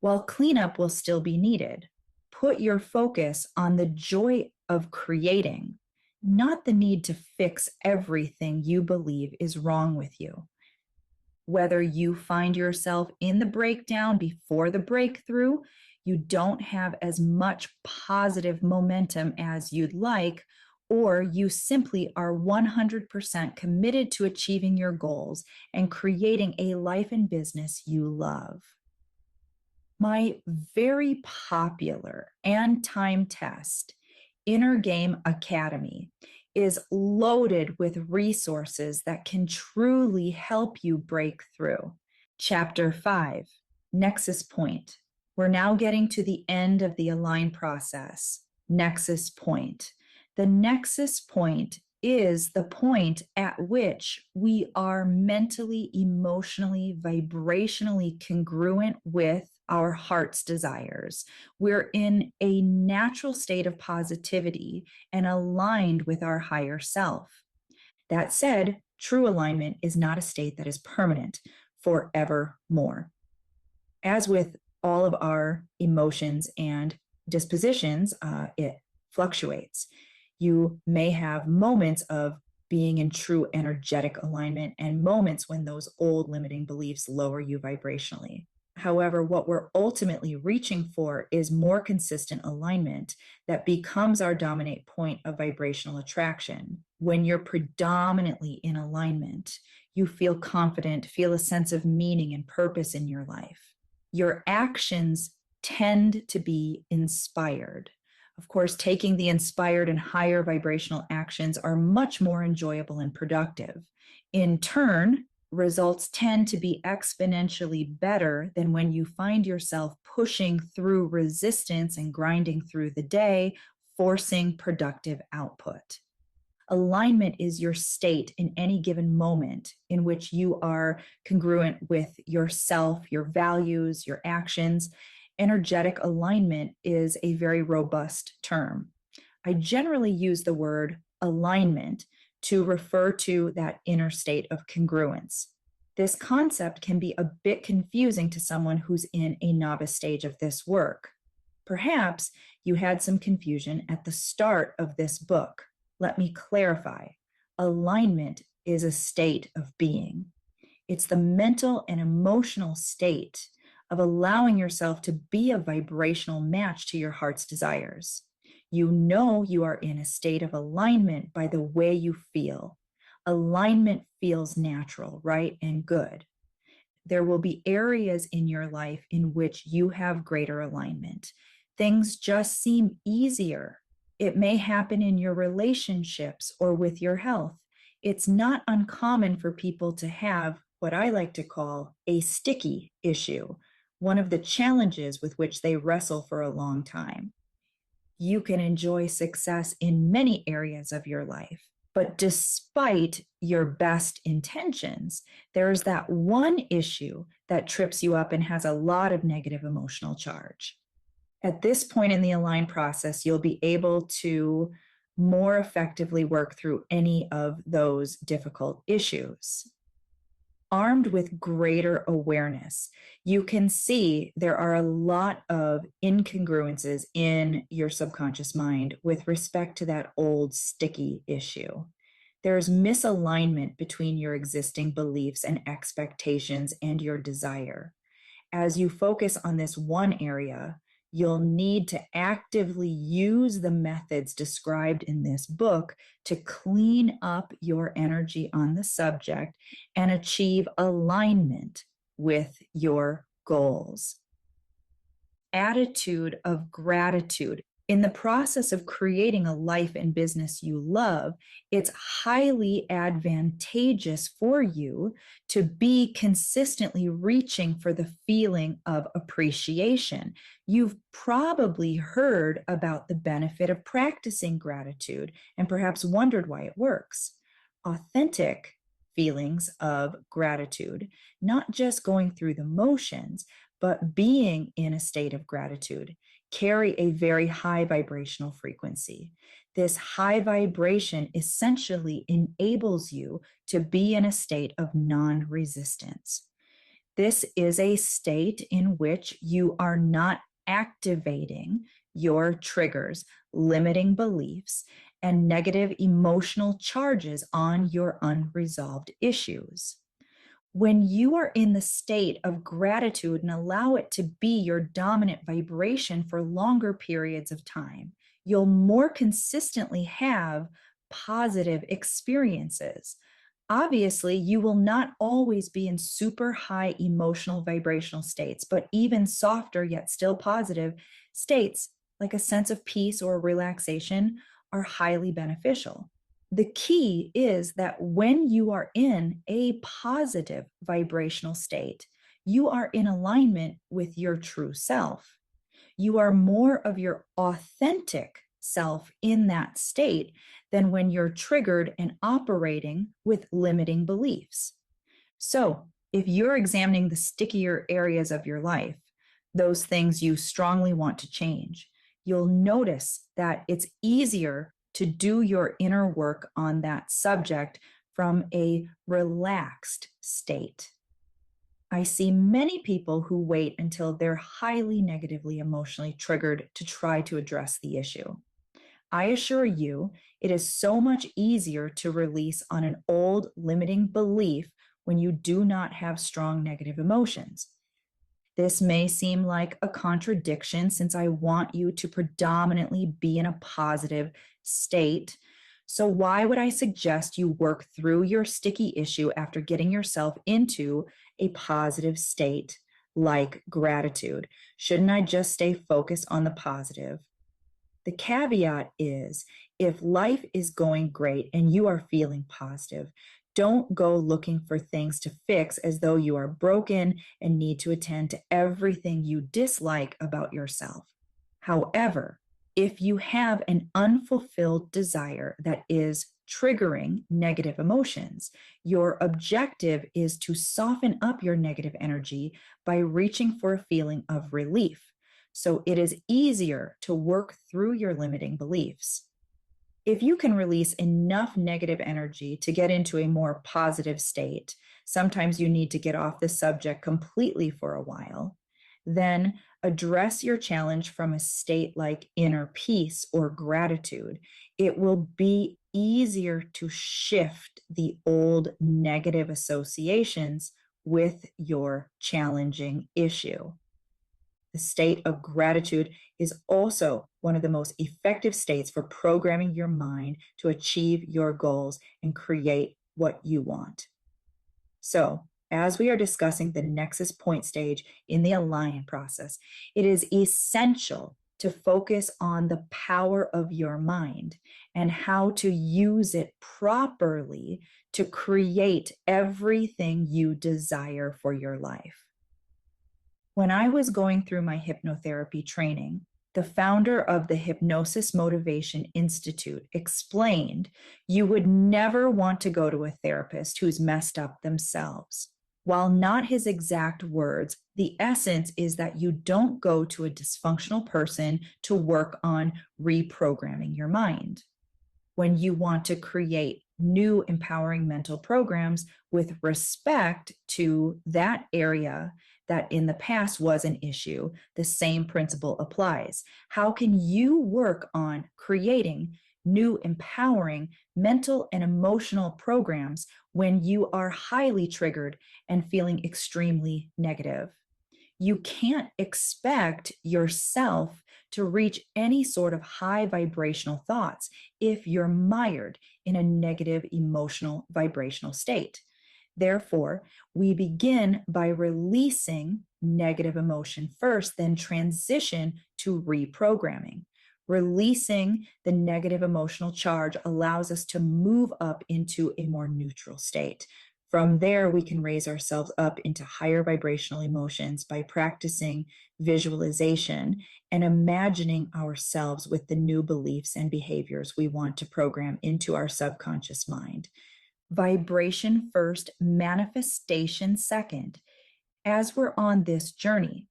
While cleanup will still be needed, put your focus on the joy of creating, not the need to fix everything you believe is wrong with you. Whether you find yourself in the breakdown before the breakthrough, you don't have as much positive momentum as you'd like, or you simply are 100% committed to achieving your goals and creating a life and business you love. My very popular and time test, Inner Game Academy, is loaded with resources that can truly help you break through. Chapter 5, Nexus Point. We're now getting to the end of the align process. Nexus Point. The Nexus Point is the point at which we are mentally, emotionally, vibrationally congruent with our heart's desires. We're in a natural state of positivity and aligned with our higher self. That said, true alignment is not a state that is permanent forevermore. As with all of our emotions and dispositions, it fluctuates. You may have moments of being in true energetic alignment and moments when those old limiting beliefs lower you vibrationally. However, what we're ultimately reaching for is more consistent alignment that becomes our dominant point of vibrational attraction. When you're predominantly in alignment, you feel confident, feel a sense of meaning and purpose in your life. Your actions tend to be inspired. Of course, taking the inspired and higher vibrational actions are much more enjoyable and productive. In turn, results tend to be exponentially better than when you find yourself pushing through resistance and grinding through the day, forcing productive output. Alignment is your state in any given moment in which you are congruent with yourself, your values, your actions. Energetic alignment is a very robust term. I generally use the word alignment to refer to that inner state of congruence. This concept can be a bit confusing to someone who's in a novice stage of this work. Perhaps you had some confusion at the start of this book. Let me clarify. Alignment is a state of being. It's the mental and emotional state of allowing yourself to be a vibrational match to your heart's desires. You know you are in a state of alignment by the way you feel. Alignment feels natural, right, and good. There will be areas in your life in which you have greater alignment. Things just seem easier. It may happen in your relationships or with your health. It's not uncommon for people to have what I like to call a sticky issue, one of the challenges with which they wrestle for a long time. You can enjoy success in many areas of your life, but despite your best intentions, there's that one issue that trips you up and has a lot of negative emotional charge. At this point in the align process, you'll be able to more effectively work through any of those difficult issues. Armed with greater awareness, you can see there are a lot of incongruences in your subconscious mind with respect to that old sticky issue. There's misalignment between your existing beliefs and expectations and your desire. As you focus on this one area, you'll need to actively use the methods described in this book to clean up your energy on the subject and achieve alignment with your goals. Attitude of gratitude. In the process of creating a life and business you love, it's highly advantageous for you to be consistently reaching for the feeling of appreciation. You've probably heard about the benefit of practicing gratitude and perhaps wondered why it works. Authentic feelings of gratitude, not just going through the motions, but being in a state of gratitude, carry a very high vibrational frequency. This high vibration essentially enables you to be in a state of non-resistance. This is a state in which you are not activating your triggers, limiting beliefs, and negative emotional charges on your unresolved issues. When you are in the state of gratitude and allow it to be your dominant vibration for longer periods of time, you'll more consistently have positive experiences. Obviously, you will not always be in super high emotional vibrational states, but even softer yet still positive states, like a sense of peace or relaxation, are highly beneficial. The key is that when you are in a positive vibrational state, you are in alignment with your true self. You are more of your authentic self in that state than when you're triggered and operating with limiting beliefs. So, if you're examining the stickier areas of your life, those things you strongly want to change, you'll notice that it's easier to do your inner work on that subject from a relaxed state. I see many people who wait until they're highly negatively emotionally triggered to try to address the issue. I assure you, it is so much easier to release on an old limiting belief when you do not have strong negative emotions. This may seem like a contradiction since I want you to predominantly be in a positive state. So, why would I suggest you work through your sticky issue after getting yourself into a positive state like gratitude? Shouldn't I just stay focused on the positive? The caveat is if life is going great and you are feeling positive, don't go looking for things to fix as though you are broken and need to attend to everything you dislike about yourself. However, if you have an unfulfilled desire that is triggering negative emotions, your objective is to soften up your negative energy by reaching for a feeling of relief. So it is easier to work through your limiting beliefs. If you can release enough negative energy to get into a more positive state, sometimes you need to get off the subject completely for a while, then address your challenge from a state like inner peace or gratitude. It will be easier to shift the old negative associations with your challenging issue. The state of gratitude is also one of the most effective states for programming your mind to achieve your goals and create what you want. So, as we are discussing the Nexus Point stage in the alignment process, it is essential to focus on the power of your mind and how to use it properly to create everything you desire for your life. When I was going through my hypnotherapy training, the founder of the Hypnosis Motivation Institute explained you would never want to go to a therapist who's messed up themselves. While not his exact words, the essence is that you don't go to a dysfunctional person to work on reprogramming your mind. When you want to create new empowering mental programs with respect to that area that in the past was an issue, the same principle applies. How can you work on creating new empowering mental and emotional programs when you are highly triggered and feeling extremely negative. You can't expect yourself to reach any sort of high vibrational thoughts if you're mired in a negative emotional vibrational state. Therefore, we begin by releasing negative emotion first, then transition to reprogramming. Releasing the negative emotional charge allows us to move up into a more neutral state. From there, we can raise ourselves up into higher vibrational emotions by practicing visualization and imagining ourselves with the new beliefs and behaviors we want to program into our subconscious mind. Vibration first, manifestation second. As we're on this journey,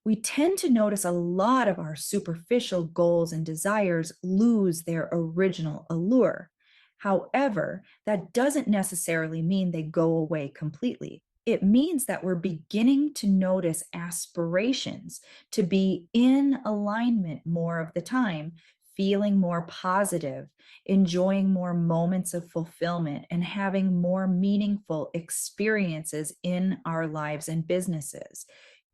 we tend to notice a lot of our superficial goals and desires lose their original allure. However, that doesn't necessarily mean they go away completely. It means that we're beginning to notice aspirations to be in alignment more of the time, feeling more positive, enjoying more moments of fulfillment, and having more meaningful experiences in our lives and businesses.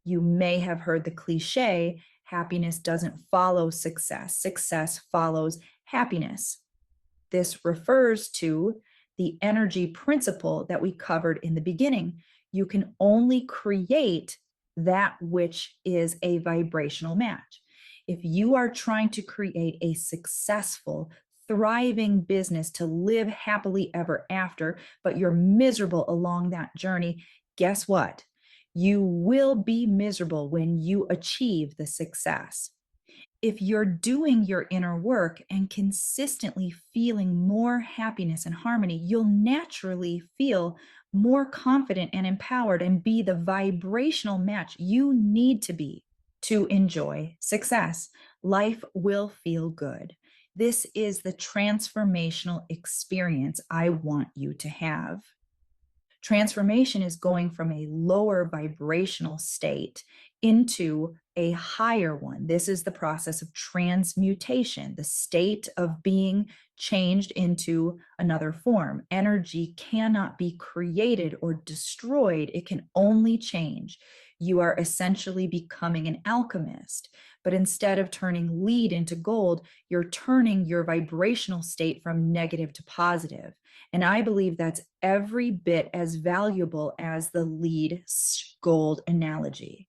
You may have heard the cliche, happiness doesn't follow success, success follows happiness. This refers to the energy principle that we covered in the beginning. You can only create that which is a vibrational match. If you are trying to create a successful, thriving business to live happily ever after, but you're miserable along that journey, guess what? You will be miserable when you achieve the success. If you're doing your inner work and consistently feeling more happiness and harmony, you'll naturally feel more confident and empowered and be the vibrational match you need to be to enjoy success. Life will feel good. This is the transformational experience I want you to have. Transformation is going from a lower vibrational state into a higher one. This is the process of transmutation, the state of being changed into another form. Energy cannot be created or destroyed, it can only change. You are essentially becoming an alchemist, but instead of turning lead into gold, you're turning your vibrational state from negative to positive. And I believe that's every bit as valuable as the lead gold analogy.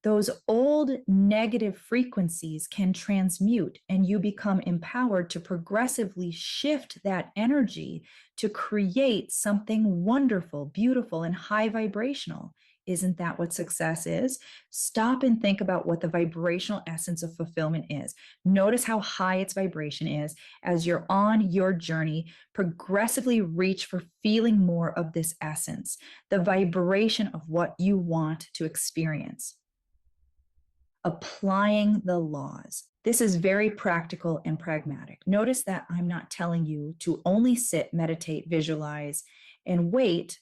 Those old negative frequencies can transmute, and you become empowered to progressively shift that energy to create something wonderful, beautiful, and high vibrational. Isn't that what success is? Stop and think about what the vibrational essence of fulfillment is. Notice how high its vibration is as you're on your journey. Progressively reach for feeling more of this essence, the vibration of what you want to experience. Applying the laws. This is very practical and pragmatic. Notice that I'm not telling you to only sit, meditate, visualize, and wait,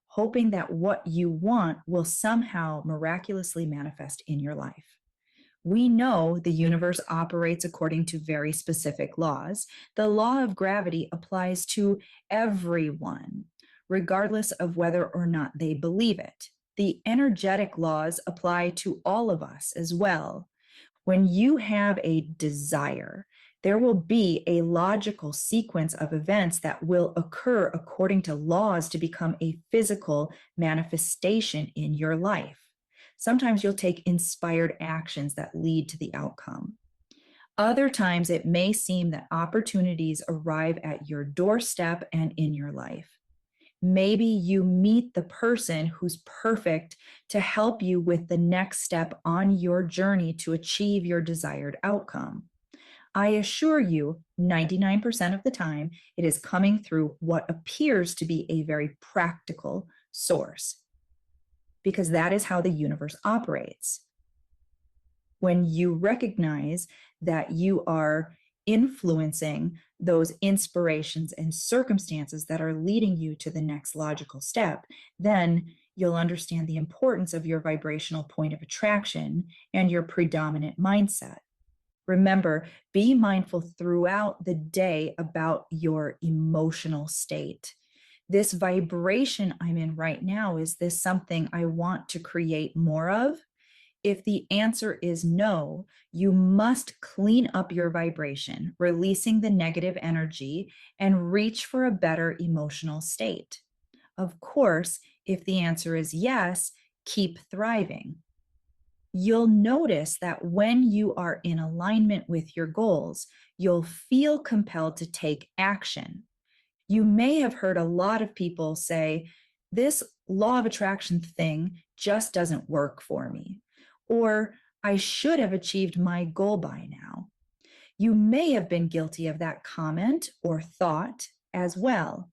hoping that what you want will somehow miraculously manifest in your life. We know the universe operates according to very specific laws. The law of gravity applies to everyone, regardless of whether or not they believe it. The energetic laws apply to all of us as well. When you have a desire, there will be a logical sequence of events that will occur according to laws to become a physical manifestation in your life. Sometimes you'll take inspired actions that lead to the outcome. Other times it may seem that opportunities arrive at your doorstep and in your life. Maybe you meet the person who's perfect to help you with the next step on your journey to achieve your desired outcome. I assure you, 99% of the time, it is coming through what appears to be a very practical source, because that is how the universe operates. When you recognize that you are influencing those inspirations and circumstances that are leading you to the next logical step, then you'll understand the importance of your vibrational point of attraction and your predominant mindset. Remember, be mindful throughout the day about your emotional state. This vibration I'm in right now, is this something I want to create more of? If the answer is no, you must clean up your vibration, releasing the negative energy, and reach for a better emotional state. Of course, if the answer is yes, keep thriving. You'll notice that when you are in alignment with your goals, you'll feel compelled to take action. You may have heard a lot of people say, this law of attraction thing just doesn't work for me, or I should have achieved my goal by now. You may have been guilty of that comment or thought as well.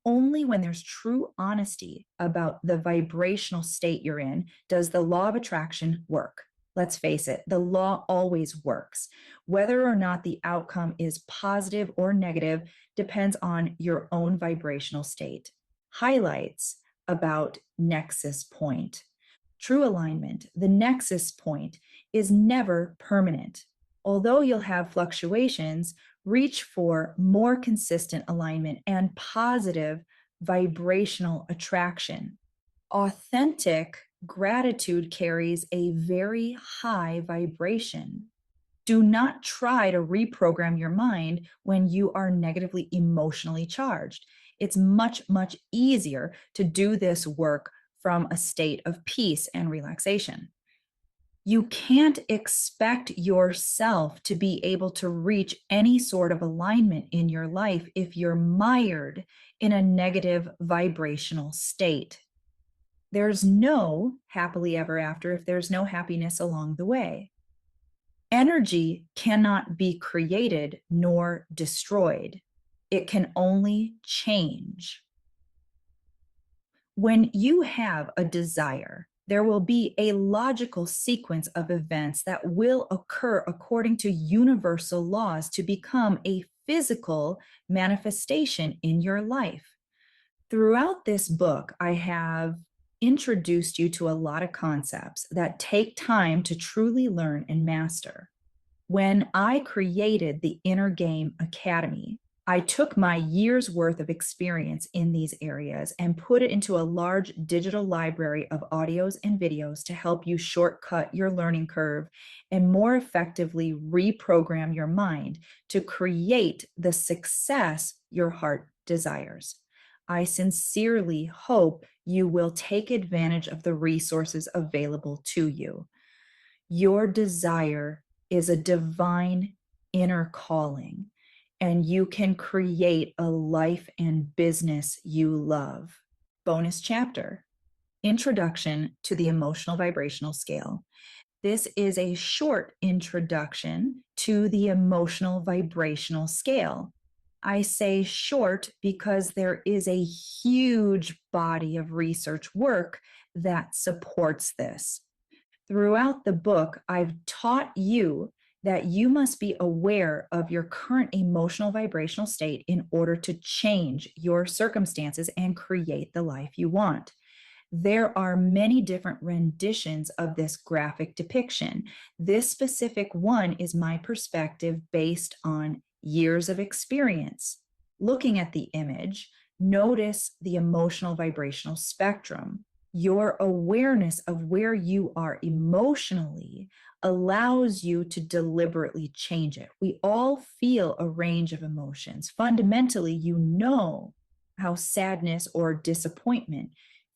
Only when there's true honesty about the vibrational state you're in does the law of attraction work. Let's face it, the law always works. Whether or not the outcome is positive or negative depends on your own vibrational state. Highlights about Nexus Point. True alignment, the Nexus Point, is never permanent. Although you'll have fluctuations, reach for more consistent alignment and positive vibrational attraction. Authentic gratitude carries a very high vibration. Do not try to reprogram your mind when you are negatively emotionally charged. It's much, much easier to do this work from a state of peace and relaxation. You can't expect yourself to be able to reach any sort of alignment in your life if you're mired in a negative vibrational state. There's no happily ever after if there's no happiness along the way. Energy cannot be created nor destroyed. It can only change. When you have a desire, there will be a logical sequence of events that will occur according to universal laws to become a physical manifestation in your life. Throughout this book, I have introduced you to a lot of concepts that take time to truly learn and master. When I created the Inner Game Academy, I took my year's worth of experience in these areas and put it into a large digital library of audios and videos to help you shortcut your learning curve and more effectively reprogram your mind to create the success your heart desires. I sincerely hope you will take advantage of the resources available to you. Your desire is a divine inner calling, and you can create a life and business you love. Bonus chapter, Introduction to the Emotional Vibrational Scale. This is a short introduction to the emotional vibrational scale. I say short because there is a huge body of research work that supports this. Throughout the book, I've taught you that you must be aware of your current emotional vibrational state in order to change your circumstances and create the life you want. There are many different renditions of this graphic depiction. This specific one is my perspective based on years of experience. Looking at the image, notice the emotional vibrational spectrum. Your awareness of where you are emotionally allows you to deliberately change it. We all feel a range of emotions. Fundamentally, you know how sadness or disappointment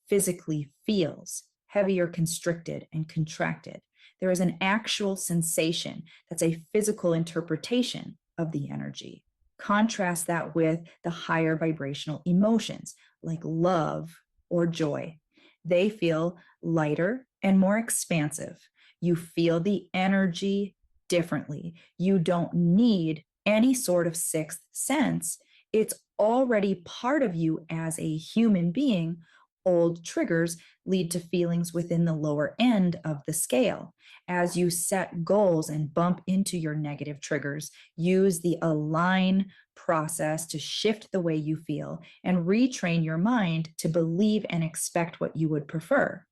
physically feels, heavy or constricted and contracted. There is an actual sensation that's a physical interpretation of the energy. Contrast that with the higher vibrational emotions like love or joy. They feel lighter and more expansive. You feel the energy differently. You don't need any sort of sixth sense. It's already part of you as a human being. Old triggers lead to feelings within the lower end of the scale. As you set goals and bump into your negative triggers, use the align process to shift the way you feel and retrain your mind to believe and expect what you would prefer.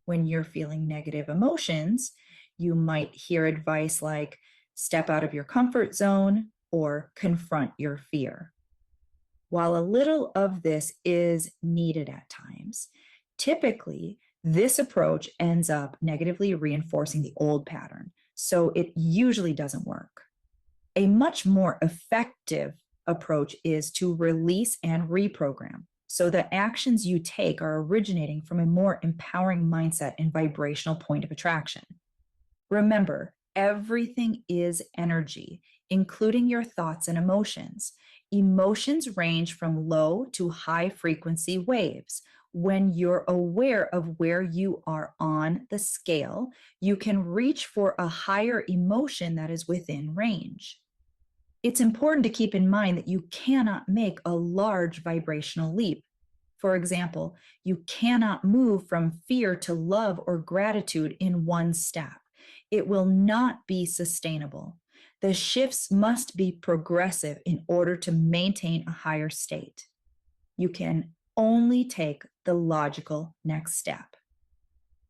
When you're feeling negative emotions, you might hear advice like, step out of your comfort zone, or confront your fear. While a little of this is needed at times, typically this approach ends up negatively reinforcing the old pattern, so it usually doesn't work. A much more effective approach is to release and reprogram. So the actions you take are originating from a more empowering mindset and vibrational point of attraction. Remember, everything is energy, including your thoughts and emotions. Emotions range from low to high frequency waves. When you're aware of where you are on the scale, you can reach for a higher emotion that is within range. It's important to keep in mind that you cannot make a large vibrational leap. For example, you cannot move from fear to love or gratitude in one step. It will not be sustainable. The shifts must be progressive in order to maintain a higher state. You can only take the logical next step.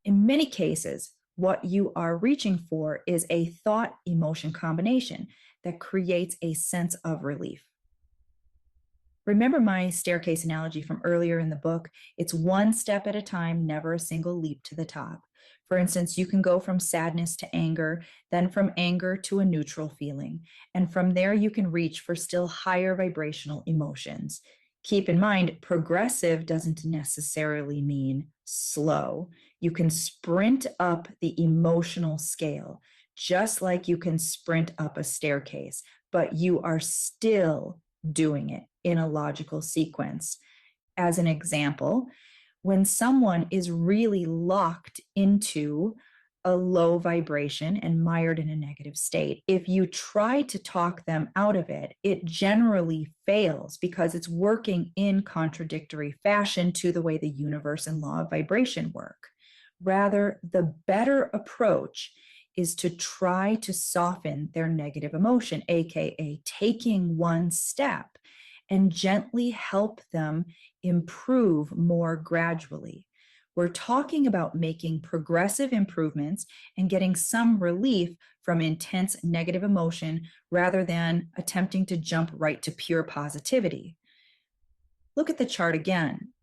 In many cases, what you are reaching for is a thought emotion combination that creates a sense of relief. Remember my staircase analogy from earlier in the book? It's one step at a time, never a single leap to the top. For instance, you can go from sadness to anger, then from anger to a neutral feeling. And from there, you can reach for still higher vibrational emotions. Keep in mind, progressive doesn't necessarily mean slow. You can sprint up the emotional scale, just like you can sprint up a staircase, but you are still doing it in a logical sequence. As an example, when someone is really locked into a low vibration and mired in a negative state, if you try to talk them out of it, it generally fails because it's working in contradictory fashion to the way the universe and law of vibration work. Rather, the better approach is to try to soften their negative emotion, aka taking one step, and gently help them improve more gradually. We're talking about making progressive improvements and getting some relief from intense negative emotion rather than attempting to jump right to pure positivity. Look at the chart again.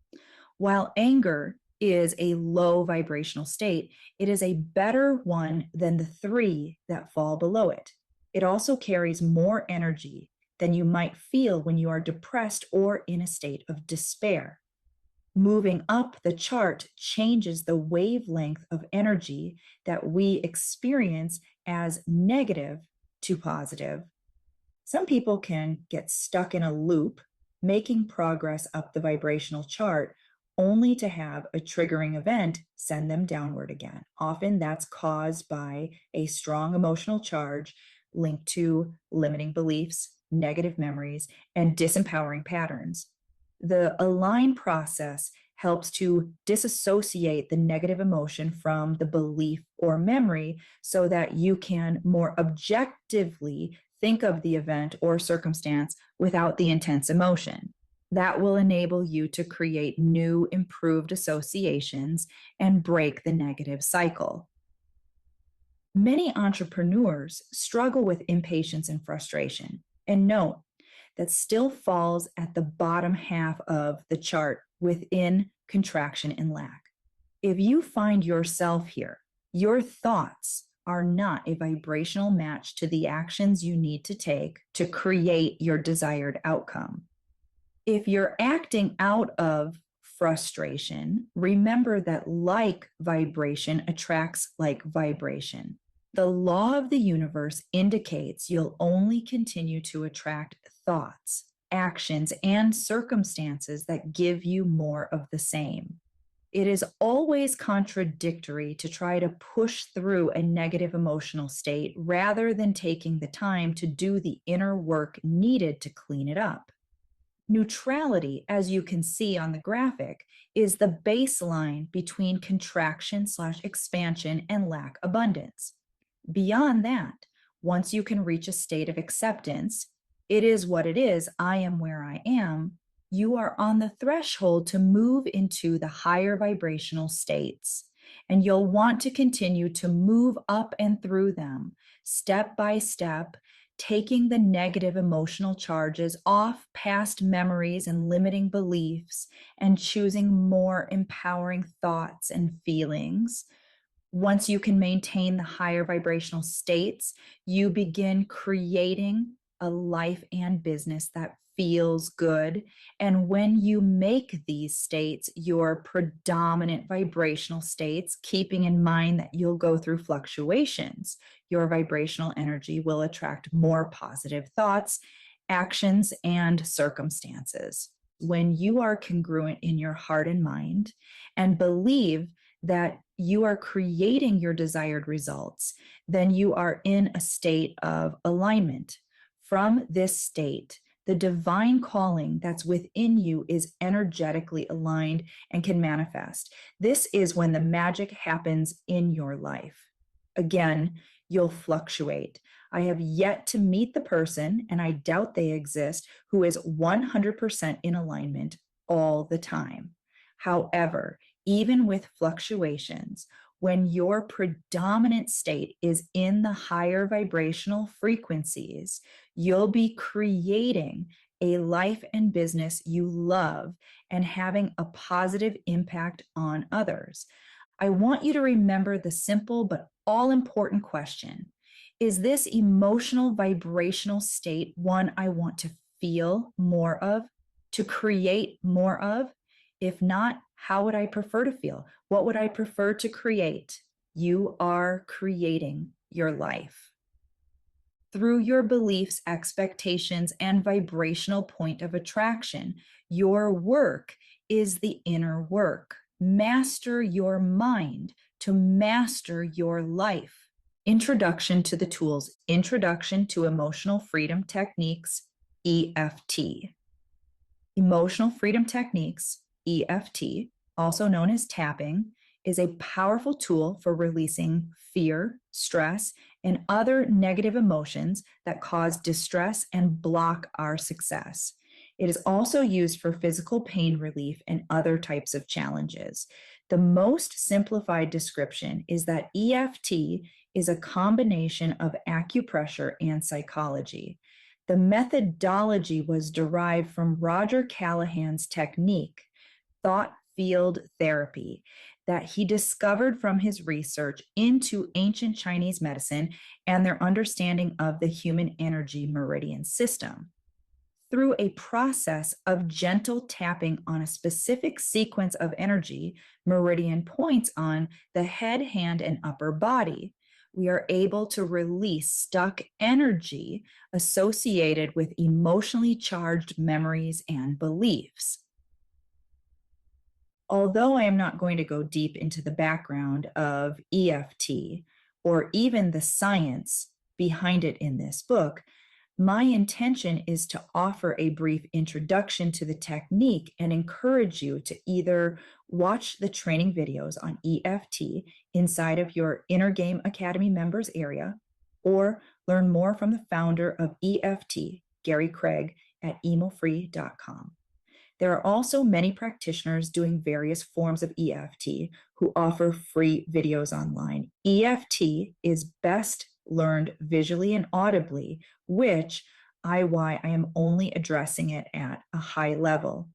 While anger is a low vibrational state, it is a better one than the three that fall below it. It also carries more energy than you might feel when you are depressed or in a state of despair. Moving up the chart changes the wavelength of energy that we experience as negative to positive. Some people can get stuck in a loop, making progress up the vibrational chart only to have a triggering event send them downward again. Often that's caused by a strong emotional charge linked to limiting beliefs, negative memories, and disempowering patterns. The align process helps to disassociate the negative emotion from the belief or memory so that you can more objectively think of the event or circumstance without the intense emotion. That will enable you to create new, improved associations and break the negative cycle. Many entrepreneurs struggle with impatience and frustration. And note, that still falls at the bottom half of the chart within contraction and lack. If you find yourself here, your thoughts are not a vibrational match to the actions you need to take to create your desired outcome. If you're acting out of frustration, remember that like vibration attracts like vibration. The law of the universe indicates you'll only continue to attract thoughts, actions, and circumstances that give you more of the same. It is always contradictory to try to push through a negative emotional state rather than taking the time to do the inner work needed to clean it up. Neutrality, as you can see on the graphic, is the baseline between contraction/expansion and lack abundance. Beyond that, once you can reach a state of acceptance, it is what it is, I am where I am, you are on the threshold to move into the higher vibrational states. and you'll want to continue to move up and through them, step by step, taking the negative emotional charges off past memories and limiting beliefs, and choosing more empowering thoughts and feelings. Once you can maintain the higher vibrational states, you begin creating a life and business that feels good. And when you make these states your predominant vibrational states, keeping in mind that you'll go through fluctuations, your vibrational energy will attract more positive thoughts, actions, and circumstances. When you are congruent in your heart and mind and believe that you are creating your desired results, then you are in a state of alignment. From this state, the divine calling that's within you is energetically aligned and can manifest. This is when the magic happens in your life. Again, you'll fluctuate. I have yet to meet the person, and I doubt they exist, who is 100% in alignment all the time. However, even with fluctuations, when your predominant state is in the higher vibrational frequencies, you'll be creating a life and business you love and having a positive impact on others. I want you to remember the simple but all important question. Is this emotional vibrational state one I want to feel more of, to create more of? If not, how would I prefer to feel? What would I prefer to create? You are creating your life. Through your beliefs, expectations, and vibrational point of attraction, your work is the inner work. Master your mind to master your life. Introduction to the tools, Introduction to Emotional Freedom Techniques, EFT. Emotional Freedom Techniques, EFT, also known as tapping, is a powerful tool for releasing fear, stress, and other negative emotions that cause distress and block our success. It is also used for physical pain relief and other types of challenges. The most simplified description is that EFT is a combination of acupressure and psychology. The methodology was derived from Roger Callahan's technique, thought field therapy, that he discovered from his research into ancient Chinese medicine and their understanding of the human energy meridian system. Through a process of gentle tapping on a specific sequence of energy, meridian points on the head, hand, and upper body, we are able to release stuck energy associated with emotionally charged memories and beliefs. Although I am not going to go deep into the background of EFT or even the science behind it in this book, my intention is to offer a brief introduction to the technique and encourage you to either watch the training videos on EFT inside of your Inner Game Academy members area, or learn more from the founder of EFT, Gary Craig, at emofree.com. There are also many practitioners doing various forms of EFT who offer free videos online. EFT is best learned visually and audibly, which why I am only addressing it at a high level.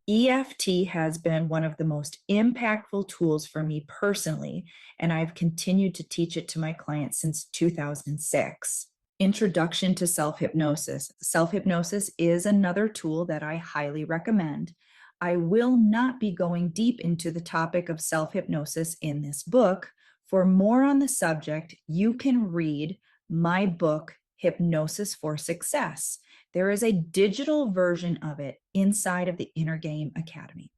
EFT has been one of the most impactful tools for me personally, and I've continued to teach it to my clients since 2006. Introduction to self-hypnosis. Self-hypnosis is another tool that I highly recommend. I will not be going deep into the topic of self-hypnosis in this book. For more on the subject, you can read my book, Hypnosis for Success. There is a digital version of it inside of the Inner Game Academy.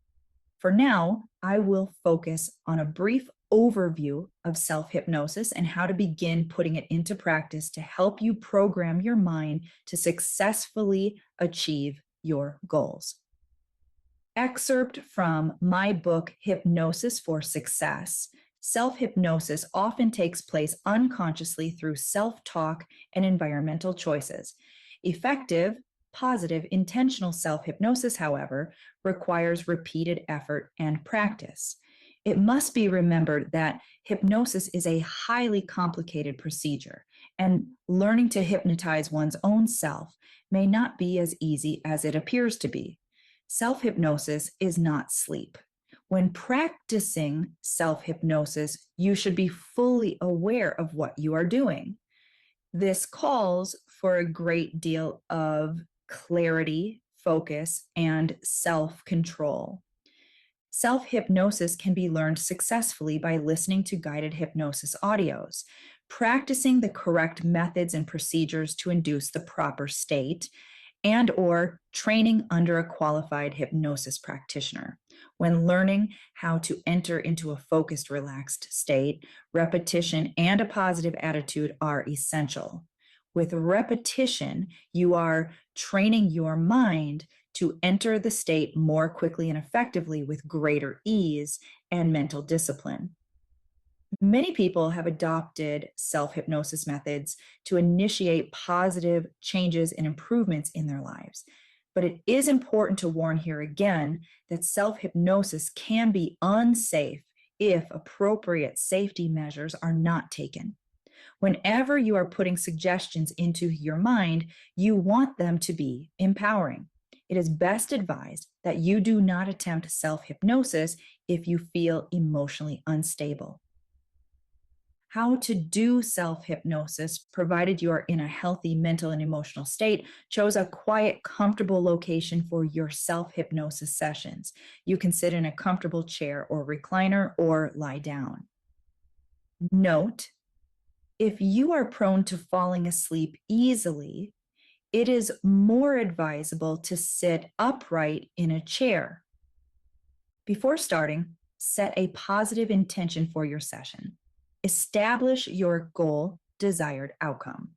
For now, I will focus on a brief overview of self-hypnosis and how to begin putting it into practice to help you program your mind to successfully achieve your goals. Excerpt from my book, Hypnosis for Success. Self-hypnosis often takes place unconsciously through self-talk and environmental choices. Effective, positive, intentional self-hypnosis, however, requires repeated effort and practice. It must be remembered that hypnosis is a highly complicated procedure, and learning to hypnotize one's own self may not be as easy as it appears to be. Self hypnosis is not sleep. When practicing self hypnosis, you should be fully aware of what you are doing. This calls for a great deal of clarity, focus, and self control. Self hypnosis can be learned successfully by listening to guided hypnosis audios, practicing the correct methods and procedures to induce the proper state, and or training under a qualified hypnosis practitioner. When learning how to enter into a focused, relaxed state, repetition and a positive attitude are essential. With repetition, you are training your mind to enter the state more quickly and effectively with greater ease and mental discipline. Many people have adopted self hypnosis methods to initiate positive changes and improvements in their lives. But it is important to warn here again that self hypnosis can be unsafe if appropriate safety measures are not taken. Whenever you are putting suggestions into your mind, you want them to be empowering. It is best advised that you do not attempt self hypnosis if you feel emotionally unstable. How to do self hypnosis, provided you are in a healthy mental and emotional state, chose a quiet, comfortable location for your self hypnosis sessions. You can sit in a comfortable chair or recliner or lie down. Note, if you are prone to falling asleep easily, it is more advisable to sit upright in a chair. Before starting, set a positive intention for your session. Establish your goal, desired outcome.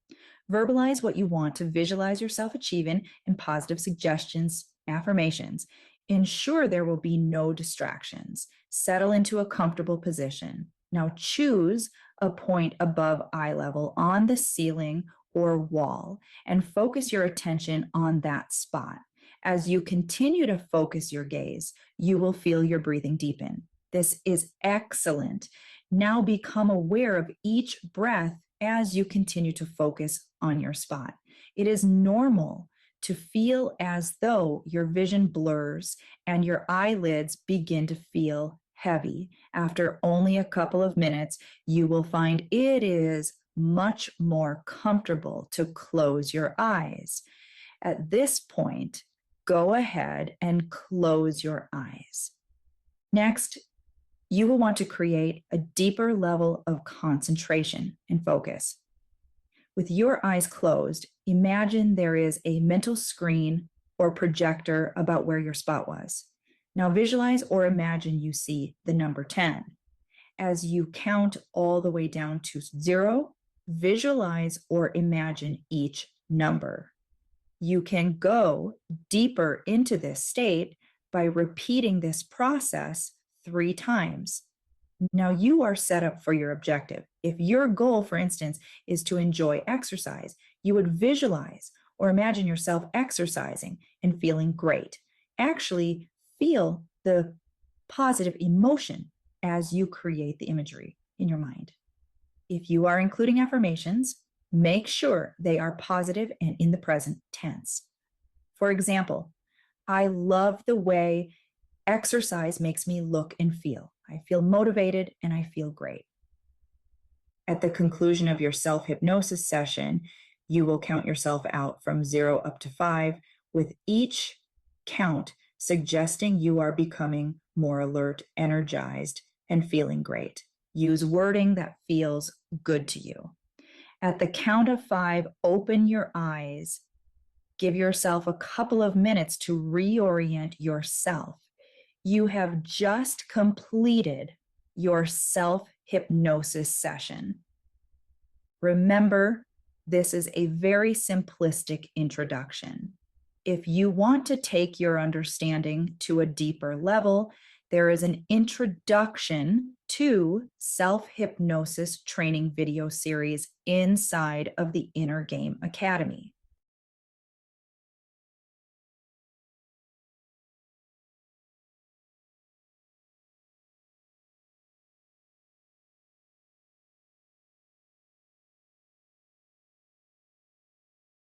Verbalize what you want to visualize yourself achieving and positive suggestions, affirmations. Ensure there will be no distractions. Settle into a comfortable position. Now choose a point above eye level on the ceiling or wall and focus your attention on that spot. As you continue to focus your gaze, you will feel your breathing deepen. This is excellent. Now become aware of each breath as you continue to focus on your spot. It is normal to feel as though your vision blurs and your eyelids begin to feel heavy. After only a couple of minutes, you will find it is much more comfortable to close your eyes. At this point, go ahead and close your eyes. Next, you will want to create a deeper level of concentration and focus. With your eyes closed, imagine there is a mental screen or projector about where your spot was. Now visualize or imagine you see the number 10. As you count all the way down to 0, visualize or imagine each number. You can go deeper into this state by repeating this process 3 times. Now you are set up for your objective. If your goal, for instance, is to enjoy exercise, you would visualize or imagine yourself exercising and feeling great. Actually, feel the positive emotion as you create the imagery in your mind. If you are including affirmations, make sure they are positive and in the present tense. For example, I love the way exercise makes me look and feel. I feel motivated and I feel great. At the conclusion of your self-hypnosis session, you will count yourself out from 0 up to 5, with each count suggesting you are becoming more alert, energized, and feeling great. Use wording that feels good to you. At the count of 5, open your eyes. Give yourself a couple of minutes to reorient yourself. You have just completed your self-hypnosis session. Remember, this is a very simplistic introduction. If you want to take your understanding to a deeper level, there is an introduction to self-hypnosis training video series inside of the Inner Game Academy.